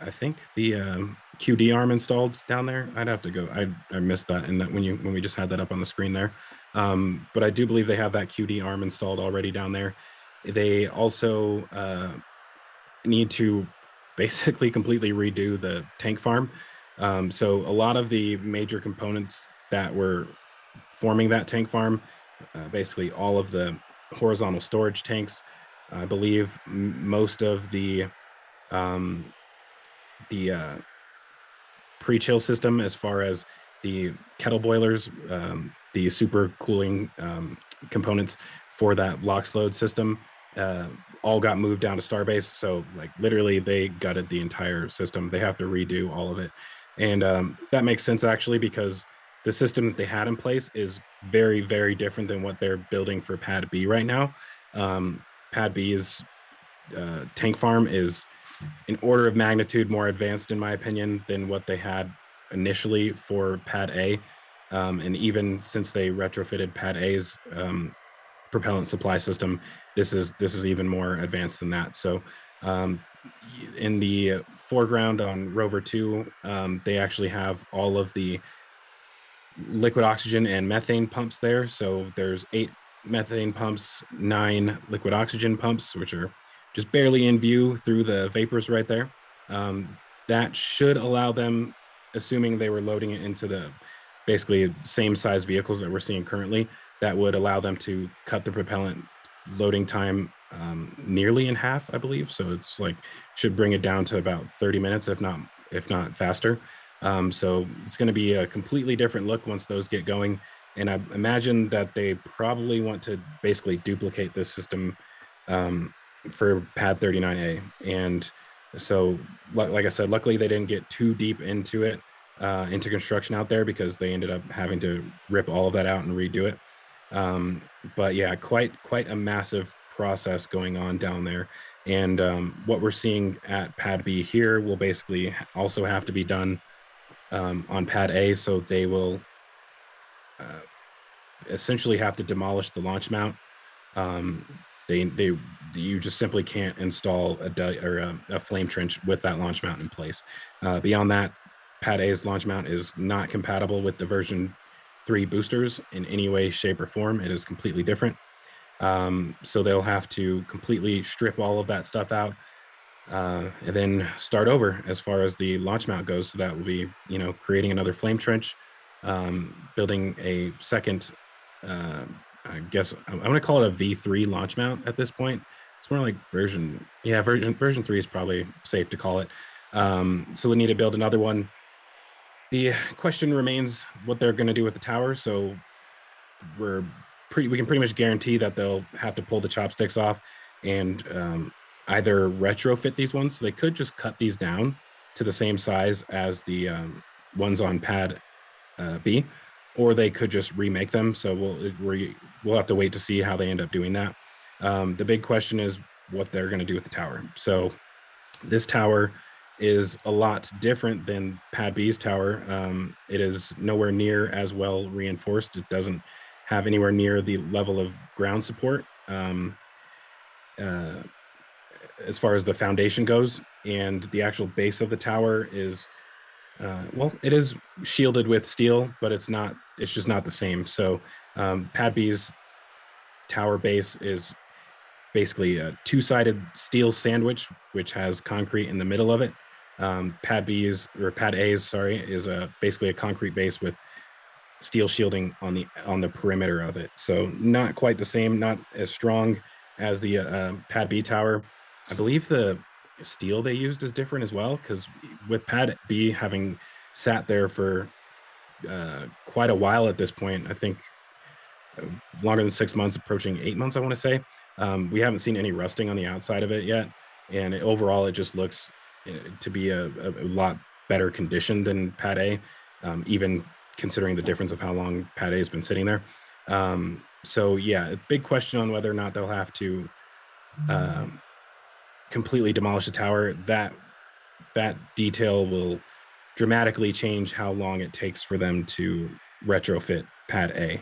I think, the QD arm installed down there. I'd have to go. I missed that in that when we just had that up on the screen there. But I do believe they have that QD arm installed already down there. They also need to basically completely redo the tank farm. So a lot of the major components that were forming that tank farm, basically all of the horizontal storage tanks, I believe most of the pre-chill system, as far as the kettle boilers, the super cooling components for that LOX load system, all got moved down to Starbase. So like literally they gutted the entire system. They have to redo all of it. And that makes sense actually, because the system that they had in place is very, very different than what they're building for Pad B right now. Pad B's tank farm is an order of magnitude more advanced, in my opinion, than what they had initially for Pad A. And even since they retrofitted Pad A's propellant supply system, this is even more advanced than that. So in the foreground on Rover 2, they actually have all of the liquid oxygen and methane pumps there. So there's 8 methane pumps, 9 liquid oxygen pumps, which are just barely in view through the vapors right there. That should allow them, assuming they were loading it into the basically same size vehicles that we're seeing currently, that would allow them to cut the propellant loading time nearly in half, I believe. So it's like, should bring it down to about 30 minutes, if not faster. So it's going to be a completely different look once those get going. And I imagine that they probably want to basically duplicate this system for Pad 39A. And so, like I said, luckily they didn't get too deep into it, into construction out there, because they ended up having to rip all of that out and redo it. But yeah, quite a massive process going on down there. And what we're seeing at Pad B here will basically also have to be done on Pad A. So they will essentially have to demolish the launch mount. you just simply can't install a flame trench with that launch mount in place. Beyond that, Pad A's launch mount is not compatible with the version 3 boosters in any way, shape, or form. It is completely different. So they'll have to completely strip all of that stuff out and then start over as far as the launch mount goes. So that will be, creating another flame trench, building a second, I guess I'm going to call it a V3 launch mount at this point. It's more like version 3 is probably safe to call it. So they need to build another one. The question remains what they're going to do with the tower. So we can pretty much guarantee that they'll have to pull the chopsticks off and either retrofit these ones. So they could just cut these down to the same size as the ones on Pad B, or they could just remake them. So we'll have to wait to see how they end up doing that. The big question is what they're going to do with the tower. So this tower is a lot different than Pad B's tower. It is nowhere near as well reinforced. It doesn't have anywhere near the level of ground support as far as the foundation goes, and the actual base of the tower is it is shielded with steel, but it's just not the same. So Pad B's tower base is basically a two-sided steel sandwich which has concrete in the middle of it. Pad A's is basically a concrete base with steel shielding on the perimeter of it. So not quite the same, not as strong as the Pad B tower. I believe the steel they used is different as well, because with Pad B having sat there for quite a while at this point, I think longer than 6 months, approaching 8 months, I want to say, we haven't seen any rusting on the outside of it yet. And overall, it just looks to be a lot better condition than Pad A, even considering the difference of how long Pad A has been sitting there. So yeah, a big question on whether or not they'll have to completely demolish the tower. That detail will dramatically change how long it takes for them to retrofit Pad A.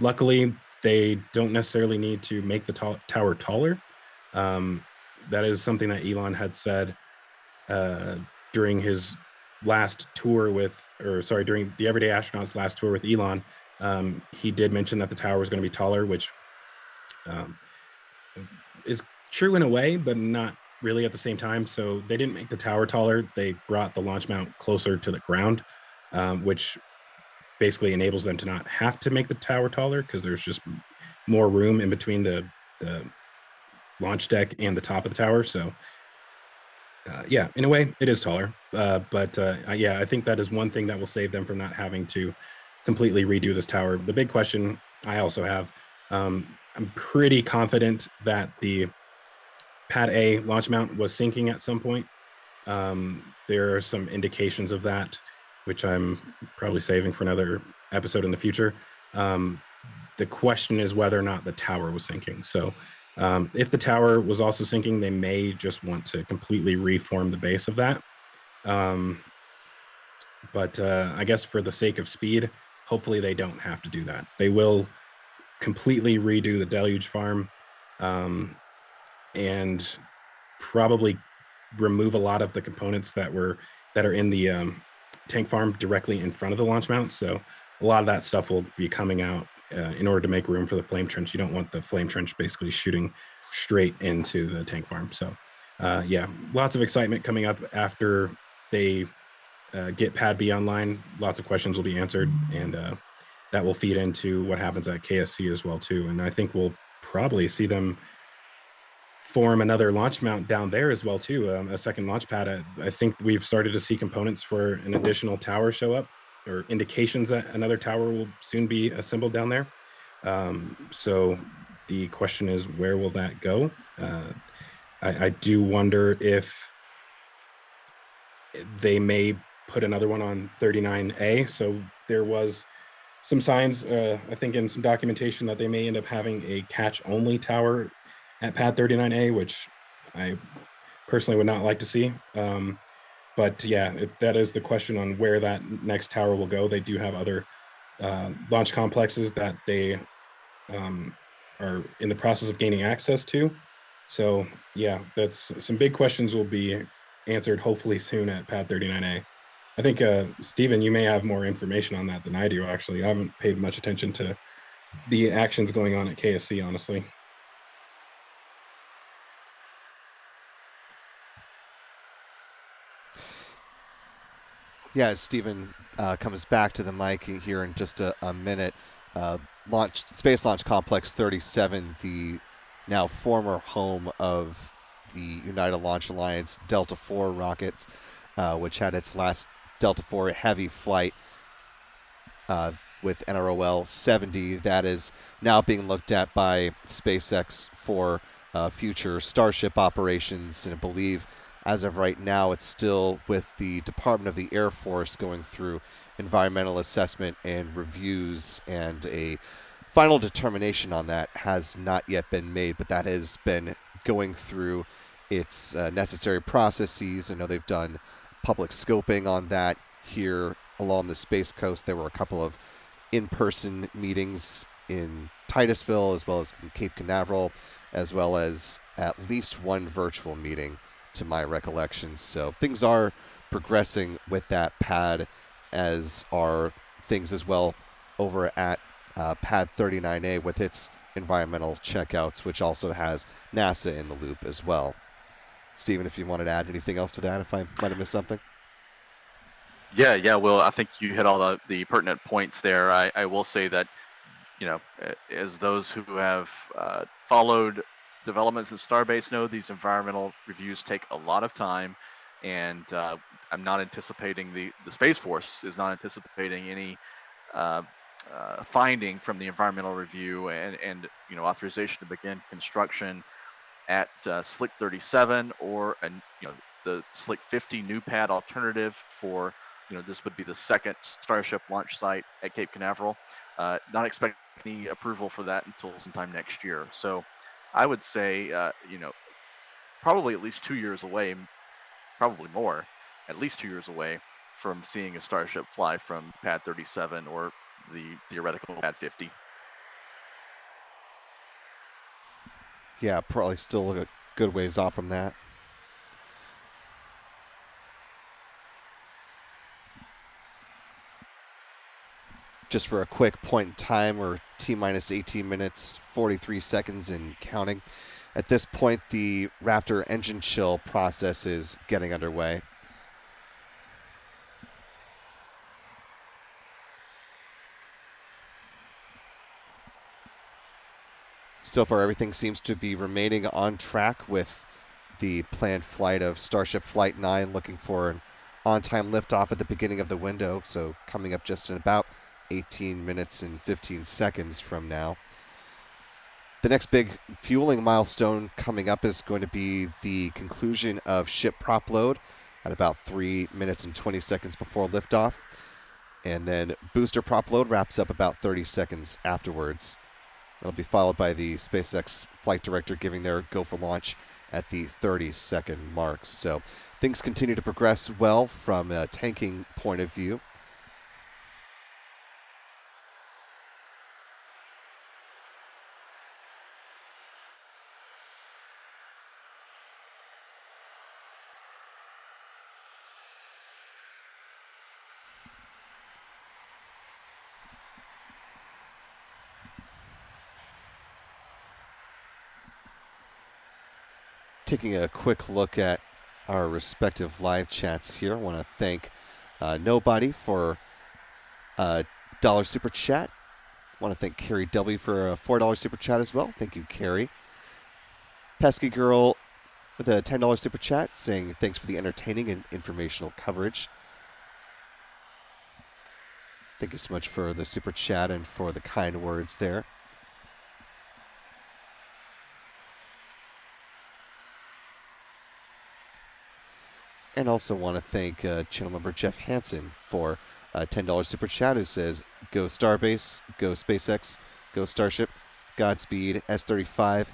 Luckily, they don't necessarily need to make the tower taller. That is something that Elon had said during his last tour during the Everyday Astronaut's last tour with Elon. He did mention that the tower was going to be taller, which is true in a way, but not really at the same time. So they didn't make the tower taller. They brought the launch mount closer to the ground, which basically enables them to not have to make the tower taller, because there's just more room in between the launch deck and the top of the tower. So yeah, in a way it is taller, but I think that is one thing that will save them from not having to completely redo this tower. The big question I also have, I'm pretty confident that the Pad A launch mount was sinking at some point. There are some indications of that, which I'm probably saving for another episode in the future. The question is whether or not the tower was sinking. So if the tower was also sinking, they may just want to completely reform the base of that. But I guess for the sake of speed, hopefully they don't have to do that. They will completely redo the deluge farm and probably remove a lot of the components that are in the tank farm directly in front of the launch mount. So a lot of that stuff will be coming out in order to make room for the flame trench. You don't want the flame trench basically shooting straight into the tank farm. So yeah, lots of excitement coming up after they get Pad B online. Lots of questions will be answered, and that will feed into what happens at KSC as well too. And I think we'll probably see them form another launch mount down there as well too, a second launch pad. I think we've started to see components for an additional tower show up, or indications that another tower will soon be assembled down there. So the question is, where will that go? I do wonder if they may put another one on 39A. So there was some signs, I think in some documentation, that they may end up having a catch-only tower at Pad 39A, which I personally would not like to see. But yeah, that is the question on where that next tower will go. They do have other launch complexes that they are in the process of gaining access to. So yeah, that's some big questions will be answered hopefully soon at Pad 39A. I think Stephen, you may have more information on that than I do. Actually, I haven't paid much attention to the actions going on at KSC, honestly. Yeah, as Stephen comes back to the mic here in just a minute. Space Launch Complex 37, the now former home of the United Launch Alliance Delta IV rockets, which had its last Delta IV heavy flight with NROL 70. That is now being looked at by SpaceX for future Starship operations, and I believe as of right now, it's still with the Department of the Air Force going through environmental assessment and reviews, and a final determination on that has not yet been made, but that has been going through its necessary processes. I know they've done public scoping on that here along the Space Coast. There were a couple of in-person meetings in Titusville, as well as in Cape Canaveral, as well as at least one virtual meeting, to my recollection. So things are progressing with that pad, as are things as well over at Pad 39A with its environmental checkouts, which also has NASA in the loop as well. Stephen, if you wanted to add anything else to that, if I might have missed something. Yeah. Well, I think you hit all the pertinent points there. I will say that, as those who have followed developments in Starbase know, these environmental reviews take a lot of time, and I'm not anticipating the Space Force is not anticipating any finding from the environmental review and authorization to begin construction at Slick 37 or the Slick 50 new pad alternative for this would be the second Starship launch site at Cape Canaveral. Not expecting any approval for that until sometime next year. So I would say probably at least 2 years away, probably more, at least 2 years away from seeing a Starship fly from Pad 37 or the theoretical Pad 50. Yeah, probably still a good ways off from that. Just for a quick point in time, we're T-minus 18 minutes, 43 seconds and counting. At this point, the Raptor engine chill process is getting underway. So far, everything seems to be remaining on track with the planned flight of Starship Flight 9, looking for an on-time liftoff at the beginning of the window, so coming up just in about 18 minutes and 15 seconds from now. The next big fueling milestone coming up is going to be the conclusion of ship prop load at about 3 minutes and 20 seconds before liftoff. And then booster prop load wraps up about 30 seconds afterwards. That'll be followed by the SpaceX flight director giving their go for launch at the 30-second mark. So things continue to progress well from a tanking point of view. Taking a quick look at our respective live chats here, I want to thank Nobody for a $1 super chat. I want to thank Carrie W for a $4 super chat as well. Thank you, Carrie. Pesky Girl with a $10 super chat saying thanks for the entertaining and informational coverage. Thank you so much for the super chat and for the kind words there. And also want to thank channel member Jeff Hansen for a $10 super chat, who says, go Starbase, go SpaceX, go Starship, Godspeed, S-35,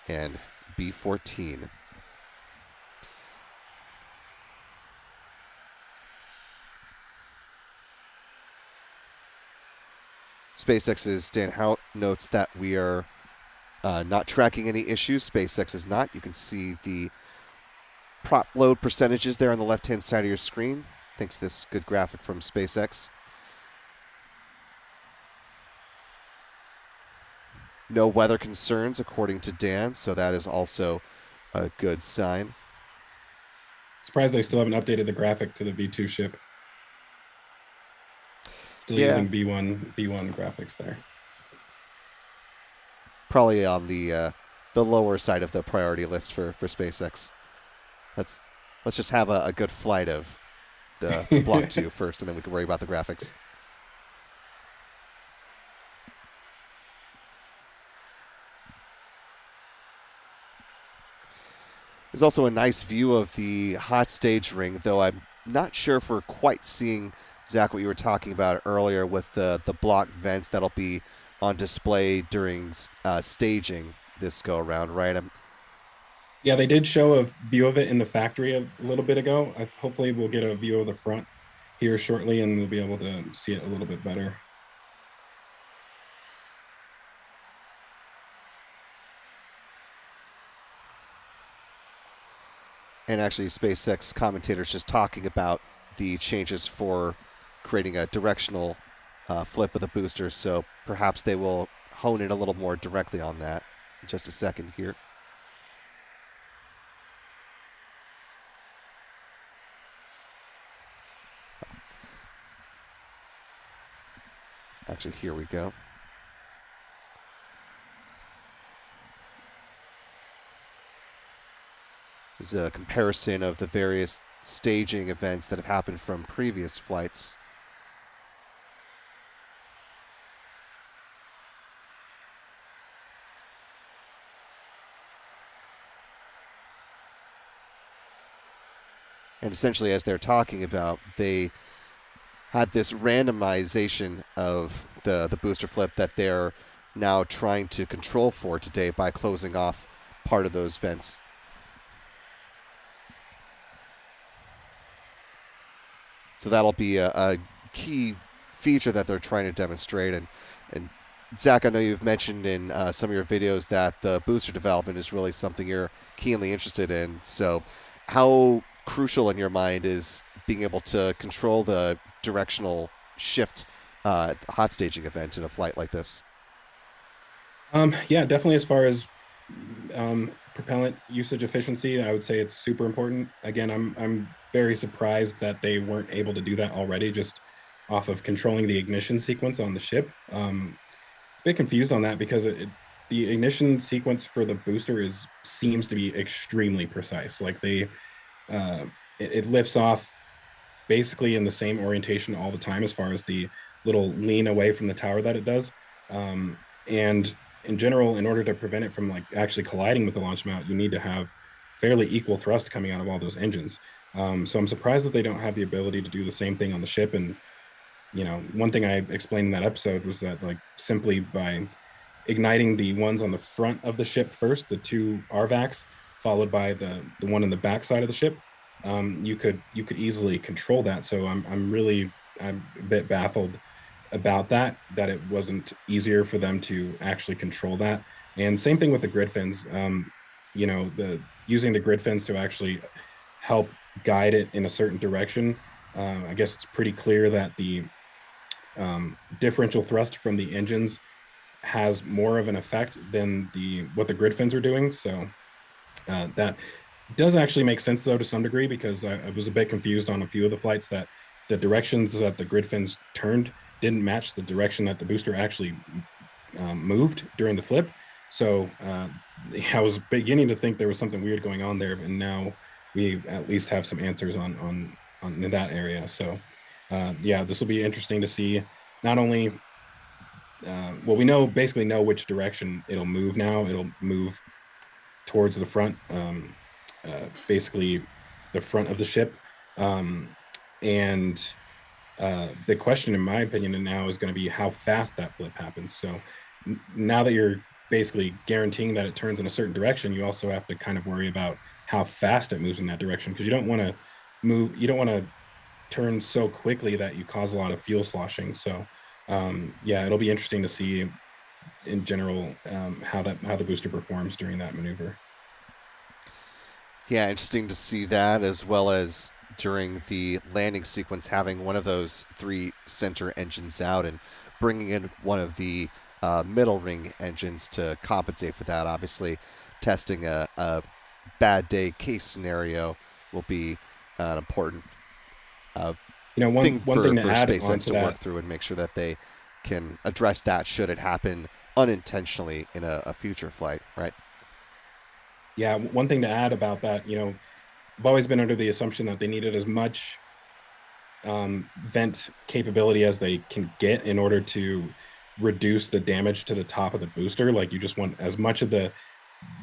and B-14. SpaceX's Dan Hout notes that we are not tracking any issues. SpaceX is not. You can see the prop load percentages there on the left-hand side of your screen, thanks to this good graphic from SpaceX. No weather concerns, according to Dan, so that is also a good sign. Surprised they still haven't updated the graphic to the V2 ship. Still using V1 graphics there. Probably on the lower side of the priority list for SpaceX. Let's just have a good flight of the Block 2 first, and then we can worry about the graphics. There's also a nice view of the hot stage ring, though I'm not sure if we're quite seeing, Zach, what you were talking about earlier with the block vents that'll be on display during staging this go around, right? Yeah, they did show a view of it in the factory a little bit ago. Hopefully we'll get a view of the front here shortly, and we'll be able to see it a little bit better. And actually, SpaceX commentators just talking about the changes for creating a directional flip of the booster, so perhaps they will hone in a little more directly on that in just a second here. Actually, here we go. This is a comparison of the various staging events that have happened from previous flights. And essentially, as they're talking about, they had this randomization of the booster flip that they're now trying to control for today by closing off part of those vents. So that'll be a key feature that they're trying to demonstrate. And Zach, I know you've mentioned in some of your videos that the booster development is really something you're keenly interested in. So how crucial in your mind is being able to control the directional shift hot staging event in a flight like this? Yeah, definitely as far as propellant usage efficiency, I would say it's super important. Again, I'm very surprised that they weren't able to do that already just off of controlling the ignition sequence on the ship. A bit confused on that because the ignition sequence for the booster seems to be extremely precise. Like it lifts off basically in the same orientation all the time as far as the little lean away from the tower that it does. And in general, in order to prevent it from like actually colliding with the launch mount, you need to have fairly equal thrust coming out of all those engines. So I'm surprised that they don't have the ability to do the same thing on the ship. And, you know, one thing I explained in that episode was that like simply by igniting the ones on the front of the ship first, the two RVACs, followed by the one in the back side of the ship, you could easily control that. So I'm a bit baffled about that it wasn't easier for them to actually control that. And same thing with the grid fins. You know, using the grid fins to actually help guide it in a certain direction. I guess it's pretty clear that the differential thrust from the engines has more of an effect than what the grid fins are doing. So that does actually make sense though to some degree, because I was a bit confused on a few of the flights that the directions that the grid fins turned didn't match the direction that the booster actually moved during the flip. So I was beginning to think there was something weird going on there, and now we at least have some answers on in that area. So yeah, this will be interesting to see. Not only, well, we basically know which direction it'll move now. It'll move towards the front, basically the front of the ship. And the question, in my opinion, now is going to be how fast that flip happens. So now that you're basically guaranteeing that it turns in a certain direction, you also have to kind of worry about how fast it moves in that direction, because you don't want to turn so quickly that you cause a lot of fuel sloshing. So yeah, it'll be interesting to see in general how the booster performs during that maneuver. Yeah, interesting to see that, as well as during the landing sequence having one of those 3 center engines out and bringing in one of the middle ring engines to compensate for that. Obviously, testing a bad day case scenario will be an important one thing to for add SpaceX onto to that, work through and make sure that they can address that should it happen unintentionally in a future flight, right? Yeah, one thing to add about that, I've always been under the assumption that they needed as much vent capability as they can get in order to reduce the damage to the top of the booster. Like, you just want as much of the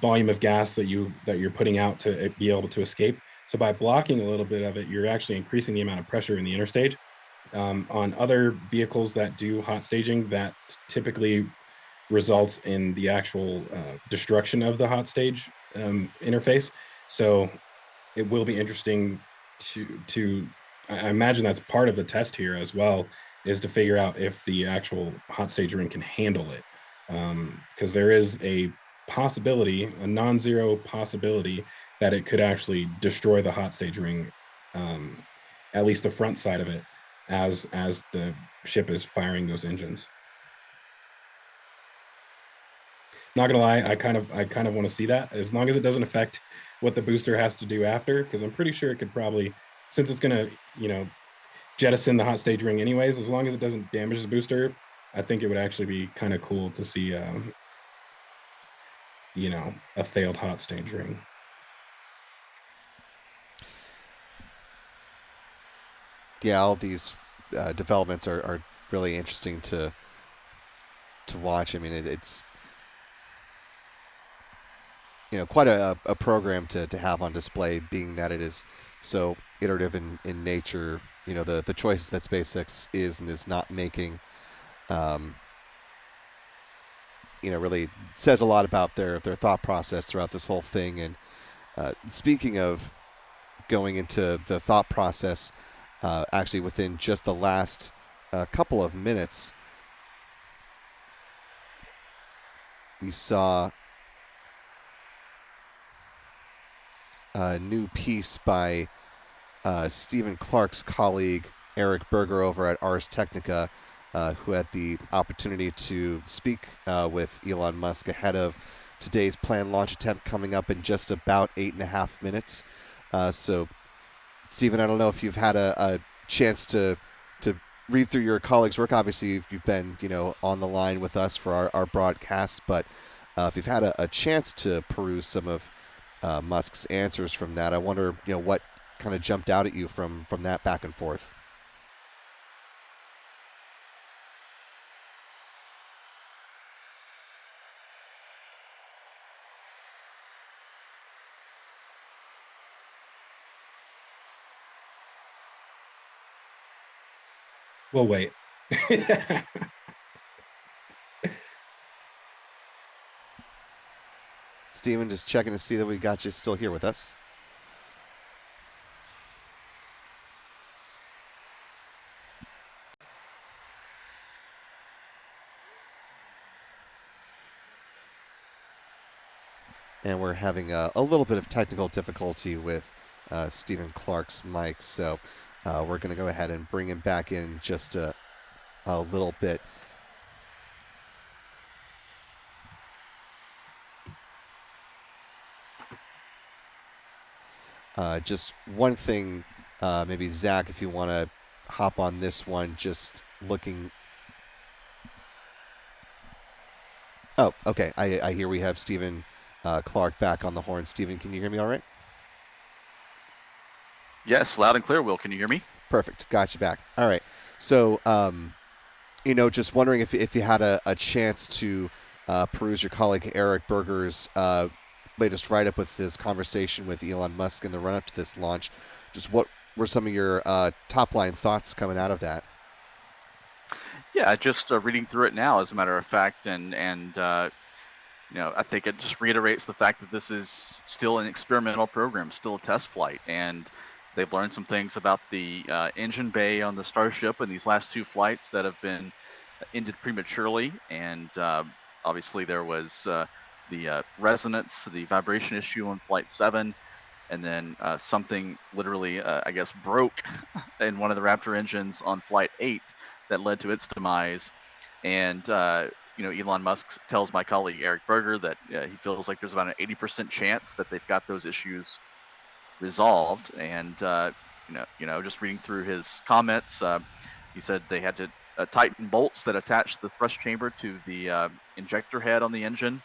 volume of gas that you're putting out to be able to escape. So by blocking a little bit of it, you're actually increasing the amount of pressure in the interstage. On other vehicles that do hot staging, that typically results in the actual destruction of the hot stage interface. So it will be interesting to I imagine that's part of the test here as well, is to figure out if the actual hot stage ring can handle it. Because there is a possibility, a non-zero possibility, that it could actually destroy the hot stage ring, at least the front side of it, as the ship is firing those engines. Not gonna lie, I kind of want to see that, as long as it doesn't affect what the booster has to do after, because I'm pretty sure it could probably, since it's gonna jettison the hot stage ring anyways, as long as it doesn't damage the booster, I think it would actually be kind of cool to see a failed hot stage ring. Yeah, all these developments are really interesting to watch. I mean, it's quite a program to have on display, being that it is so iterative in nature. The choices that SpaceX is and is not making, really says a lot about their thought process throughout this whole thing. And speaking of going into the thought process, actually within just the last couple of minutes, we saw a new piece by Stephen Clark's colleague Eric Berger over at Ars Technica, who had the opportunity to speak with Elon Musk ahead of today's planned launch attempt coming up in just about 8.5 minutes. So, Stephen, I don't know if you've had a chance to read through your colleague's work. Obviously, you've been on the line with us for our broadcasts, but if you've had a chance to peruse some of Musk's answers from that, I wonder what kind of jumped out at you from that back and forth. We'll wait. Steven, just checking to see that we got you still here with us. And we're having a little bit of technical difficulty with Stephen Clark's mic, so we're going to go ahead and bring him back in just a little bit. Just one thing, maybe Zach, if you want to hop on this one, just looking. Oh, okay. I hear we have Stephen Clark back on the horn. Stephen, can you hear me all right? Yes, loud and clear, Will. Can you hear me? Perfect. Got you back. All right. So, just wondering if you had a chance to peruse your colleague Eric Berger's latest write-up with his conversation with Elon Musk in the run-up to this launch. Just what were some of your top-line thoughts coming out of that? Yeah, just reading through it now, as a matter of fact, and I think it just reiterates the fact that this is still an experimental program, still a test flight, and they've learned some things about the engine bay on the Starship in these last 2 flights that have been ended prematurely, and Obviously, there was the resonance, the vibration issue on Flight 7, and then something literally, I guess, broke in one of the Raptor engines on Flight 8 that led to its demise. And Elon Musk tells my colleague Eric Berger that he feels like there's about an 80% chance that they've got those issues resolved. And just reading through his comments, he said they had to tighten bolts that attach the thrust chamber to the injector head on the engine,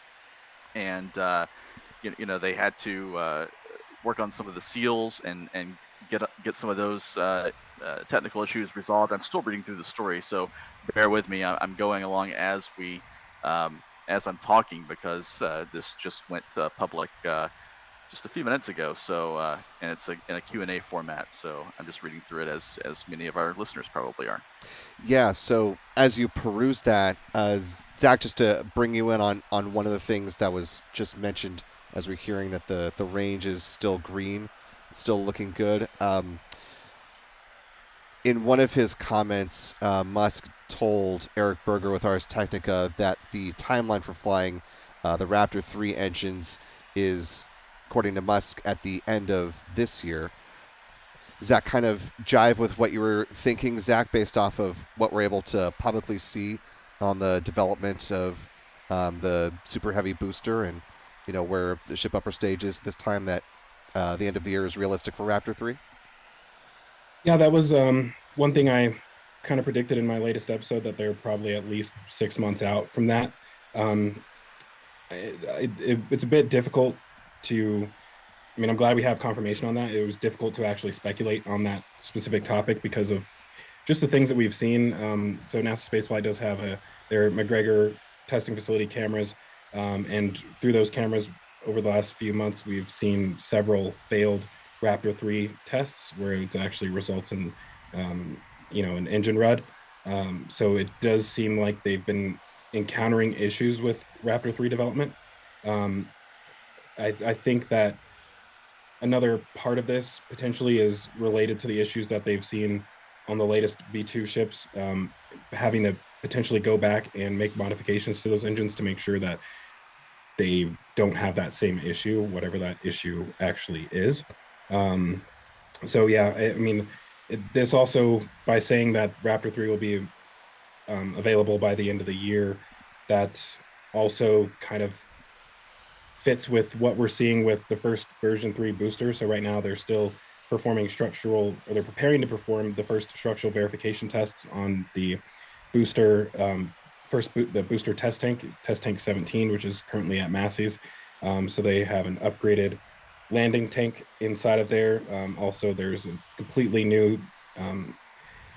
and they had to work on some of the seals and get some of those technical issues resolved. I'm still reading through the story, so bear with me. I'm going along as I'm talking, because this just went public just a few minutes ago. So and it's in a Q&A format. So I'm just reading through it as many of our listeners probably are. Yeah. So as you peruse that, Zach, just to bring you in on one of the things that was just mentioned, as we're hearing that the range is still green, still looking good. In one of his comments, Musk told Eric Berger with Ars Technica that the timeline for flying the Raptor 3 engines is, according to Musk, at the end of this year. Does that kind of jive with what you were thinking, Zach, based off of what we're able to publicly see on the development of the Superheavy booster, and where the ship upper stage is this time, that the end of the year is realistic for Raptor 3? Yeah, that was one thing I kind of predicted in my latest episode, that they're probably at least 6 months out from that. It's a bit difficult to, I'm glad we have confirmation on that. It was difficult to actually speculate on that specific topic because of just the things that we've seen. So NASA Spaceflight does have their McGregor testing facility cameras, and through those cameras over the last few months, we've seen several failed Raptor 3 tests where it actually results in, an engine rud. So it does seem like they've been encountering issues with Raptor 3 development. I think that another part of this potentially is related to the issues that they've seen on the latest V2 ships, having to potentially go back and make modifications to those engines to make sure that they don't have that same issue, whatever that issue actually is. So yeah, this also, by saying that Raptor 3 will be available by the end of the year, that also kind of fits with what we're seeing with the first version 3 booster. So right now they're still performing they're preparing to perform the first structural verification tests on the booster, the booster test tank 17, which is currently at Massey's. So they have an upgraded landing tank inside of there. Also, there's a completely new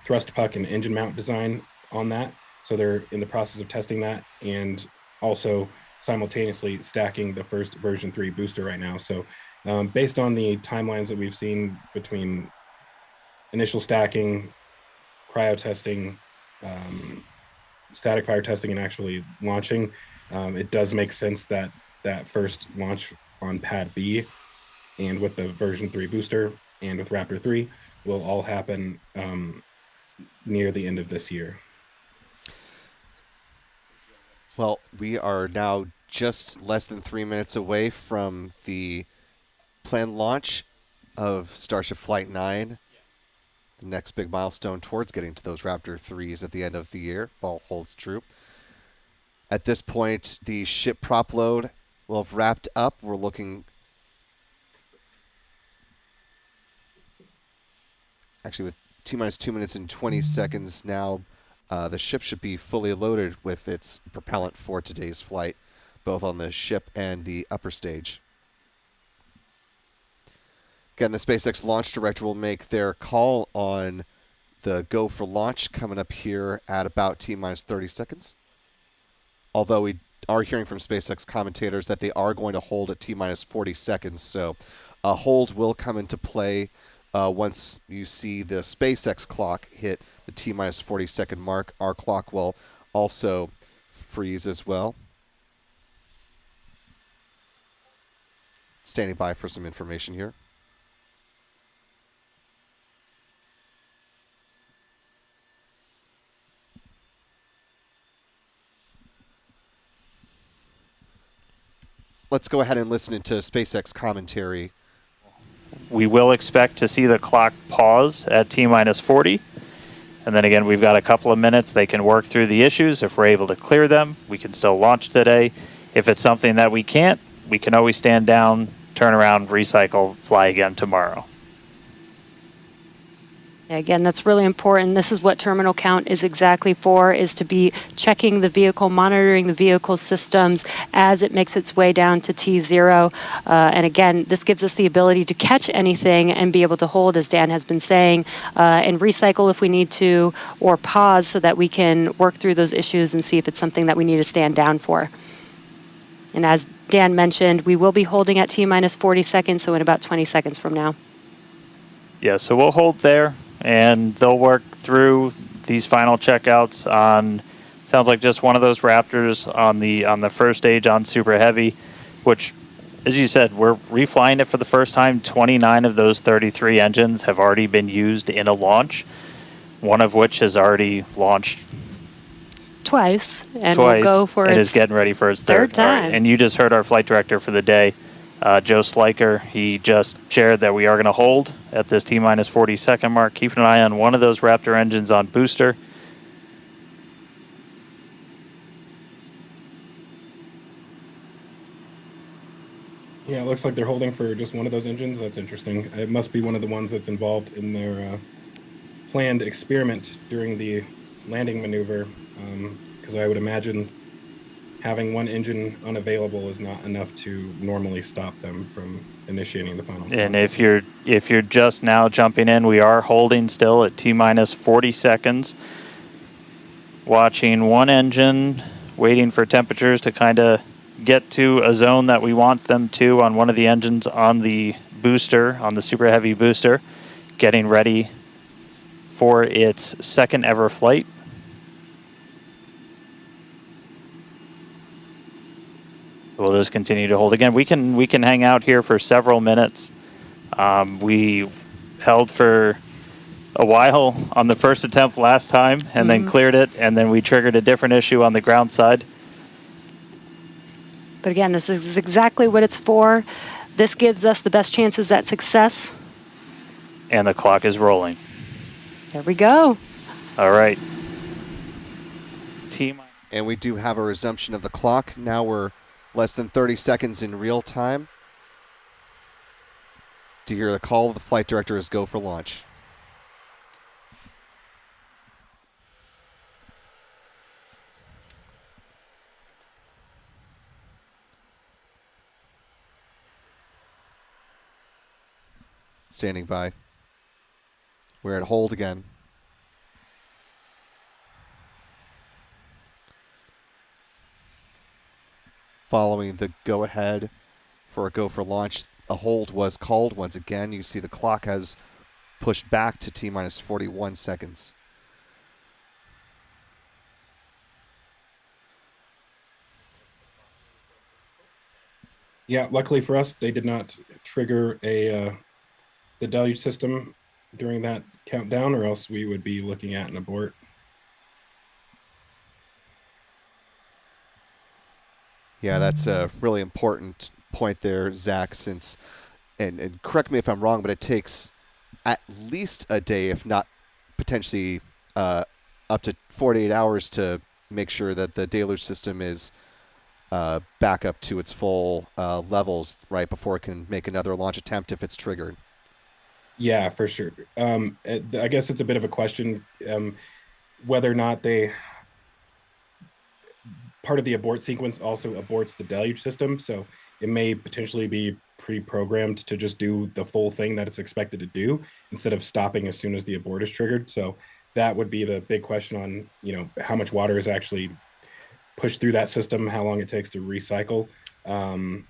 thrust puck and engine mount design on that. So they're in the process of testing that, and also simultaneously stacking the first version 3 booster right now. So based on the timelines that we've seen between initial stacking, cryo testing, static fire testing, and actually launching, it does make sense that that first launch on Pad B and with the version 3 booster and with Raptor 3 will all happen near the end of this year. Well, we are now just less than 3 minutes away from the planned launch of Starship Flight 9, the next big milestone towards getting to those Raptor 3s at the end of the year, if all holds true. At this point, the ship prop load will have wrapped up. We're looking... Actually, with T-minus 2 minutes and 20 seconds now, the ship should be fully loaded with its propellant for today's flight, both on the ship and the upper stage. Again, the SpaceX launch director will make their call on the go for launch coming up here at about T-minus 30 seconds. Although we are hearing from SpaceX commentators that they are going to hold at T-minus 40 seconds, so a hold will come into play once you see the SpaceX clock hit the T-minus 40 second mark. Our clock will also freeze as well. Standing by for some information here. let's go ahead and listen into SpaceX commentary. We will expect to see the clock pause at T-minus 40. And then again, we've got a couple of minutes. They can work through the issues. If we're able to clear them, we can still launch today. If it's something that we can't, we can always stand down, turn around, recycle, fly again tomorrow. Again, that's really important. This is what terminal count is exactly for, is to be checking the vehicle, monitoring the vehicle systems as it makes its way down to T0. And again, this gives us the ability to catch anything and be able to hold, as Dan has been saying, and recycle if we need to, or pause so that we can work through those issues and see if it's something that we need to stand down for. And as Dan mentioned, we will be holding at T-minus 40 seconds, so in about 20 seconds from now. Yeah, so we'll hold there. And they'll work through these final checkouts on, sounds like just one of those Raptors on the first stage on Superheavy, which, as you said, we're reflying it for the first time. 29 of those 33 engines have already been used in a launch, one of which has already launched Twice, and we'll go for and its is getting ready for its third time. Right. And you just heard our flight director for the day, Joe Sliker. He just shared that we are going to hold at this T-minus 40 second mark. Keep an eye on one of those Raptor engines on booster. Yeah, it looks like they're holding for just one of those engines. That's interesting. It must be one of the ones that's involved in their planned experiment during the landing maneuver, because I would imagine having one engine unavailable is not enough to normally stop them from initiating the final. And if you're just now jumping in, we are holding still at T-minus 40 seconds. Watching one engine, waiting for temperatures to kind of get to a zone that we want them to on one of the engines on the booster, on the Superheavy booster, getting ready for its second ever flight. We'll just continue to hold. Again, we can hang out here for several minutes. We held for a while on the first attempt last time and then cleared it, and then we triggered a different issue on the ground side. But again, this is exactly what it's for. This gives us the best chances at success. And the clock is rolling. There we go. All right. And we do have a resumption of the clock. Now we're less than 30 seconds in real time. To hear the call, the flight director is go for launch. Standing by. We're at hold again. Following the go-ahead for a go for launch, a hold was called once again. You see the clock has pushed back to T-minus 41 seconds. Yeah, luckily for us, they did not trigger the deluge system during that countdown, or else we would be looking at an abort. Yeah, that's a really important point there, Zach, since, and correct me if I'm wrong, but it takes at least a day, if not potentially up to 48 hours to make sure that the deluge system is back up to its full levels, right, before it can make another launch attempt if it's triggered. Yeah, for sure. I guess it's a bit of a question whether or not part of the abort sequence also aborts the deluge system, so it may potentially be pre-programmed to just do the full thing that it's expected to do instead of stopping as soon as the abort is triggered. So that would be the big question on, how much water is actually pushed through that system, how long it takes to recycle. So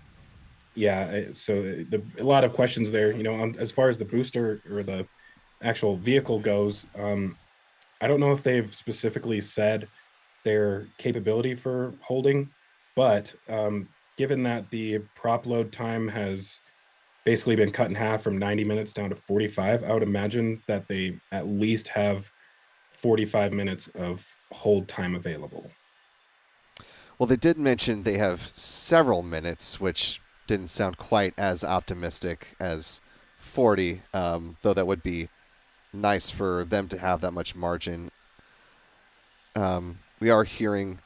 a lot of questions there. As far as the booster or the actual vehicle goes, I don't know if they've specifically said their capability for holding, but given that the prop load time has basically been cut in half from 90 minutes down to 45, I would imagine that they at least have 45 minutes of hold time available. Well, they did mention they have several minutes, which didn't sound quite as optimistic as 40, though that would be nice for them to have that much margin. We are hearing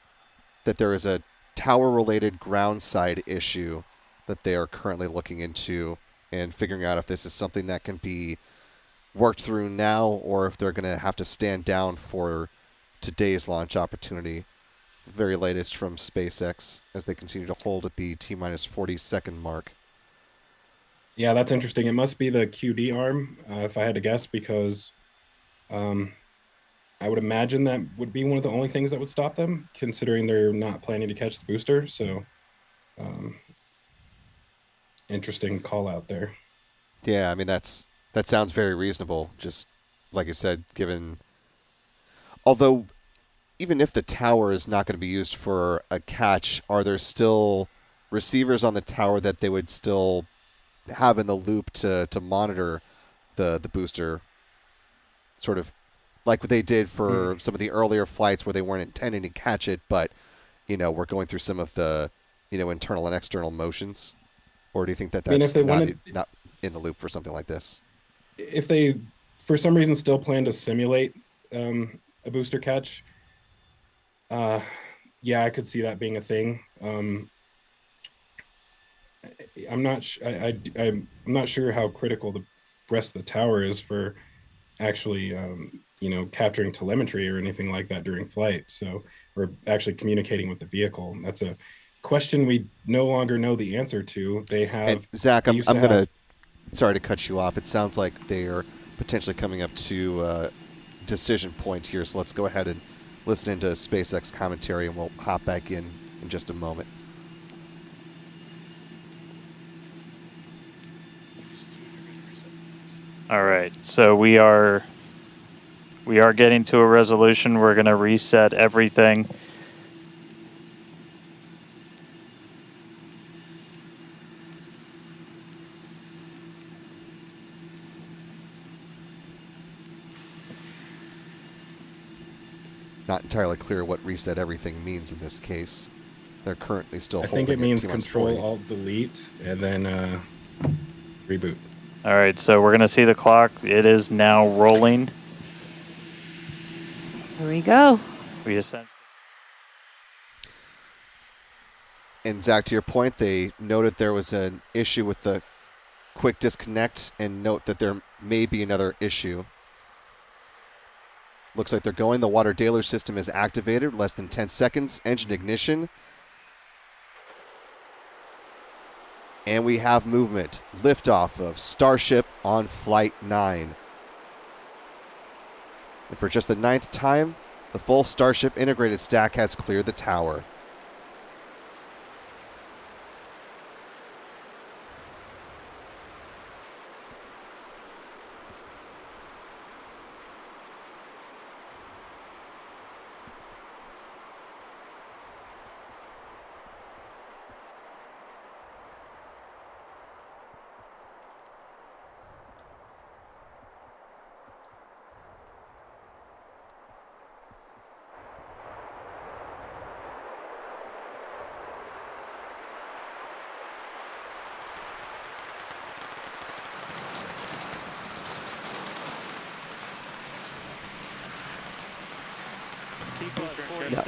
that there is a tower-related ground side issue that they are currently looking into and figuring out if this is something that can be worked through now or if they're going to have to stand down for today's launch opportunity. The very latest from SpaceX as they continue to hold at the T-minus 40-second mark. Yeah, that's interesting. It must be the QD arm, if I had to guess, because I would imagine that would be one of the only things that would stop them, considering they're not planning to catch the booster. So, interesting call out there. Yeah, I mean, that sounds very reasonable, just like I said, given... Although, even if the tower is not going to be used for a catch, are there still receivers on the tower that they would still have in the loop to monitor the booster, sort of like what they did for some of the earlier flights where they weren't intending to catch it, but, we're going through some of the, internal and external motions? Or do you think that that's not in the loop for something like this? If they, for some reason, still plan to simulate a booster catch, yeah, I could see that being a thing. I'm not sure how critical the rest of the tower is for actually, capturing telemetry or anything like that during flight. So, or actually communicating with the vehicle. That's a question we no longer know the answer to. They have... And Zach, I'm going to... Sorry to cut you off. It sounds like they're potentially coming up to a decision point here, so let's go ahead and listen into SpaceX commentary, and we'll hop back in just a moment. All right, so we are getting to a resolution. We're going to reset everything. Not entirely clear what reset everything means in this case. They're currently still I holding think it means Control 40. Alt Delete and then reboot. All right, so we're going to see the clock. It is now rolling. Here we go. We ascend. And Zach, to your point, they noted there was an issue with the quick disconnect, and note that there may be another issue. Looks like they're going. The water dealer system is activated. Less than 10 seconds. Engine ignition. And we have movement. Liftoff of Starship on Flight 9. And for just the 9th time, the full Starship integrated stack has cleared the tower.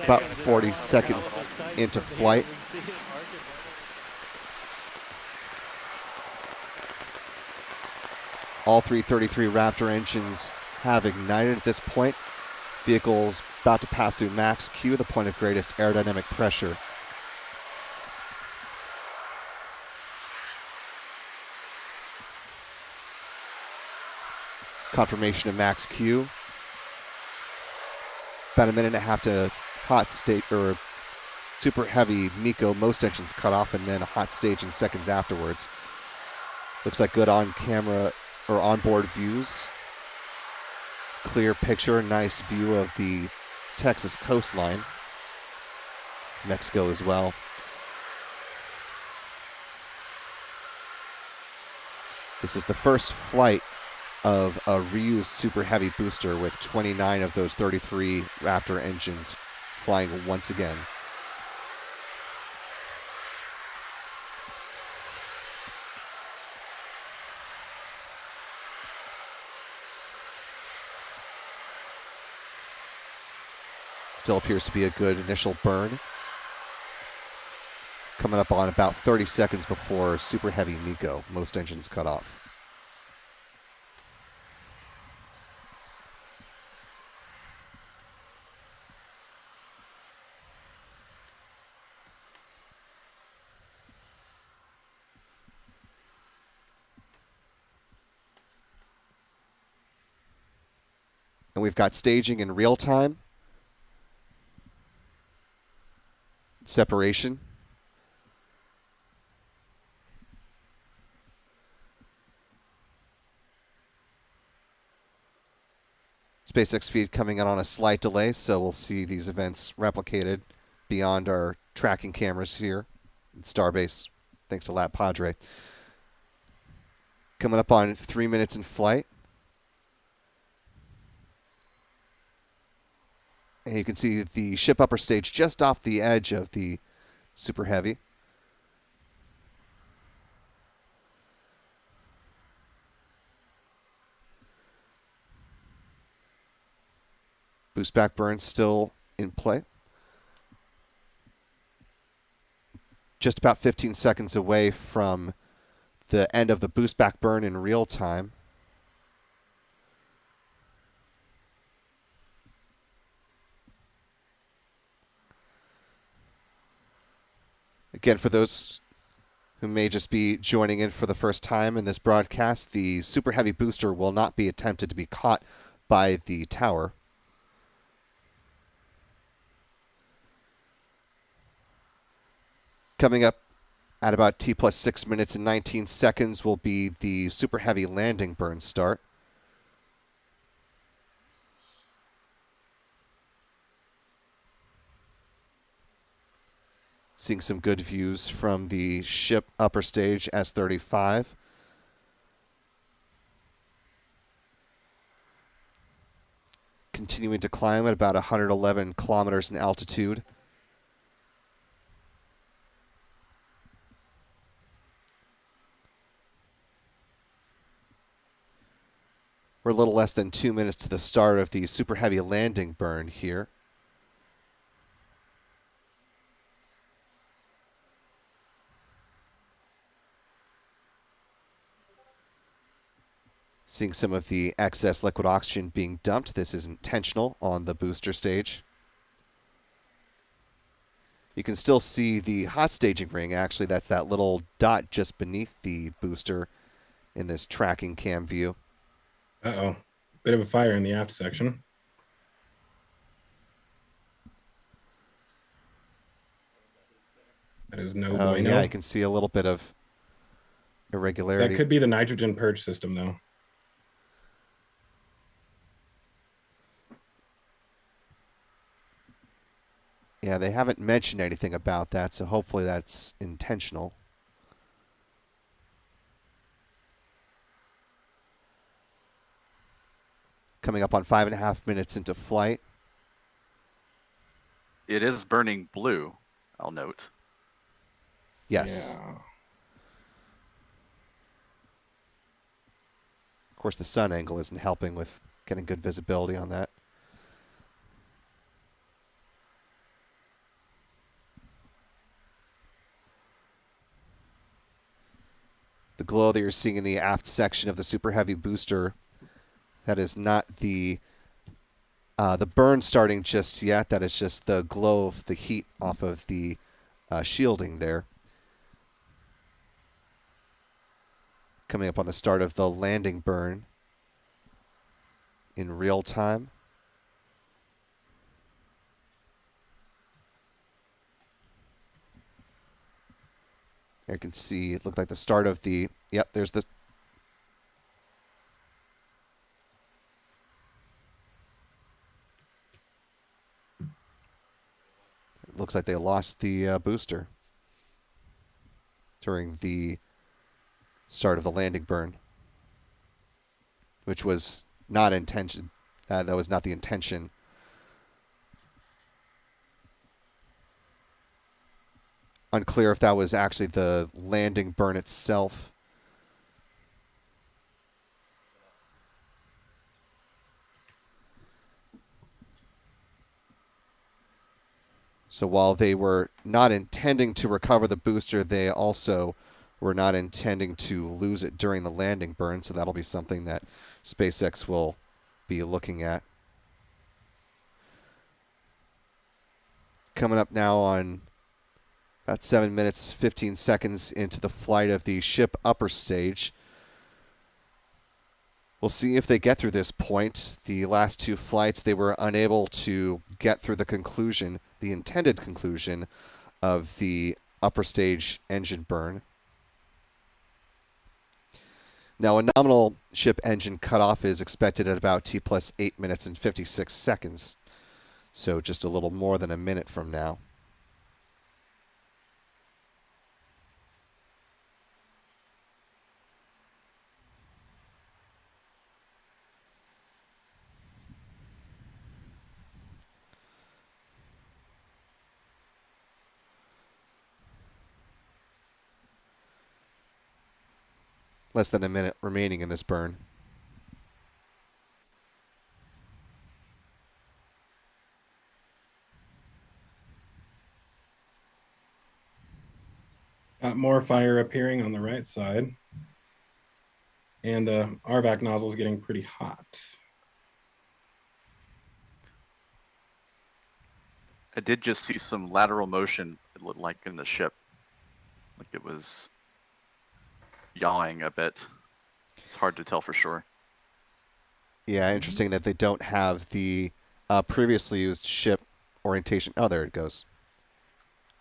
About 40 seconds into flight. All 333 Raptor engines have ignited at this point. Vehicle's about to pass through max Q, the point of greatest aerodynamic pressure. Confirmation of max Q. About a minute and a half to hot state or super heavy MECO, most engines cut off, and then a hot staging seconds afterwards. Looks like good on camera or onboard views. Clear picture, nice view of the Texas coastline. Mexico as well. This is the first flight of a reused Super Heavy booster with 29 of those 33 Raptor engines flying once again. Still appears to be a good initial burn. Coming up on about 30 seconds before Superheavy MECO. Most engines cut off. And we've got staging in real time. Separation. SpaceX feed coming in on a slight delay, so we'll see these events replicated beyond our tracking cameras here at Starbase, thanks to LabPadre. Coming up on 3 minutes in flight. And you can see the ship upper stage just off the edge of the Superheavy. Boost back burn still in play. Just about 15 seconds away from the end of the boost back burn in real time. Again, for those who may just be joining in for the first time in this broadcast, the Super Heavy booster will not be attempted to be caught by the tower. Coming up at about T plus 6 minutes and 19 seconds will be the Super Heavy landing burn start. Seeing some good views from the ship upper stage S-35. Continuing to climb at about 111 kilometers in altitude. We're a little less than 2 minutes to the start of the Super Heavy landing burn here. Seeing some of the excess liquid oxygen being dumped. This is intentional on the booster stage. You can still see the hot staging ring. Actually, that's that little dot just beneath the booster in this tracking cam view. Uh-oh. Bit of a fire in the aft section. That is no Oh, bueno. yeah, I can see a little bit of irregularity. That could be the nitrogen purge system, though. Yeah, they haven't mentioned anything about that, so hopefully that's intentional. Coming up on 5.5 minutes into flight. It is burning blue, I'll note. Yes. Yeah. Of course, the sun angle isn't helping with getting good visibility on that. The glow that you're seeing in the aft section of the Super Heavy booster, that is not the burn starting just yet. That is just the glow of the heat off of the shielding there. Coming up on the start of the landing burn in real time. There you can see it looked like the start of the, yep, there's the, it looks like they lost the booster during the start of the landing burn, which was not intention. That was not the intention. Unclear if that was actually the landing burn itself. So while they were not intending to recover the booster, they also were not intending to lose it during the landing burn. So that'll be something that SpaceX will be looking at. Coming up now on about 7 minutes, 15 seconds into the flight of the ship upper stage. We'll see if they get through this point. The last two flights, they were unable to get through the conclusion, the intended conclusion of the upper stage engine burn. Now, a nominal ship engine cutoff is expected at about T plus 8 minutes and 56 seconds. So just a little more than a minute from now. Less than a minute remaining in this burn. Got more fire appearing on the right side. And the RVAC nozzle is getting pretty hot. I did just see some lateral motion, it looked like, in the ship. Like it was yawing a bit. It's hard to tell for sure. Yeah, interesting that they don't have the previously used ship orientation. Oh, there it goes.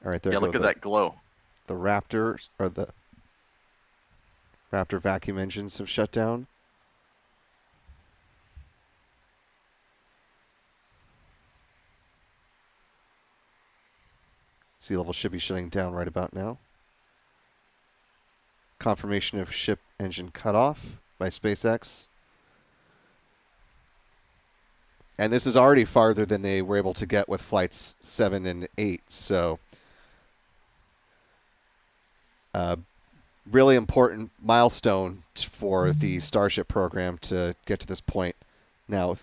All right, there. Yeah, look at that glow. The Raptors, or the Raptor vacuum engines have shut down. Sea level should be shutting down right about now. Confirmation of ship engine cutoff by SpaceX. And this is already farther than they were able to get with flights 7 and 8. So, really important milestone for the Starship program to get to this point now.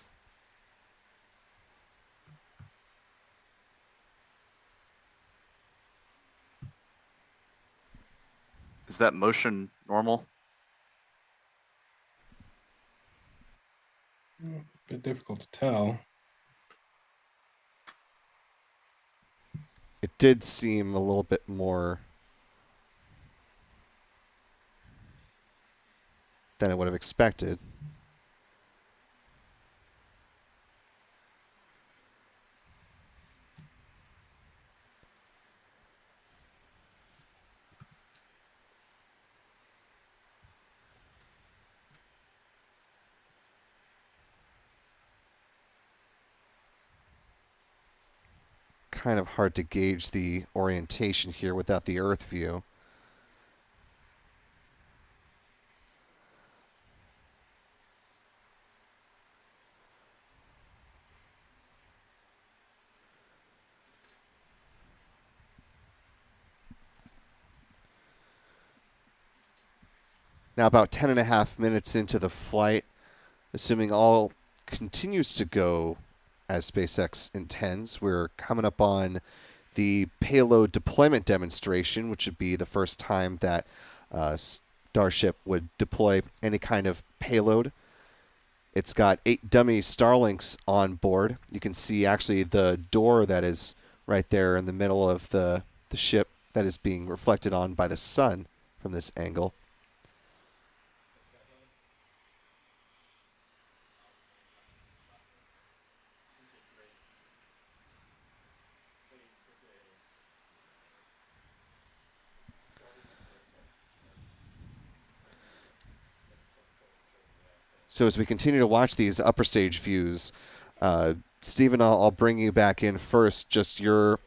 Is that motion normal? A bit difficult to tell. It did seem a little bit more than I would have expected. Kind of hard to gauge the orientation here without the Earth view. Now about 10.5 minutes into the flight, assuming all continues to go as SpaceX intends, we're coming up on the payload deployment demonstration, which would be the first time that Starship would deploy any kind of payload. It's got 8 dummy Starlinks on board. You can see actually the door that is right there in the middle of the ship that is being reflected on by the sun from this angle. So as we continue to watch these upper stage views, Stephen, I'll bring you back in first. Just your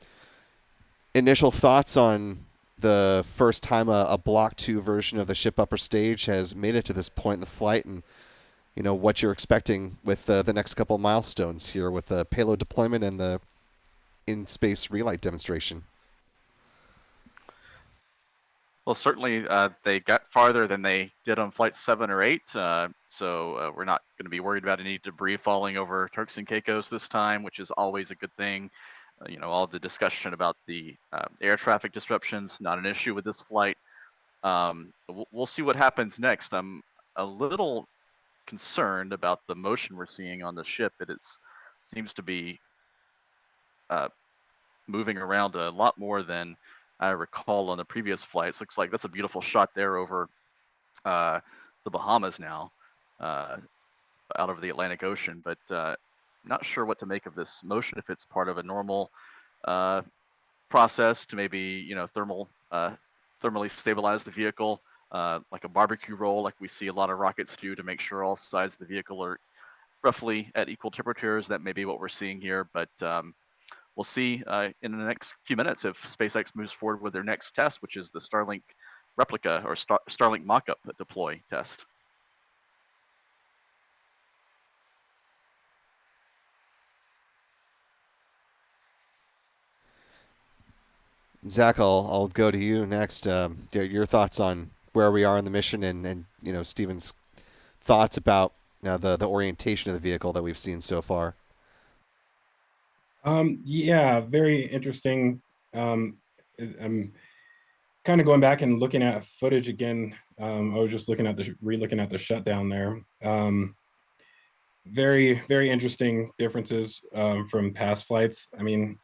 initial thoughts on the first time a Block 2 version of the ship upper stage has made it to this point in the flight, and you know what you're expecting with the next couple milestones here with the payload deployment and the in-space relight demonstration. Well, certainly they got farther than they did on flight 7 or 8, so we're not going to be worried about any debris falling over Turks and Caicos this time, which is always a good thing. all the discussion about the air traffic disruptions, not an issue with this flight. We'll see what happens next. I'm a little concerned about the motion we're seeing on the ship. Seems to be moving around a lot more than I recall on the previous flights. Looks like that's a beautiful shot there over the Bahamas now, out over the Atlantic Ocean, but not sure what to make of this motion, if it's part of a normal process to maybe, thermally stabilize the vehicle, like a barbecue roll, like we see a lot of rockets do to make sure all sides of the vehicle are roughly at equal temperatures. That may be what we're seeing here, but we'll see in the next few minutes if SpaceX moves forward with their next test, which is the Starlink replica or Starlink mock-up deploy test. Zach, I'll go to you next. Your thoughts on where we are in the mission, and Stephen's thoughts about the orientation of the vehicle that we've seen so far. Yeah, very interesting. I'm kind of going back and looking at footage again. I was just looking at re-looking at the shutdown there. Very, very interesting differences from past flights. I mean,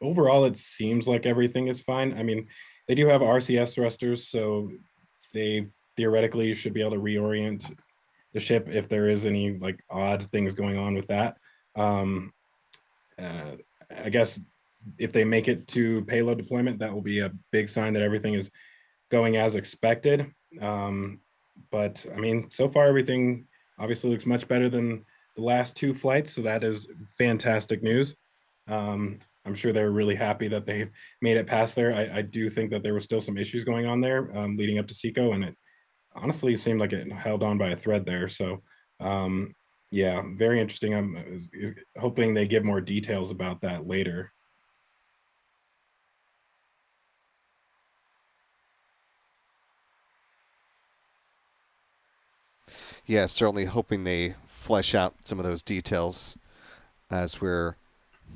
overall, it seems like everything is fine. I mean, they do have RCS thrusters, so they theoretically should be able to reorient the ship if there is any like odd things going on with that. I guess if they make it to payload deployment, that will be a big sign that everything is going as expected. But I mean, so far everything obviously looks much better than the last two flights, so that is fantastic news. I'm sure they're really happy that they made it past there. I do think that there was still some issues going on there leading up to SECO, and it honestly seemed like it held on by a thread there. So yeah, very interesting. I'm hoping they give more details about that later. Yeah, certainly hoping they flesh out some of those details, as we're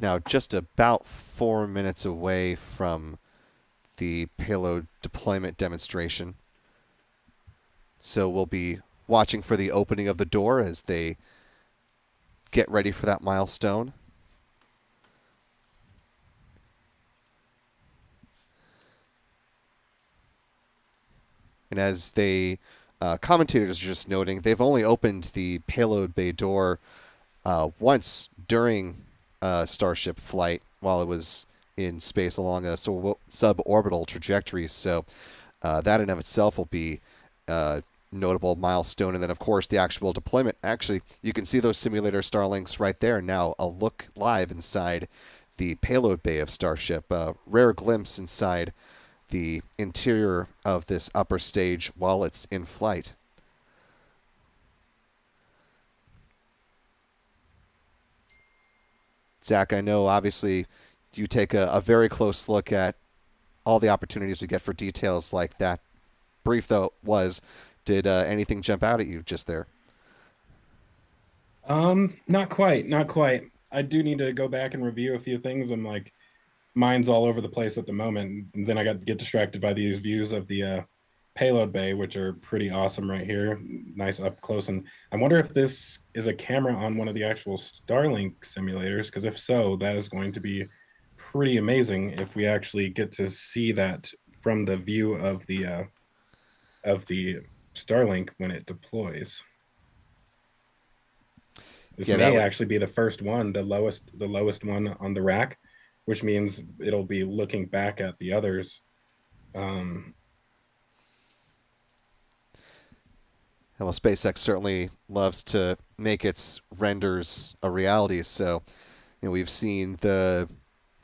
now just about 4 minutes away from the payload deployment demonstration. So we'll be watching for the opening of the door as they get ready for that milestone. And as they commentators are just noting, they've only opened the payload bay door once during Starship flight while it was in space along a suborbital trajectory. So that in of itself will be a notable milestone. And then, of course, the actual deployment. Actually, you can see those simulator Starlinks right there now. A look live inside the payload bay of Starship. A rare glimpse inside the interior of this upper stage while it's in flight. Zach, I know obviously you take a very close look at all the opportunities we get for details like that. Brief though it was, did anything jump out at you just there? Not quite. I do need to go back and review a few things. I'm like, mine's all over the place at the moment. And then I get distracted by these views of the payload bay, which are pretty awesome right here. Nice up close. And I wonder if this is a camera on one of the actual Starlink simulators, because if so, that is going to be pretty amazing if we actually get to see that from the view of the Starlink when it deploys. This may actually be the first one, the lowest one on the rack, which means it'll be looking back at the others. Well, SpaceX certainly loves to make its renders a reality. So, we've seen the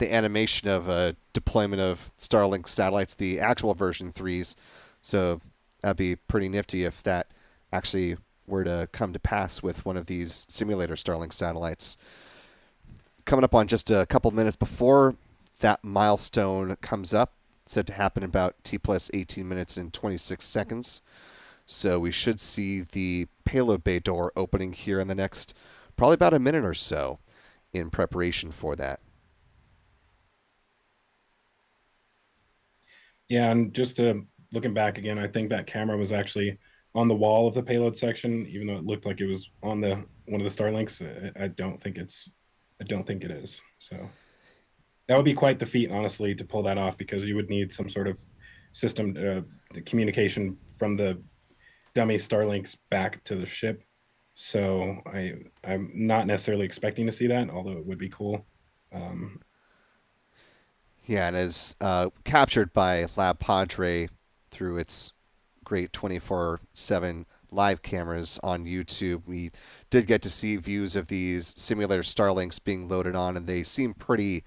animation of a deployment of Starlink satellites, the actual version 3s. So that'd be pretty nifty if that actually were to come to pass with one of these simulator Starlink satellites. Coming up on just a couple minutes before that milestone comes up, said to happen in about T plus 18 minutes and 26 seconds. So we should see the payload bay door opening here in the next probably about a minute or so in preparation for that. Yeah, and just looking back again, I think that camera was actually on the wall of the payload section, even though it looked like it was on the one of the Starlinks. I don't think it is. So that would be quite the feat, honestly, to pull that off, because you would need some sort of system communication from the dummy Starlinks back to the ship. So I'm not necessarily expecting to see that, although it would be cool. Yeah, and as captured by LabPadre through its great 24/7 live cameras on YouTube, we did get to see views of these simulator Starlinks being loaded on, and they seem pretty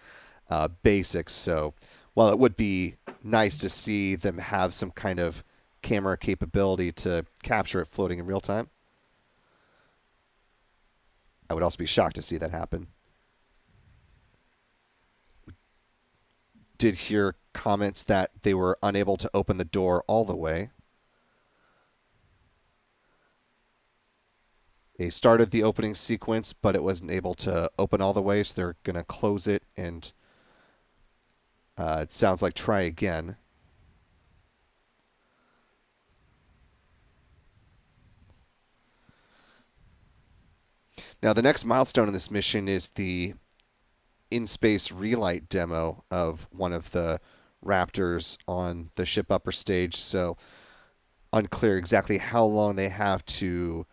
basic. So while it would be nice to see them have some kind of camera capability to capture it floating in real time, I would also be shocked to see that happen. Did hear comments that they were unable to open the door all the way. They started the opening sequence, but it wasn't able to open all the way, so they're going to close it, and it sounds like try again. Now, the next milestone in this mission is the in-space relight demo of one of the Raptors on the ship upper stage, so unclear exactly how long they have to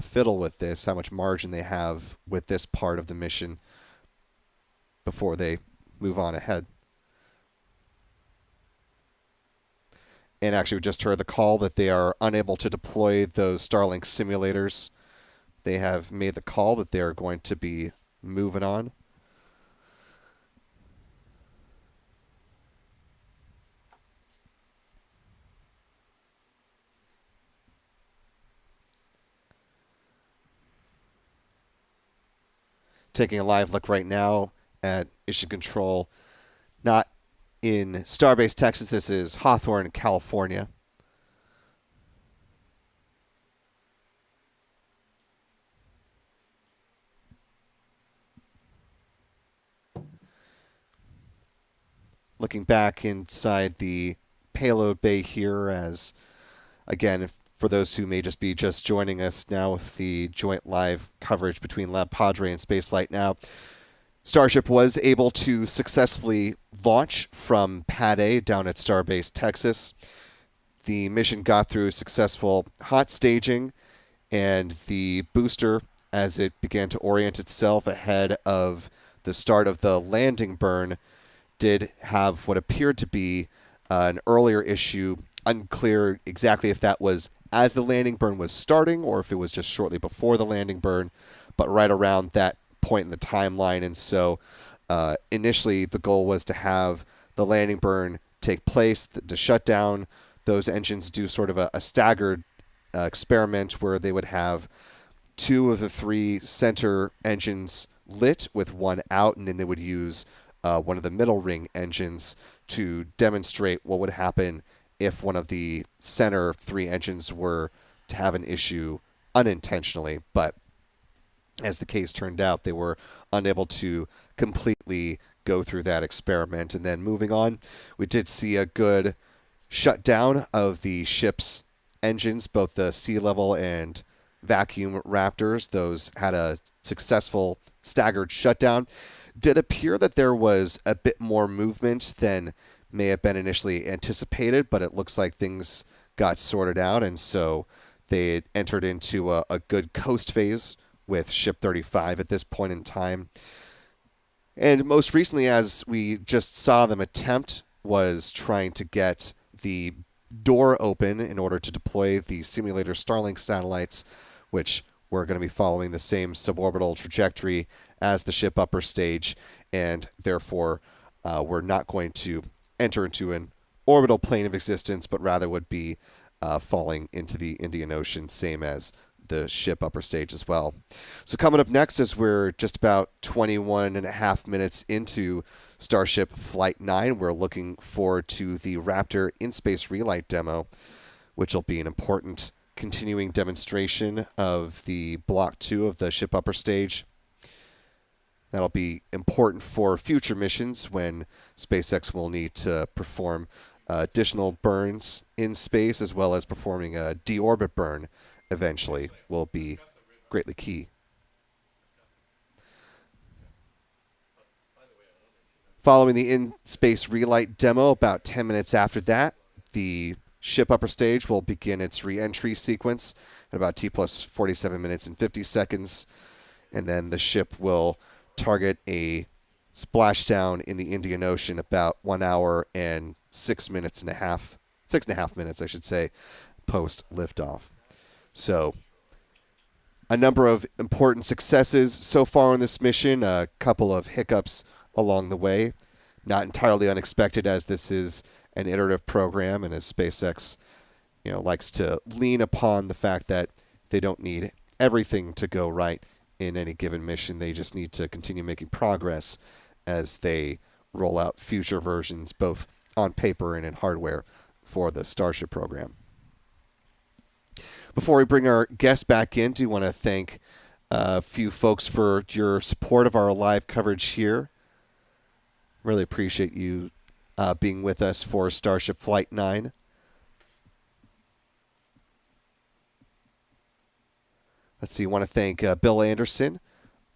fiddle with this, how much margin they have with this part of the mission before they move on ahead. And actually, we just heard the call that they are unable to deploy those Starlink simulators. They have made the call that they're going to be moving on. Taking a live look right now at mission control, not in Starbase, Texas. This is Hawthorne, California. Looking back inside the payload bay here, as again, for those who may just be joining us now with the joint live coverage between LabPadre and Spaceflight Now, Starship was able to successfully launch from Pad A down at Starbase, Texas. The mission got through successful hot staging, and the booster, as it began to orient itself ahead of the start of the landing burn, did have what appeared to be an earlier issue. Unclear exactly if that was as the landing burn was starting or if it was just shortly before the landing burn, but right around that point in the timeline. And so initially the goal was to have the landing burn take place, to shut down those engines, do sort of a staggered experiment where they would have 2 of the 3 center engines lit with 1 out, and then they would use one of the middle ring engines to demonstrate what would happen if one of the center 3 engines were to have an issue unintentionally. But as the case turned out, they were unable to completely go through that experiment. And then moving on, we did see a good shutdown of the ship's engines, both the sea level and vacuum Raptors. Those had a successful staggered shutdown. Did appear that there was a bit more movement than may have been initially anticipated, but it looks like things got sorted out, and so they had entered into a good coast phase with Ship 35 at this point in time. And most recently, as we just saw them attempt, was trying to get the door open in order to deploy the simulator Starlink satellites, which were going to be following the same suborbital trajectory as the ship upper stage, and therefore we're not going to enter into an orbital plane of existence, but rather would be falling into the Indian Ocean, same as the ship upper stage as well. So coming up next, as we're just about 21 and a half minutes into Starship Flight 9, we're looking forward to the Raptor in-space relight demo, which will be an important continuing demonstration of the Block 2 of the ship upper stage. That'll be important for future missions when SpaceX will need to perform additional burns in space, as well as performing a deorbit burn eventually, will be greatly key. Following the in-space relight demo, about 10 minutes after that, the ship upper stage will begin its re-entry sequence at about T plus 47 minutes and 50 seconds, and then the ship will target a splashdown in the Indian Ocean about 1 hour and 6.5 minutes, I should say, post liftoff. So, a number of important successes so far on this mission, a couple of hiccups along the way. Not entirely unexpected, as this is an iterative program, and as SpaceX, likes to lean upon the fact that they don't need everything to go right in any given mission. They just need to continue making progress as they roll out future versions, both on paper and in hardware, for the Starship program. Before we bring our guests back in, do want to thank a few folks for your support of our live coverage here. Really appreciate you being with us for Starship Flight 9. Let's see, I want to thank Bill Anderson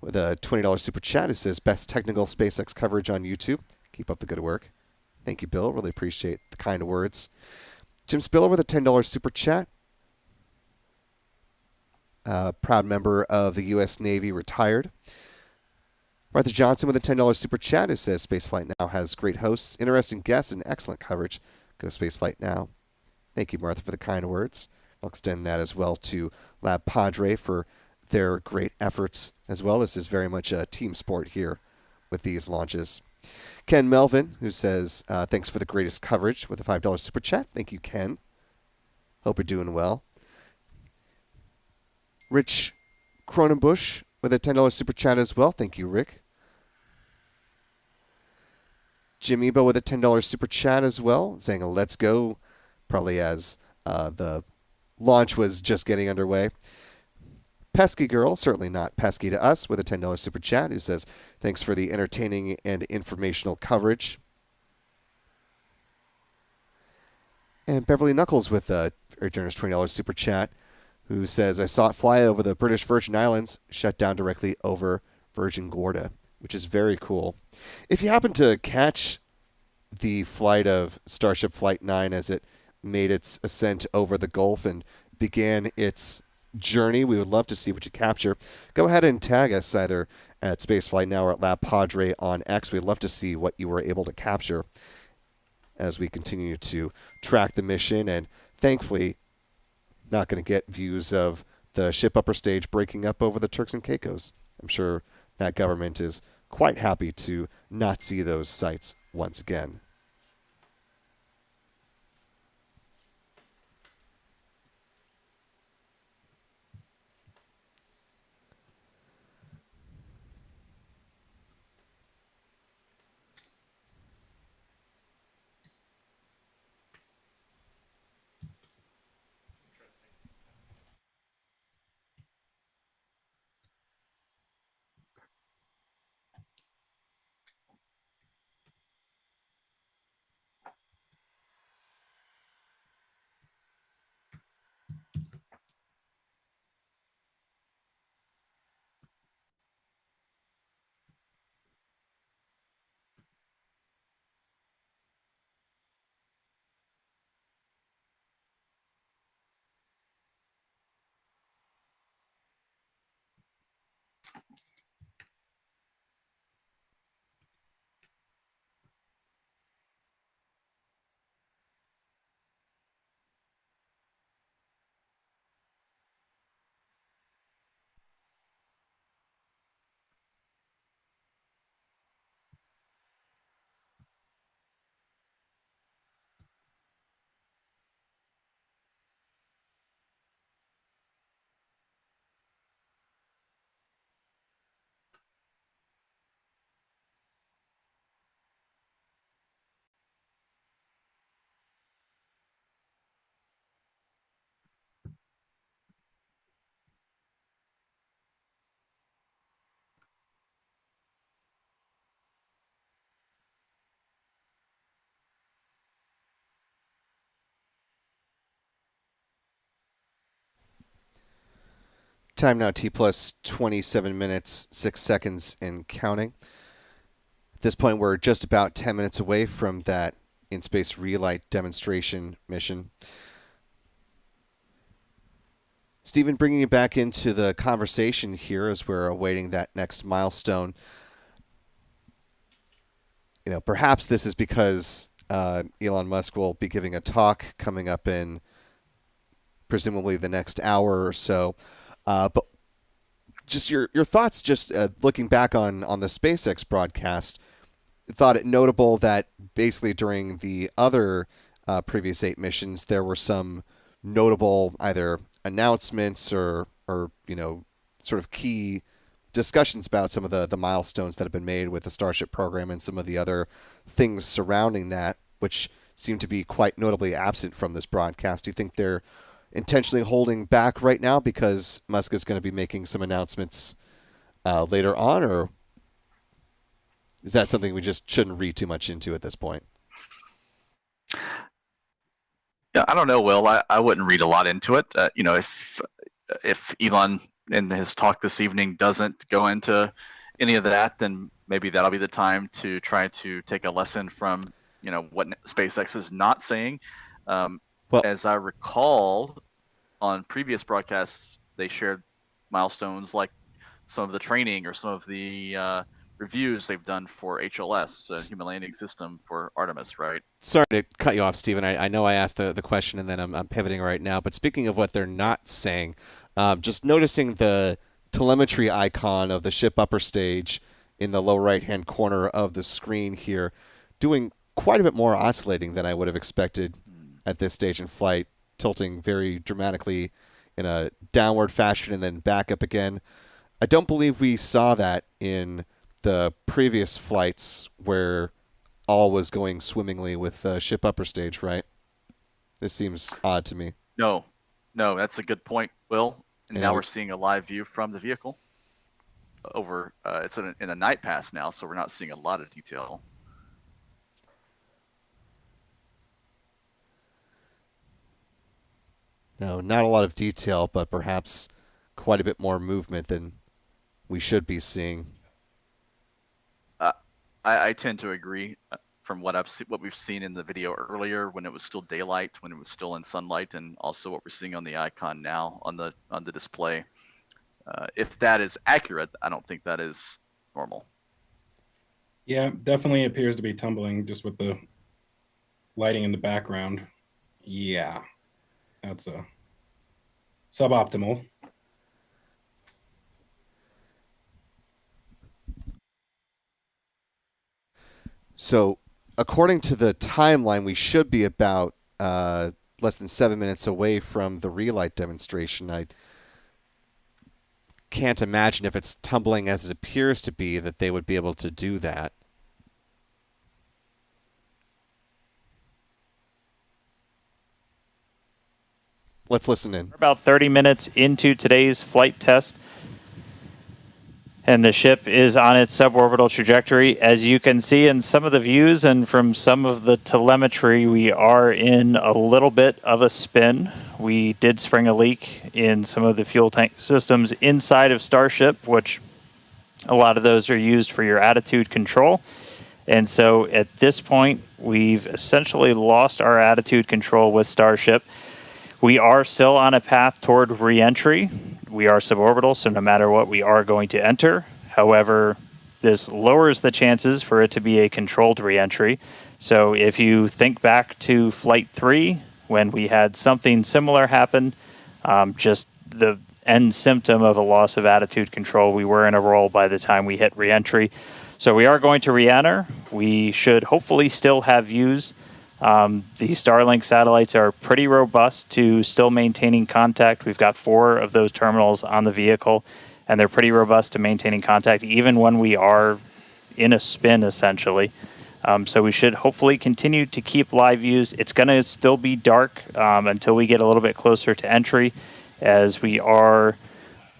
with a $20 super chat, who says, best technical SpaceX coverage on YouTube. Keep up the good work. Thank you, Bill. Really appreciate the kind words. Jim Spiller with a $10 super chat. Proud member of the U.S. Navy, retired. Martha Johnson with a $10 super chat, who says Spaceflight Now has great hosts, interesting guests, and excellent coverage. Go Spaceflight Now. Thank you, Martha, for the kind words. I'll extend that as well to LabPadre for their great efforts as well. This is very much a team sport here with these launches. Ken Melvin, who says, thanks for the greatest coverage, with a $5 super chat. Thank you, Ken. Hope you're doing well. Rich Cronenbush with a $10 super chat as well. Thank you, Rick. Jim Ebo with a $10 super chat as well, saying let's go, probably as the launch was just getting underway. Pesky Girl, certainly not pesky to us, with a $10 super chat, who says thanks for the entertaining and informational coverage. And Beverly Knuckles with a very generous $20 super chat, who says, I saw it fly over the British Virgin Islands, shut down directly over Virgin Gorda, which is very cool. If you happen to catch the flight of Starship Flight 9 as it made its ascent over the Gulf and began its journey, we would love to see what you capture. Go ahead and tag us either at Spaceflight Now or at LabPadre on X. We'd love to see what you were able to capture as we continue to track the mission, and thankfully not going to get views of the ship upper stage breaking up over the Turks and Caicos. I'm sure that government is quite happy to not see those sights once again. Time now T plus 27 minutes, 6 seconds and counting. At this point, we're just about 10 minutes away from that in-space relight demonstration mission. Stephen, bringing you back into the conversation here as we're awaiting that next milestone. You know, perhaps this is because Elon Musk will be giving a talk coming up in presumably the next hour or so. But just your thoughts, just looking back on the SpaceX broadcast, thought it notable that basically during the other previous 8 missions, there were some notable either announcements or you know, sort of key discussions about some of the milestones that have been made with the Starship program and some of the other things surrounding that, which seem to be quite notably absent from this broadcast. Do you think they're intentionally holding back right now because Musk is going to be making some announcements later on, or is that something we just shouldn't read too much into at this point? Yeah, I don't know, Will. I wouldn't read a lot into it. You know, if Elon in his talk this evening doesn't go into any of that, then maybe that'll be the time to try to take a lesson from, you know, what SpaceX is not saying. Well, as I recall, on previous broadcasts, they shared milestones like some of the training or some of the reviews they've done for HLS, Human Landing System for Artemis, right? Sorry to cut you off, Stephen. I know I asked the question and then I'm pivoting right now. But speaking of what they're not saying, just noticing the telemetry icon of the ship upper stage in the lower right-hand corner of the screen here, doing quite a bit more oscillating than I would have expected at this stage in flight, tilting very dramatically in a downward fashion and then back up again. I don't believe we saw that in the previous flights where all was going swimmingly with ship upper stage, right? This seems odd to me. No, that's a good point, Will. And Yeah. now we're seeing a live view from the vehicle. Over, it's in a night pass now, so we're not seeing a lot of detail. No, not a lot of detail, but perhaps quite a bit more movement than we should be seeing. I tend to agree from what we've seen in the video earlier when it was still daylight, when it was still in sunlight, and also what we're seeing on the icon now on the display. If that is accurate, I don't think that is normal. Yeah, definitely appears to be tumbling just with the lighting in the background. Yeah, that's a suboptimal. So, according to the timeline, we should be about less than 7 minutes away from the relight demonstration. I can't imagine if it's tumbling as it appears to be that they would be able to do that. Let's listen in. We're about 30 minutes into today's flight test, and the ship is on its suborbital trajectory. As you can see in some of the views and from some of the telemetry, we are in a little bit of a spin. We did spring a leak in some of the fuel tank systems inside of Starship, which a lot of those are used for your attitude control. And so at this point, we've essentially lost our attitude control with Starship. We are still on a path toward re-entry. We are suborbital, so no matter what, we are going to enter. However, this lowers the chances for it to be a controlled re-entry. So if you think back to Flight 3, when we had something similar happen, just the end symptom of a loss of attitude control, we were in a roll by the time we hit re-entry. So we are going to re-enter. We should hopefully still have views. The Starlink satellites are pretty robust to still maintaining contact. We've got 4 of those terminals on the vehicle, and they're pretty robust to maintaining contact even when we are in a spin, essentially. So we should hopefully continue to keep live views. It's going to still be dark until we get a little bit closer to entry, as we are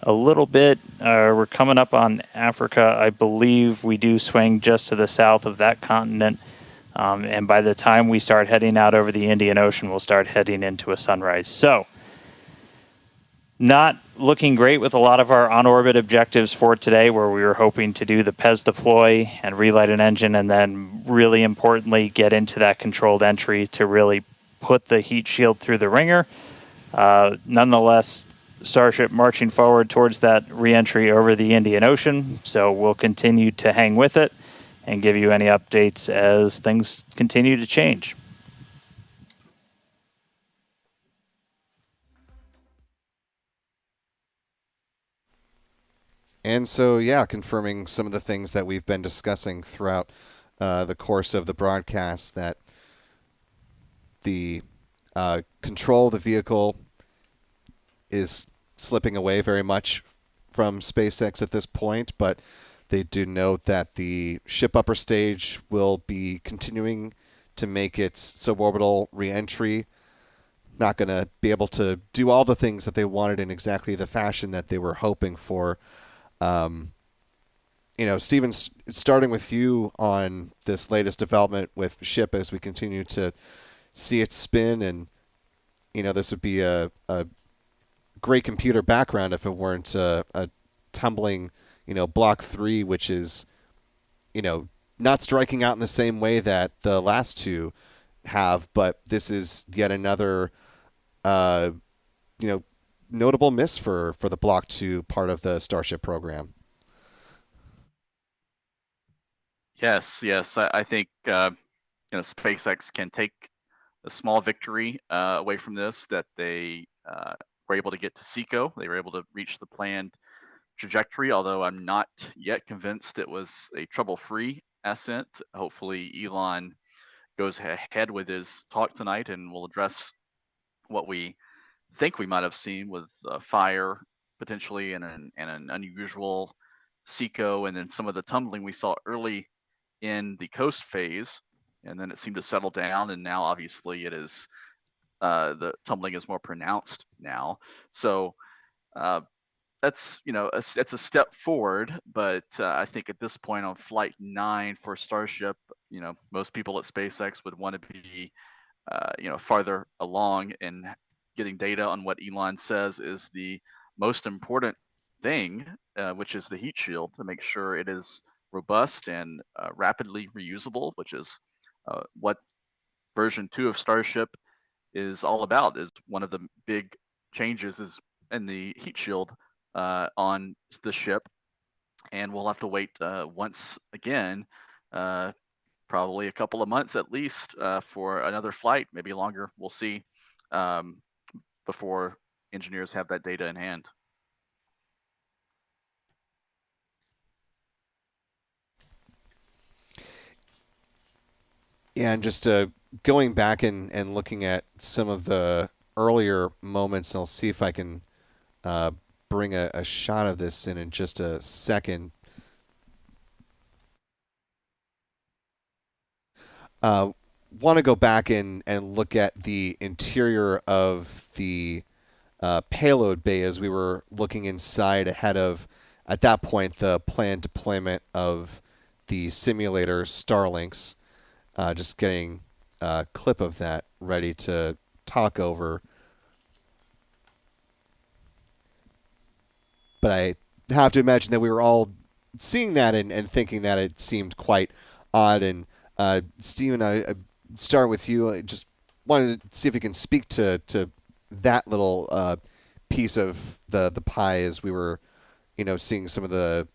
a little bit, we're coming up on Africa. I believe we do swing just to the south of that continent. And by the time we start heading out over the Indian Ocean, we'll start heading into a sunrise. So Not looking great with a lot of our on-orbit objectives for today, where we were hoping to do the PES deploy and relight an engine, and then really importantly get into that controlled entry to really put the heat shield through the ringer. Nonetheless, Starship marching forward towards that re-entry over the Indian Ocean, so we'll continue to hang with it and give you any updates as things continue to change. And so, yeah, confirming some of the things that we've been discussing throughout the course of the broadcast, that the control of the vehicle is slipping away very much from SpaceX at this point, but they do note that the ship upper stage will be continuing to make its suborbital reentry. Not going to be able to do all the things that they wanted in exactly the fashion that they were hoping for. Steven, starting with you on this latest development with ship as we continue to see it spin, and this would be a great computer background if it weren't a tumbling, Block 3, which is, not striking out in the same way that the last two have, but this is yet another, notable miss for the Block 2 part of the Starship program. Yes. I think SpaceX can take a small victory away from this, that they were able to get to SECO. They were able to reach the planned trajectory, although I'm not yet convinced it was a trouble-free ascent. Hopefully Elon goes ahead with his talk tonight and will address what we think we might have seen with fire potentially and an unusual SECO, and then some of the tumbling we saw early in the coast phase, and then it seemed to settle down, and now obviously it is the tumbling is more pronounced now. So that's it's a step forward, but I think at this point on Flight 9 for Starship, most people at SpaceX would want to be farther along, and getting data on what Elon says is the most important thing, which is the heat shield, to make sure it is robust and rapidly reusable, which is what version 2 of Starship is all about. Is one of the big changes is in the heat shield on the ship, and we'll have to wait once again, probably a couple of months at least, for another flight, maybe longer. We'll see, before engineers have that data in hand. Yeah, and just going back and looking at some of the earlier moments, and I'll see if I can bring a shot of this in just a second. Want to go back and look at the interior of the payload bay as we were looking inside ahead of, at that point, the planned deployment of the simulator Starlinks. Just getting a clip of that ready to talk over. But I have to imagine that we were all seeing that and thinking that it seemed quite odd. And Steven, I start with you. I just wanted to see if you can speak to that little piece of the pie as we were, seeing some of the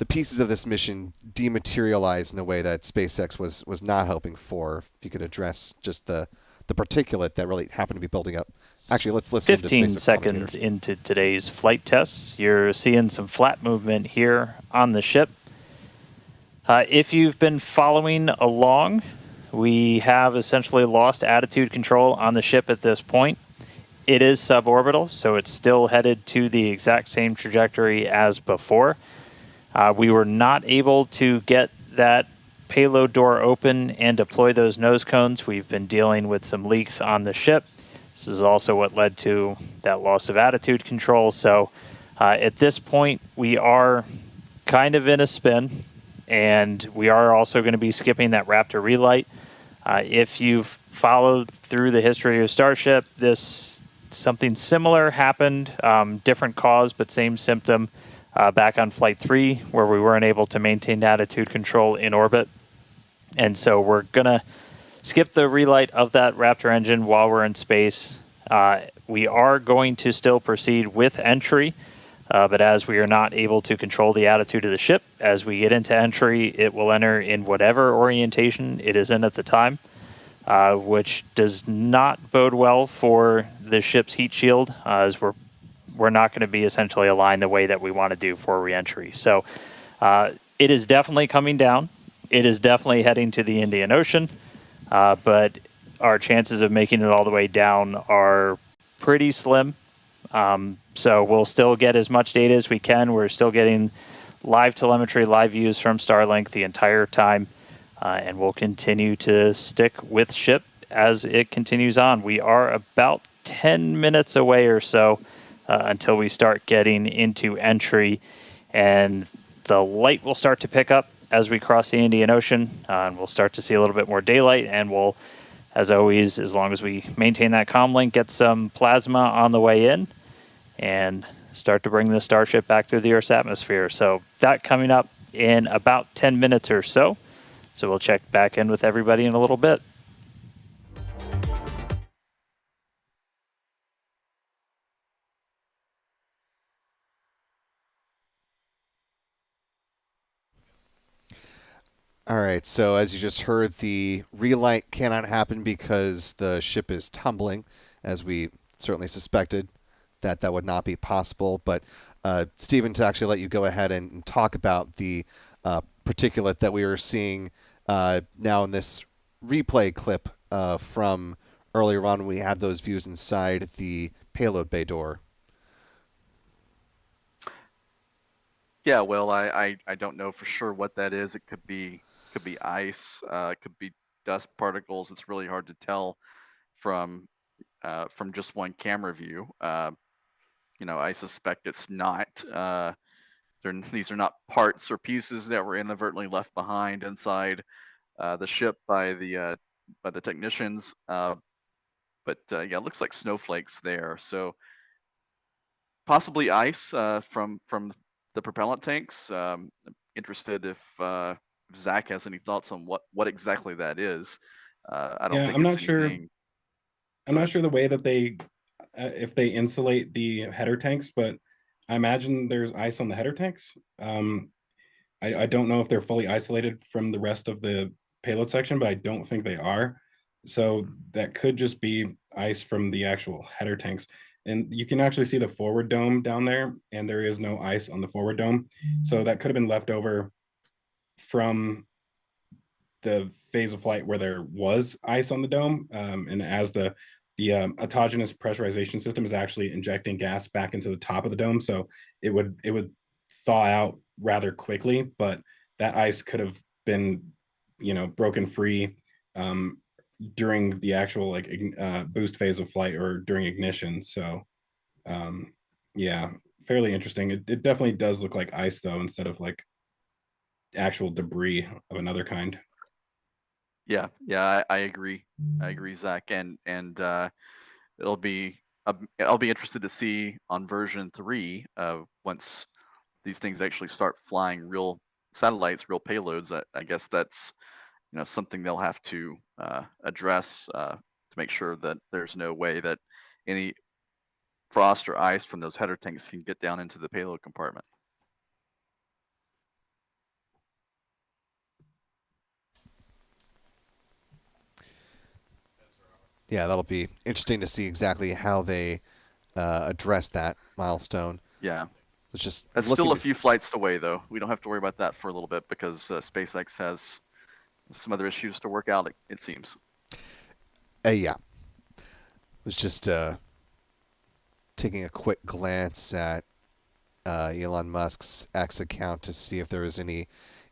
pieces of this mission dematerialize in a way that SpaceX was not hoping for. If you could address just the particulate that really happened to be building up. Actually, let's listen to 15 seconds into today's flight tests. You're seeing some flat movement here on the ship. If you've been following along, we have essentially lost attitude control on the ship at this point. It is suborbital, so it's still headed to the exact same trajectory as before. We were not able to get that payload door open and deploy those nose cones. We've been dealing with some leaks on the ship. This is also what led to that loss of attitude control. So at this point, we are kind of in a spin, and we are also going to be skipping that Raptor relight. If you've followed through the history of Starship, this something similar happened, different cause, but same symptom back on Flight 3, where we weren't able to maintain attitude control in orbit. And so we're going to skip the relight of that Raptor engine while we're in space. We are going to still proceed with entry, but as we are not able to control the attitude of the ship, as we get into entry, it will enter in whatever orientation it is in at the time, which does not bode well for the ship's heat shield, as we're not going to be essentially aligned the way that we want to do for reentry. So it is definitely coming down. It is definitely heading to the Indian Ocean, but our chances of making it all the way down are pretty slim. So we'll still get as much data as we can. We're still getting live telemetry, live views from Starlink the entire time, and we'll continue to stick with ship as it continues on. We are about 10 minutes away or so until we start getting into entry, and the light will start to pick up as we cross the Indian Ocean, and we'll start to see a little bit more daylight, and we'll, as always, as long as we maintain that comm link, get some plasma on the way in and start to bring the Starship back through the Earth's atmosphere. So that coming up in about 10 minutes or so. So we'll check back in with everybody in a little bit. All right, so as you just heard, the relight cannot happen because the ship is tumbling, as we certainly suspected that would not be possible. But Stephen, to actually let you go ahead and talk about the particulate that we are seeing now in this replay clip from earlier on when we had those views inside the payload bay door. Yeah, well, I don't know for sure what that is. It could be ice, it could be dust particles. It's really hard to tell from just one camera view. I suspect it's not. These are not parts or pieces that were inadvertently left behind inside the ship by the technicians. But yeah, it looks like snowflakes there. So possibly ice from the propellant tanks. Interested if Zach has any thoughts on what exactly that is. I don't think I'm it's not sure. anything. I'm not sure the way that they, if they insulate the header tanks, but I imagine there's ice on the header tanks. I don't know if they're fully isolated from the rest of the payload section, but I don't think they are. So that could just be ice from the actual header tanks. And you can actually see the forward dome down there, and there is no ice on the forward dome. So that could have been left over from the phase of flight where there was ice on the dome, and as the autogenous pressurization system is actually injecting gas back into the top of the dome, so it would thaw out rather quickly. But that ice could have been, broken free during the actual boost phase of flight or during ignition. So yeah, fairly interesting. It definitely does look like ice though, instead of like actual debris of another kind. Yeah, I agree. I agree, Zach, and it'll be I'll be interested to see on version 3 once these things actually start flying real satellites, real payloads. I guess that's something they'll have to address to make sure that there's no way that any frost or ice from those header tanks can get down into the payload compartment. Yeah, that'll be interesting to see exactly how they address that milestone. Yeah. It's just That's still a few flights away, though. We don't have to worry about that for a little bit because SpaceX has some other issues to work out, it seems. Yeah. It was just taking a quick glance at Elon Musk's X account to see if there was any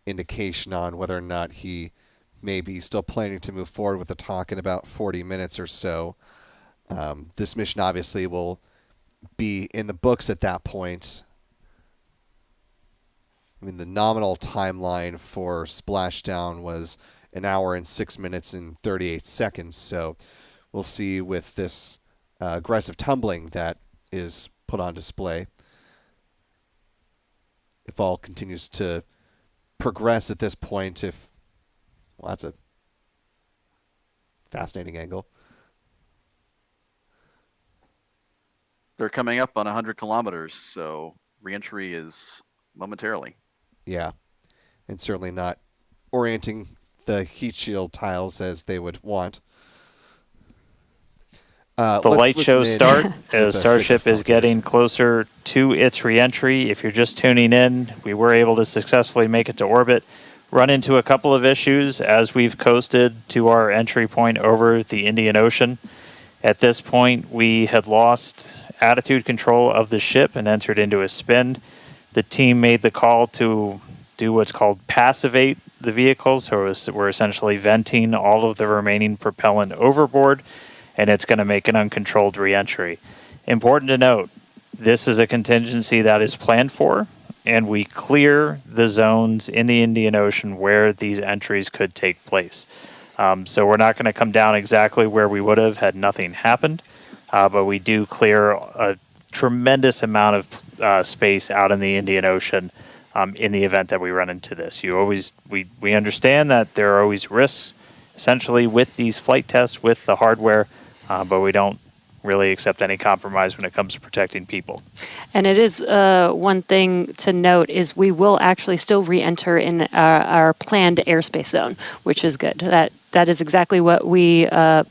indication on whether or not he may be still planning to move forward with the talk in about 40 minutes or so. This mission obviously will be in the books at that point. I mean, the nominal timeline for splashdown was 1 hour and 6 minutes and 38 seconds. So we'll see with this aggressive tumbling that is put on display. If all continues to progress at this point, well, that's a fascinating angle. They're coming up on 100 kilometers, so reentry is momentarily. Yeah, and certainly not orienting the heat shield tiles as they would want. The light show start as Starship is getting closer to its reentry. If you're just tuning in, we were able to successfully make it to orbit. Run into a couple of issues as we've coasted to our entry point over the Indian Ocean. At this point, we had lost attitude control of the ship and entered into a spin. The team made the call to do what's called passivate the vehicle, so we're essentially venting all of the remaining propellant overboard, and it's going to make an uncontrolled reentry. Important to note, this is a contingency that is planned for, and we clear the zones in the Indian Ocean where these entries could take place. So we're not going to come down exactly where we would have had nothing happened, but we do clear a tremendous amount of space out in the Indian Ocean in the event that we run into this. We understand that there are always risks, essentially, with these flight tests, with the hardware, but we don't really accept any compromise when it comes to protecting people. And it is one thing to note is we will actually still re-enter in our planned airspace zone, which is good. That is exactly what we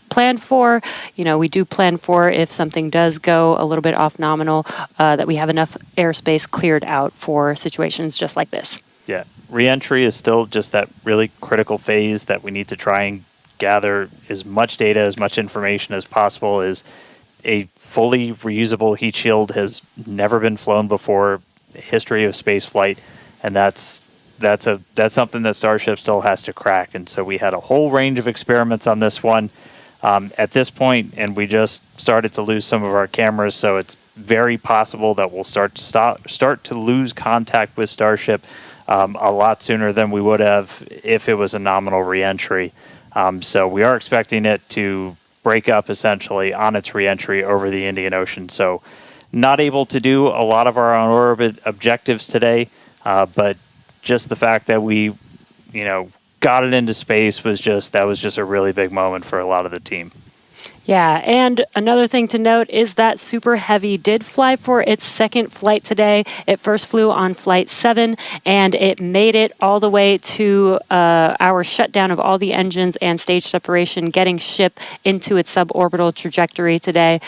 planned for. We do plan for if something does go a little bit off nominal, that we have enough airspace cleared out for situations just like this. Yeah, re-entry is still just that really critical phase that we need to try and gather as much data, as much information as possible. Is a fully reusable heat shield has never been flown before, the history of space flight, and that's something that Starship still has to crack. And so we had a whole range of experiments on this one at this point, and we just started to lose some of our cameras, so it's very possible that we'll start to lose contact with Starship a lot sooner than we would have if it was a nominal reentry. So we are expecting it to break up essentially on its reentry over the Indian Ocean. So not able to do a lot of our on-orbit objectives today, but just the fact that we, got it into space was just a really big moment for a lot of the team. Yeah, and another thing to note is that Superheavy did fly for its second flight today. It first flew on Flight 7, and it made it all the way to our shutdown of all the engines and stage separation, getting ship into its suborbital trajectory today.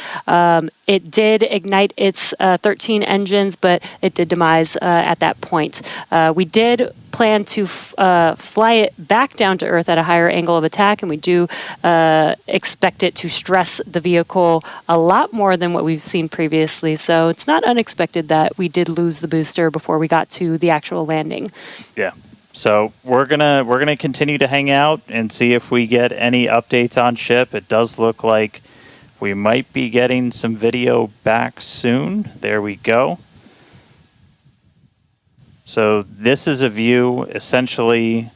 It did ignite its 13 engines, but it did demise at that point. We did plan to fly it back down to Earth at a higher angle of attack, and we do expect it to stress the vehicle a lot more than what we've seen previously. So it's not unexpected that we did lose the booster before we got to the actual landing. Yeah. So we're gonna continue to hang out and see if we get any updates on ship. It does look like we might be getting some video back soon. There we go. So this is a view essentially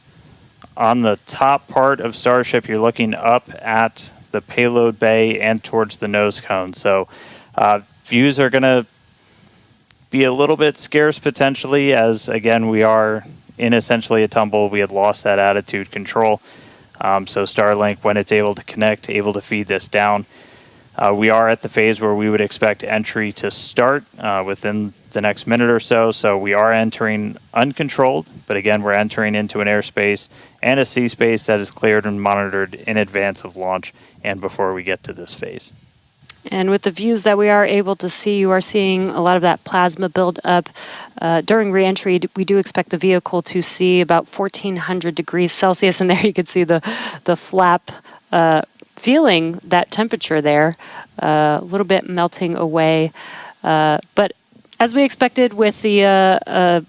on the top part of Starship. You're looking up at the payload bay and towards the nose cone. So views are going to be a little bit scarce potentially, as again we are in essentially a tumble. We had lost that attitude control. So Starlink, when it's able to connect, able to feed this down. We are at the phase where we would expect entry to start within the next minute or so. So we are entering uncontrolled, but again, we're entering into an airspace and a sea space that is cleared and monitored in advance of launch and before we get to this phase. And with the views that we are able to see, you are seeing a lot of that plasma build up. During reentry, we do expect the vehicle to see about 1400 degrees Celsius, and there you can see the flap feeling that temperature there, a little bit melting away. But as we expected with the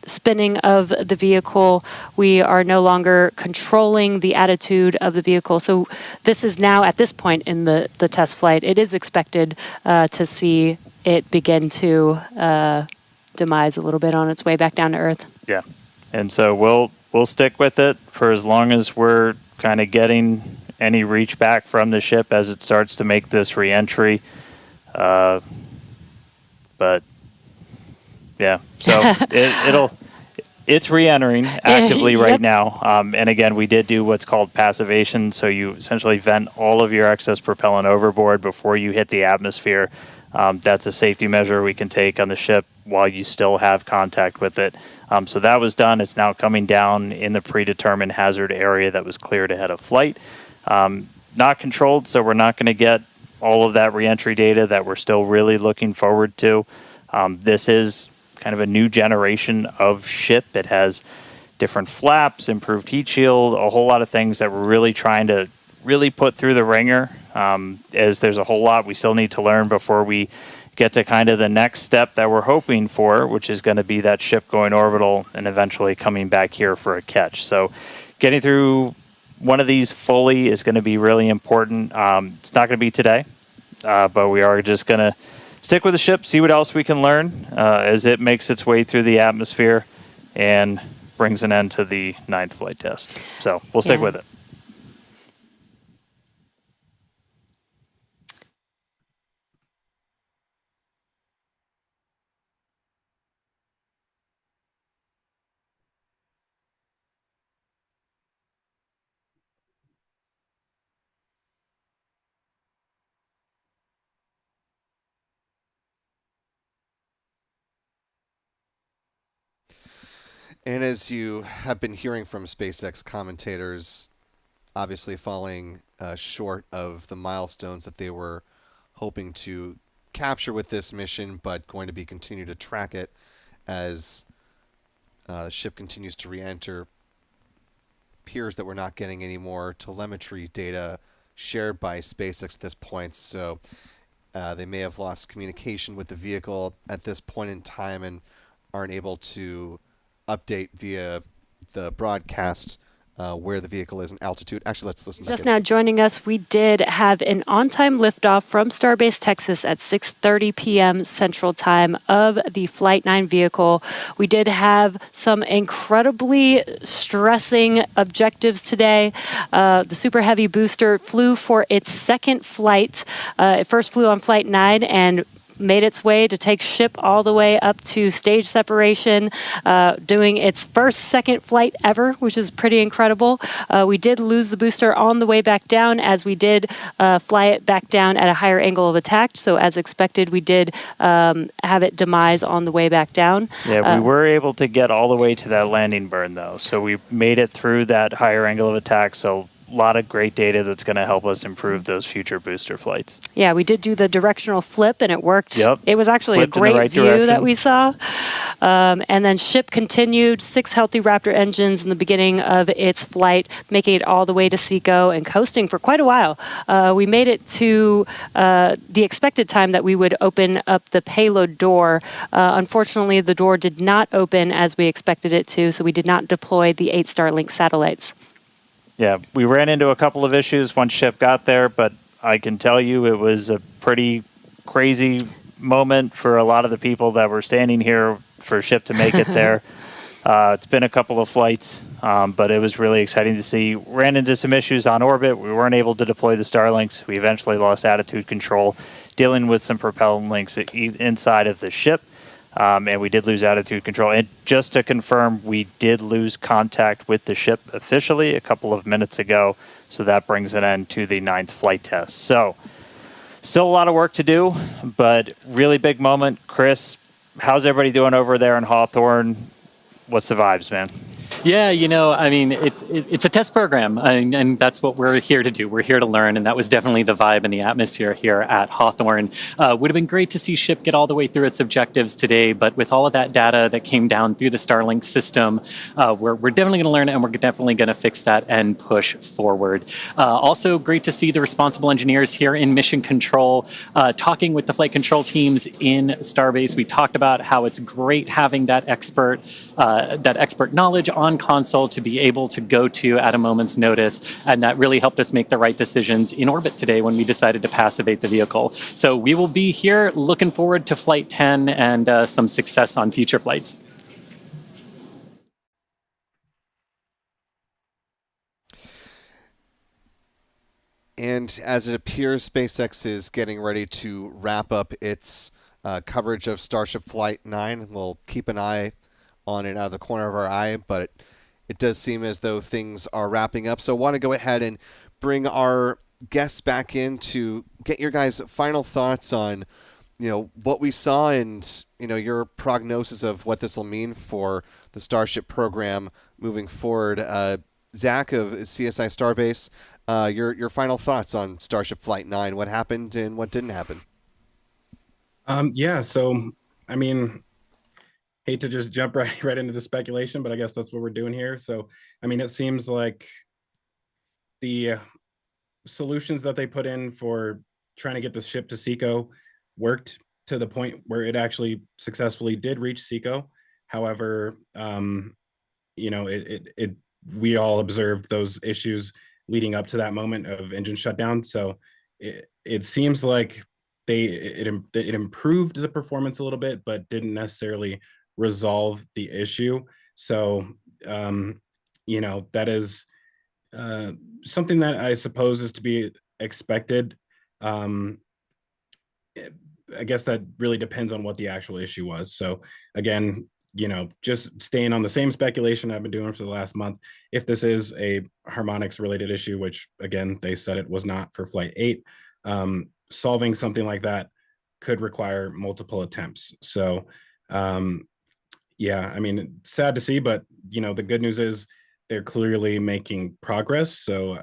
spinning of the vehicle, we are no longer controlling the attitude of the vehicle. So this is now, at this point in the test flight, it is expected to see it begin to demise a little bit on its way back down to Earth. Yeah, and so we'll stick with it for as long as we're kind of getting any reach back from the ship as it starts to make this re-entry. But yeah, so it's re-entering actively right now. And again, we did do what's called passivation. So you essentially vent all of your excess propellant overboard before you hit the atmosphere. That's a safety measure we can take on the ship while you still have contact with it. So that was done. It's now coming down in the predetermined hazard area that was cleared ahead of flight. Not controlled, so we're not going to get all of that reentry data that we're still really looking forward to. This is kind of a new generation of ship. It has different flaps, improved heat shield, a whole lot of things that we're really trying to really put through the ringer, as there's a whole lot we still need to learn before we get to kind of the next step that we're hoping for, which is going to be that ship going orbital and eventually coming back here for a catch. So getting through one of these fully is going to be really important. It's not going to be today, but we are just going to stick with the ship, see what else we can learn as it makes its way through the atmosphere and brings an end to the 9th flight test. So we'll stick with it. And as you have been hearing from SpaceX commentators, obviously falling short of the milestones that they were hoping to capture with this mission, but going to be continue to track it as the ship continues to re-enter. Appears that we're not getting any more telemetry data shared by SpaceX at this point, so they may have lost communication with the vehicle at this point in time and aren't able to update via the broadcast where the vehicle is in altitude. Actually, let's listen. Just now joining us, we did have an on-time liftoff from Starbase, Texas at 6:30 p.m. Central Time of the Flight 9 vehicle. We did have some incredibly stressing objectives today. The Superheavy booster flew for its second flight. It first flew on Flight 9 and made its way to take ship all the way up to stage separation, doing its second flight ever, which is pretty incredible. We did lose the booster on the way back down, as we did fly it back down at a higher angle of attack. So as expected, we did have it demise on the way back down. Yeah, we were able to get all the way to that landing burn, though. So we made it through that higher angle of attack. So a lot of great data that's going to help us improve those future booster flights. Yeah, we did do the directional flip, and it worked. Yep. It was actually Flipped a great right view direction that we saw. And then ship continued, 6 healthy Raptor engines in the beginning of its flight, making it all the way to SECO and coasting for quite a while. We made it to the expected time that we would open up the payload door. Unfortunately, the door did not open as we expected it to, so we did not deploy the 8 Starlink satellites. Yeah, we ran into a couple of issues once ship got there, but I can tell you it was a pretty crazy moment for a lot of the people that were standing here for ship to make it there. It's been a couple of flights, but it was really exciting to see. Ran into some issues on orbit. We weren't able to deploy the Starlinks. We eventually lost attitude control, dealing with some propellant links inside of the ship. And we did lose attitude control. And just to confirm, we did lose contact with the ship officially a couple of minutes ago. So that brings an end to the 9th flight test. So still a lot of work to do, but really big moment. Chris, how's everybody doing over there in Hawthorne? What's the vibes, man? Yeah, I mean, it's a test program, and that's what we're here to do. We're here to learn, and that was definitely the vibe and the atmosphere here at Hawthorne. Would have been great to see ship get all the way through its objectives today, but with all of that data that came down through the Starlink system, we're definitely going to learn, and we're definitely going to fix that and push forward. Also, great to see the responsible engineers here in mission control, talking with the flight control teams in Starbase. We talked about how it's great having that expert knowledge on console to be able to go to at a moment's notice, and that really helped us make the right decisions in orbit today when we decided to passivate the vehicle. So we will be here looking forward to Flight 10 and some success on future flights. And And as it appears, SpaceX is getting ready to wrap up its coverage of Starship Flight 9. We'll keep an eye on it out of the corner of our eye, but it does seem as though things are wrapping up. So I want to go ahead and bring our guests back in to get your guys' final thoughts on, what we saw and, your prognosis of what this will mean for the Starship program moving forward. Zach of CSI Starbase, your final thoughts on Starship Flight 9, what happened and what didn't happen? So, I mean, hate to just jump right into the speculation, but I guess that's what we're doing here. So, I mean, it seems like the solutions that they put in for trying to get the ship to SECO worked to the point where it actually successfully did reach SECO. However, we all observed those issues leading up to that moment of engine shutdown. So it seems like it improved the performance a little bit, but didn't necessarily resolve the issue. So, that is something that I suppose is to be expected. I guess that really depends on what the actual issue was. So again, just staying on the same speculation I've been doing for the last month. If this is a harmonics related issue, which again, they said it was not for Flight 8, solving something like that could require multiple attempts. So I mean, sad to see, but the good news is they're clearly making progress. So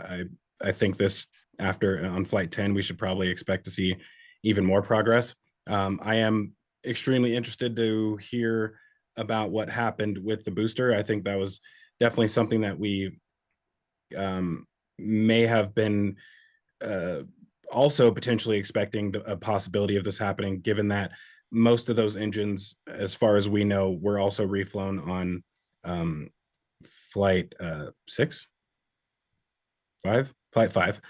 I think this on Flight 10, we should probably expect to see even more progress. I am extremely interested to hear about what happened with the booster. I think that was definitely something that we may have been also potentially expecting a possibility of this happening, given that most of those engines, as far as we know, were also reflown on Flight 5.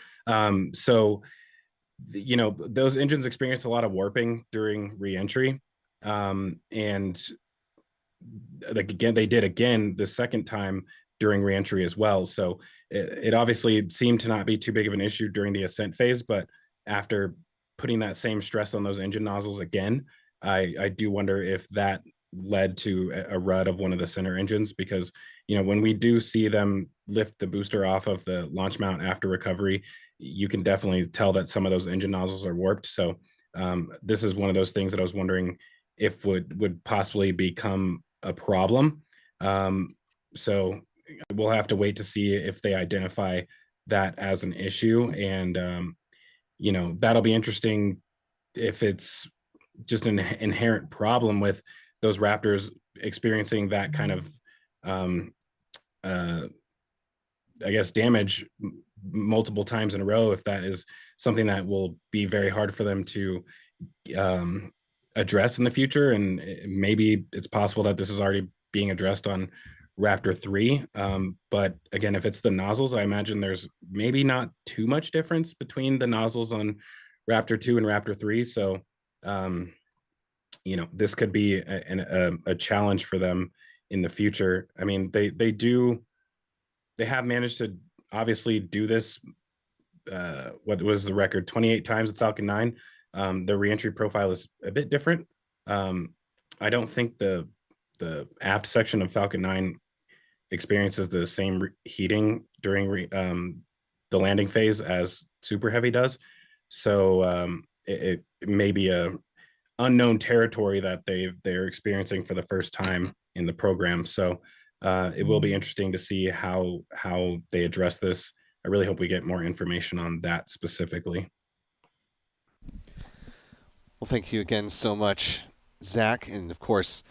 So, those engines experienced a lot of warping during reentry. And again, they did again the second time during reentry as well. So it obviously seemed to not be too big of an issue during the ascent phase, but after putting that same stress on those engine nozzles again, I do wonder if that led to a rut of one of the center engines, because when we do see them lift the booster off of the launch mount after recovery, you can definitely tell that some of those engine nozzles are warped. So this is one of those things that I was wondering if would possibly become a problem. So we'll have to wait to see if they identify that as an issue, and that'll be interesting if it's just an inherent problem with those Raptors experiencing that kind of I guess damage multiple times in a row, if that is something that will be very hard for them to address in the future. And maybe it's possible that this is already being addressed on Raptor 3. But again, if it's the nozzles, I imagine there's maybe not too much difference between the nozzles on Raptor 2 and Raptor 3. So, this could be a challenge for them in the future. I mean, they have managed to obviously do this. What was the record? 28 times the Falcon 9. The reentry profile is a bit different. I don't think the aft section of Falcon 9 experiences the same heating during the landing phase as Superheavy does. So it may be a unknown territory that they're experiencing for the first time in the program. So it will be interesting to see how they address this. I really hope we get more information on that specifically. Well, thank you again so much, Zach. And of course,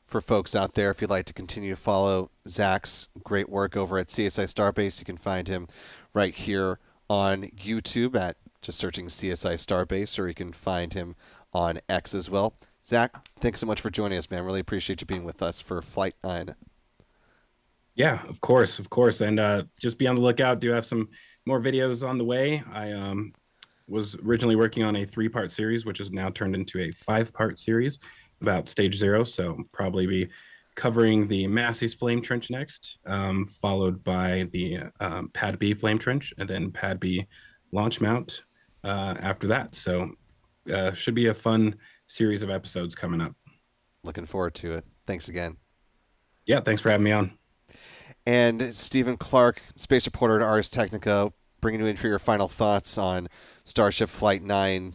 for folks out there, if you'd like to continue to follow Zach's great work over at CSI Starbase, you can find him right here on YouTube at just searching CSI Starbase, or you can find him on X as well. Zach, thanks so much for joining us, man. Really appreciate you being with us for Flight 9. Yeah, of course. And just be on the lookout. Do have some more videos on the way. I was originally working on a 3-part series, which is now turned into a 5-part series about Stage 0. So probably be covering the Massey's Flame Trench next, followed by the Pad B Flame Trench, and then Pad B launch mount after that. So should be a fun series of episodes coming up. Looking forward to it. Thanks again. Yeah, thanks for having me on. And Stephen Clark, space reporter at Ars Technica, bringing you in for your final thoughts on Starship Flight 9.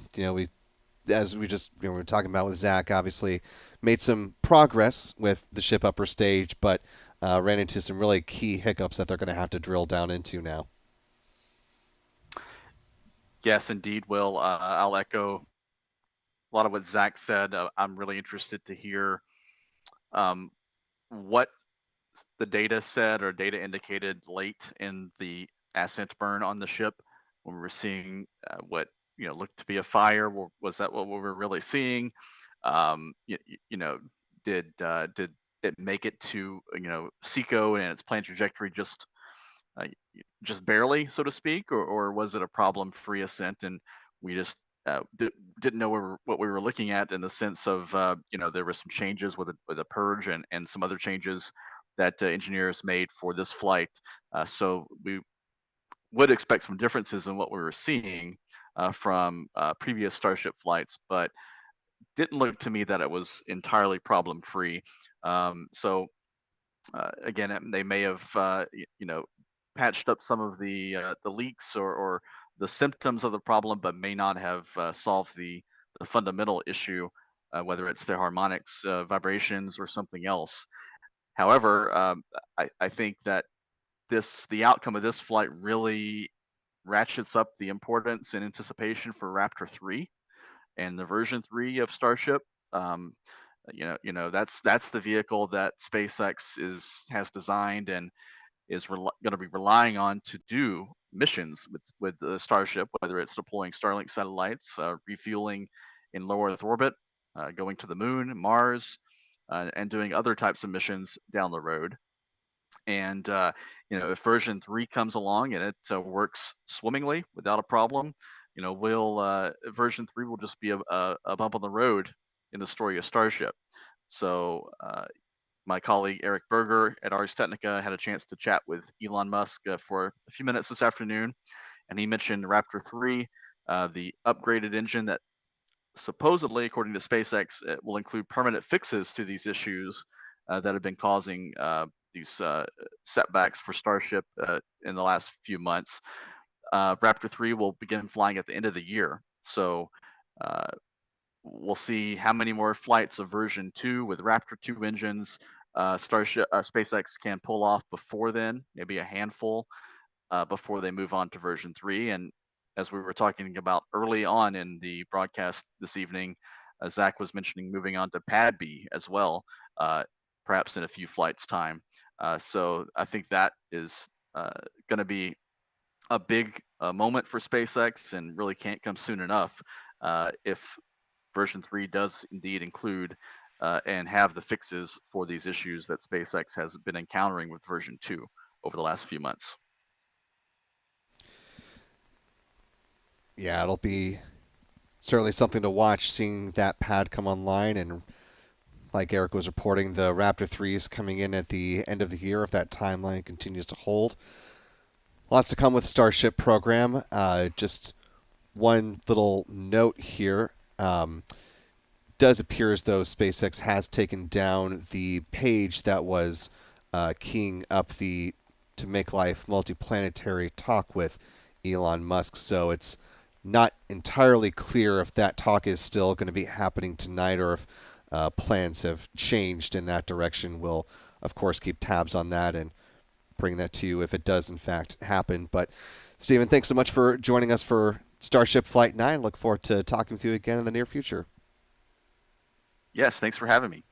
As we just were talking about with Zach, obviously made some progress with the ship upper stage, but ran into some really key hiccups that they're going to have to drill down into now. Yes, indeed, Will. I'll echo a lot of what Zach said. I'm really interested to hear what the data said or data indicated late in the ascent burn on the ship when we were seeing what looked to be a fire. Was that what we were really seeing? Did it make it to SECO and its planned trajectory just barely, so to speak, or was it a problem-free ascent and we just didn't know what we were looking at, in the sense of there were some changes with a purge and some other changes that engineers made for this flight. So we would expect some differences in what we were seeing from previous Starship flights, but didn't look to me that it was entirely problem-free. So again, they may have patched up some of the leaks or the symptoms of the problem, but may not have solved the fundamental issue, whether it's the harmonics, vibrations, or something else. However, I think that the outcome of this flight really ratchets up the importance and anticipation for Raptor 3 and the version 3 of Starship. That's the vehicle that SpaceX has designed and is going to be relying on to do missions with the Starship, whether it's deploying Starlink satellites, refueling in low Earth orbit, going to the moon, Mars, and doing other types of missions down the road. And if version 3 comes along and it works swimmingly without a problem, version 3 will just be a bump on the road in the story of Starship. So my colleague Eric Berger at Ars Technica had a chance to chat with Elon Musk for a few minutes this afternoon, and he mentioned Raptor 3, the upgraded engine that supposedly, according to SpaceX, it will include permanent fixes to these issues that have been causing these setbacks for Starship in the last few months. Raptor 3 will begin flying at the end of the year. So we'll see how many more flights of version 2 with Raptor 2 engines SpaceX can pull off before then, maybe a handful before they move on to version 3. And as we were talking about early on in the broadcast this evening, Zach was mentioning moving on to Pad B as well, perhaps in a few flights' time. So I think that is going to be a big moment for SpaceX and really can't come soon enough if version 3 does indeed include and have the fixes for these issues that SpaceX has been encountering with version 2 over the last few months. Yeah, it'll be certainly something to watch, seeing that pad come online. And like Eric was reporting, the Raptor 3s coming in at the end of the year if that timeline continues to hold. Lots to come with the Starship program. Just one little note here. Does appear as though SpaceX has taken down the page that was keying up the To Make Life Multiplanetary talk with Elon Musk. So it's not entirely clear if that talk is still going to be happening tonight or if plans have changed in that direction. We'll, of course, keep tabs on that and bring that to you if it does, in fact, happen. But, Stephen, thanks so much for joining us for Starship Flight 9. Look forward to talking with you again in the near future. Yes, thanks for having me.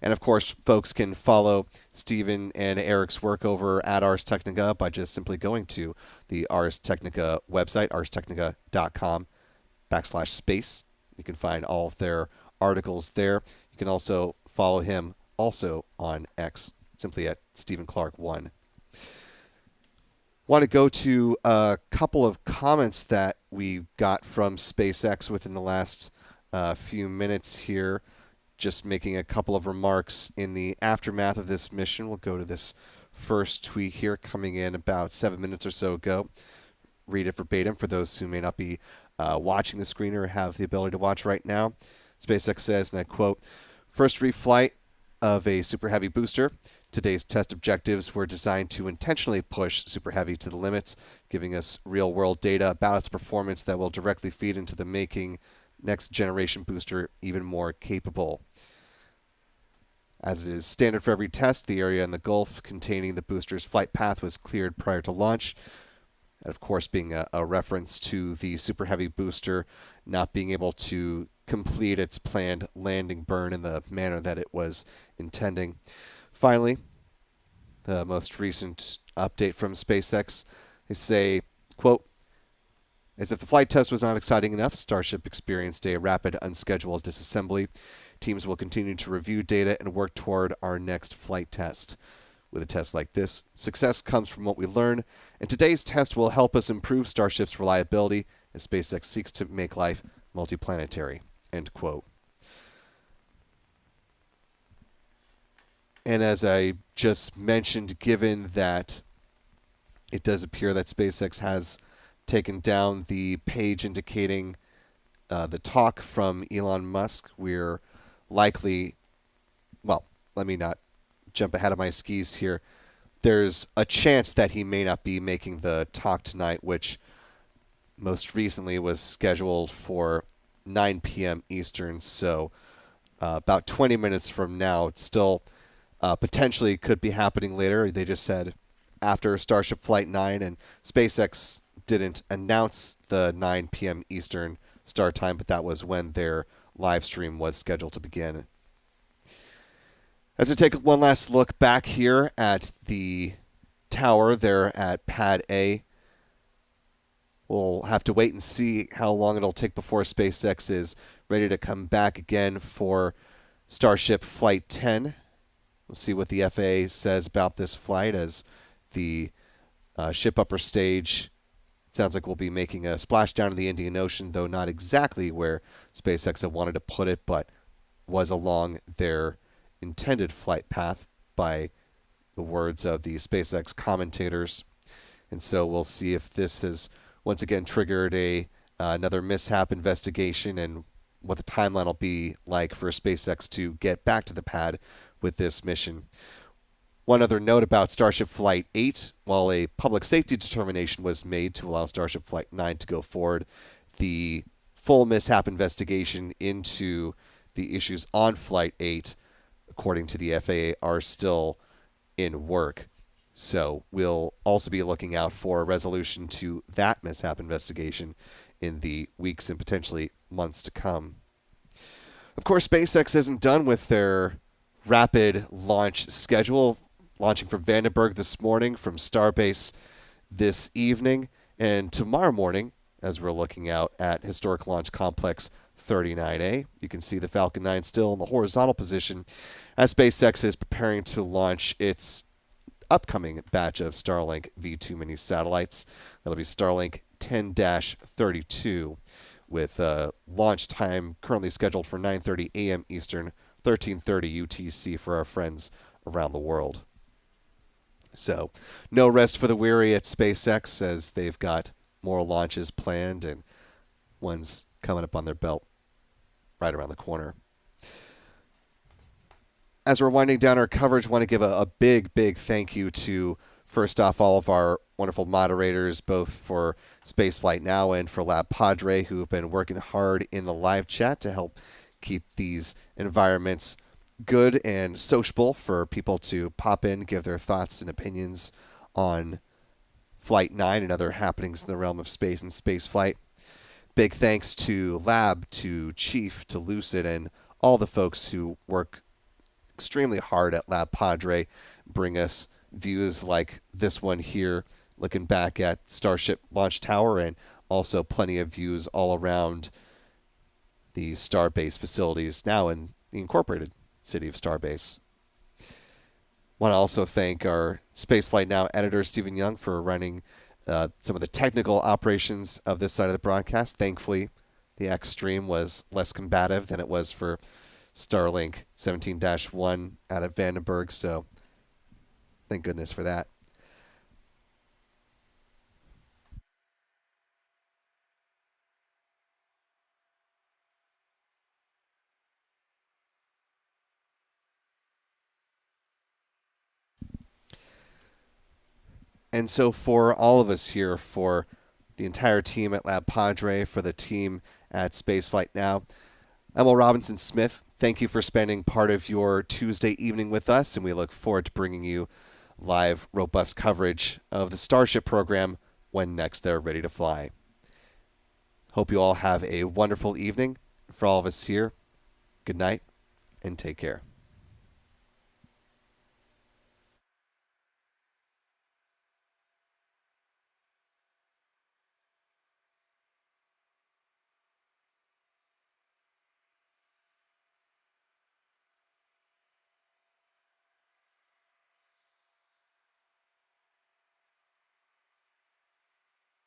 And, of course, folks can follow Stephen and Eric's work over at Ars Technica by just simply going to the Ars Technica website, arstechnica.com/space. You can find all of their articles there. You can also follow him also on X, simply at Stephen Clark 1. Want to go to a couple of comments that we got from SpaceX within the last few minutes here. Just making a couple of remarks in the aftermath of this mission. We'll go to this first tweet here coming in about 7 minutes or so ago. read it verbatim for those who may not be watching the screen or have the ability to watch right now. SpaceX says, and I quote, "First reflight of a Super Heavy booster. Today's test objectives were designed to intentionally push Super Heavy to the limits, giving us real-world data about its performance that will directly feed into the making next-generation booster even more capable. As it is standard for every test, the area in the Gulf containing the booster's flight path was cleared prior to launch." And of course, being a reference to the Super Heavy booster not being able to complete its planned landing burn in the manner that it was intending. Finally, the most recent update from SpaceX, they say, quote, "As if the flight test was not exciting enough, Starship experienced a rapid unscheduled disassembly. Teams will continue to review data and work toward our next flight test. With a test like this, success comes from what we learn, and today's test will help us improve Starship's reliability as SpaceX seeks to make life multiplanetary." End quote. And as I just mentioned, given that it does appear that SpaceX has taken down the page indicating the talk from Elon Musk, we're likely, well, let me not jump ahead of my skis here. There's a chance that he may not be making the talk tonight, which most recently was scheduled for 9 p.m. Eastern. So about 20 minutes from now, it's still potentially could be happening later. They just said after Starship Flight 9, and SpaceX didn't announce the 9 p.m. Eastern start time, but that was when their live stream was scheduled to begin. As we take one last look back here at the tower there at Pad A, we'll have to wait and see how long it'll take before SpaceX is ready to come back again for Starship Flight 10. We'll see what the FAA says about this flight as the ship upper stage sounds like we'll be making a splashdown in the Indian Ocean, though not exactly where SpaceX had wanted to put it, but was along their intended flight path by the words of the SpaceX commentators. And so we'll see if this has once again triggered another mishap investigation and what the timeline will be like for SpaceX to get back to the pad with this mission. One other note about Starship Flight 8, while a public safety determination was made to allow Starship Flight 9 to go forward, the full mishap investigation into the issues on Flight 8, according to the FAA, are still in work. So we'll also be looking out for a resolution to that mishap investigation in the weeks and potentially months to come. Of course, SpaceX isn't done with their rapid launch schedule, launching from Vandenberg this morning, from Starbase this evening, and tomorrow morning, as we're looking out at Historic Launch Complex 39A, you can see the Falcon 9 still in the horizontal position as SpaceX is preparing to launch its upcoming batch of Starlink V2 mini satellites. That'll be Starlink 10-32 with launch time currently scheduled for 9:30 a.m. Eastern, 13:30 UTC for our friends around the world. So no rest for the weary at SpaceX as they've got more launches planned and one's coming up on their belt right around the corner. As we're winding down our coverage, I want to give a big thank you to, first off, all of our wonderful moderators, both for Spaceflight Now and for LabPadre, who have been working hard in the live chat to help keep these environments good and sociable for people to pop in, give their thoughts and opinions on Flight 9 and other happenings in the realm of space and spaceflight. Big thanks to Lab, to Chief, to Lucid, and all the folks who work extremely hard at LabPadre, bring us views like this one here, looking back at Starship Launch Tower, and also plenty of views all around the Starbase facilities now in the incorporated city of Starbase. Want to also thank our Spaceflight Now editor, Stephen Young, for running some of the technical operations of this side of the broadcast. Thankfully, the X stream was less combative than it was for Starlink 17-1 out of Vandenberg, so thank goodness for that. And so for all of us here, for the entire team at LabPadre, for the team at Spaceflight Now, I'm Will Robinson Smith. Thank you for spending part of your Tuesday evening with us, and we look forward to bringing you live, robust coverage of the Starship program when next they're ready to fly. Hope you all have a wonderful evening. For all of us here, good night and take care.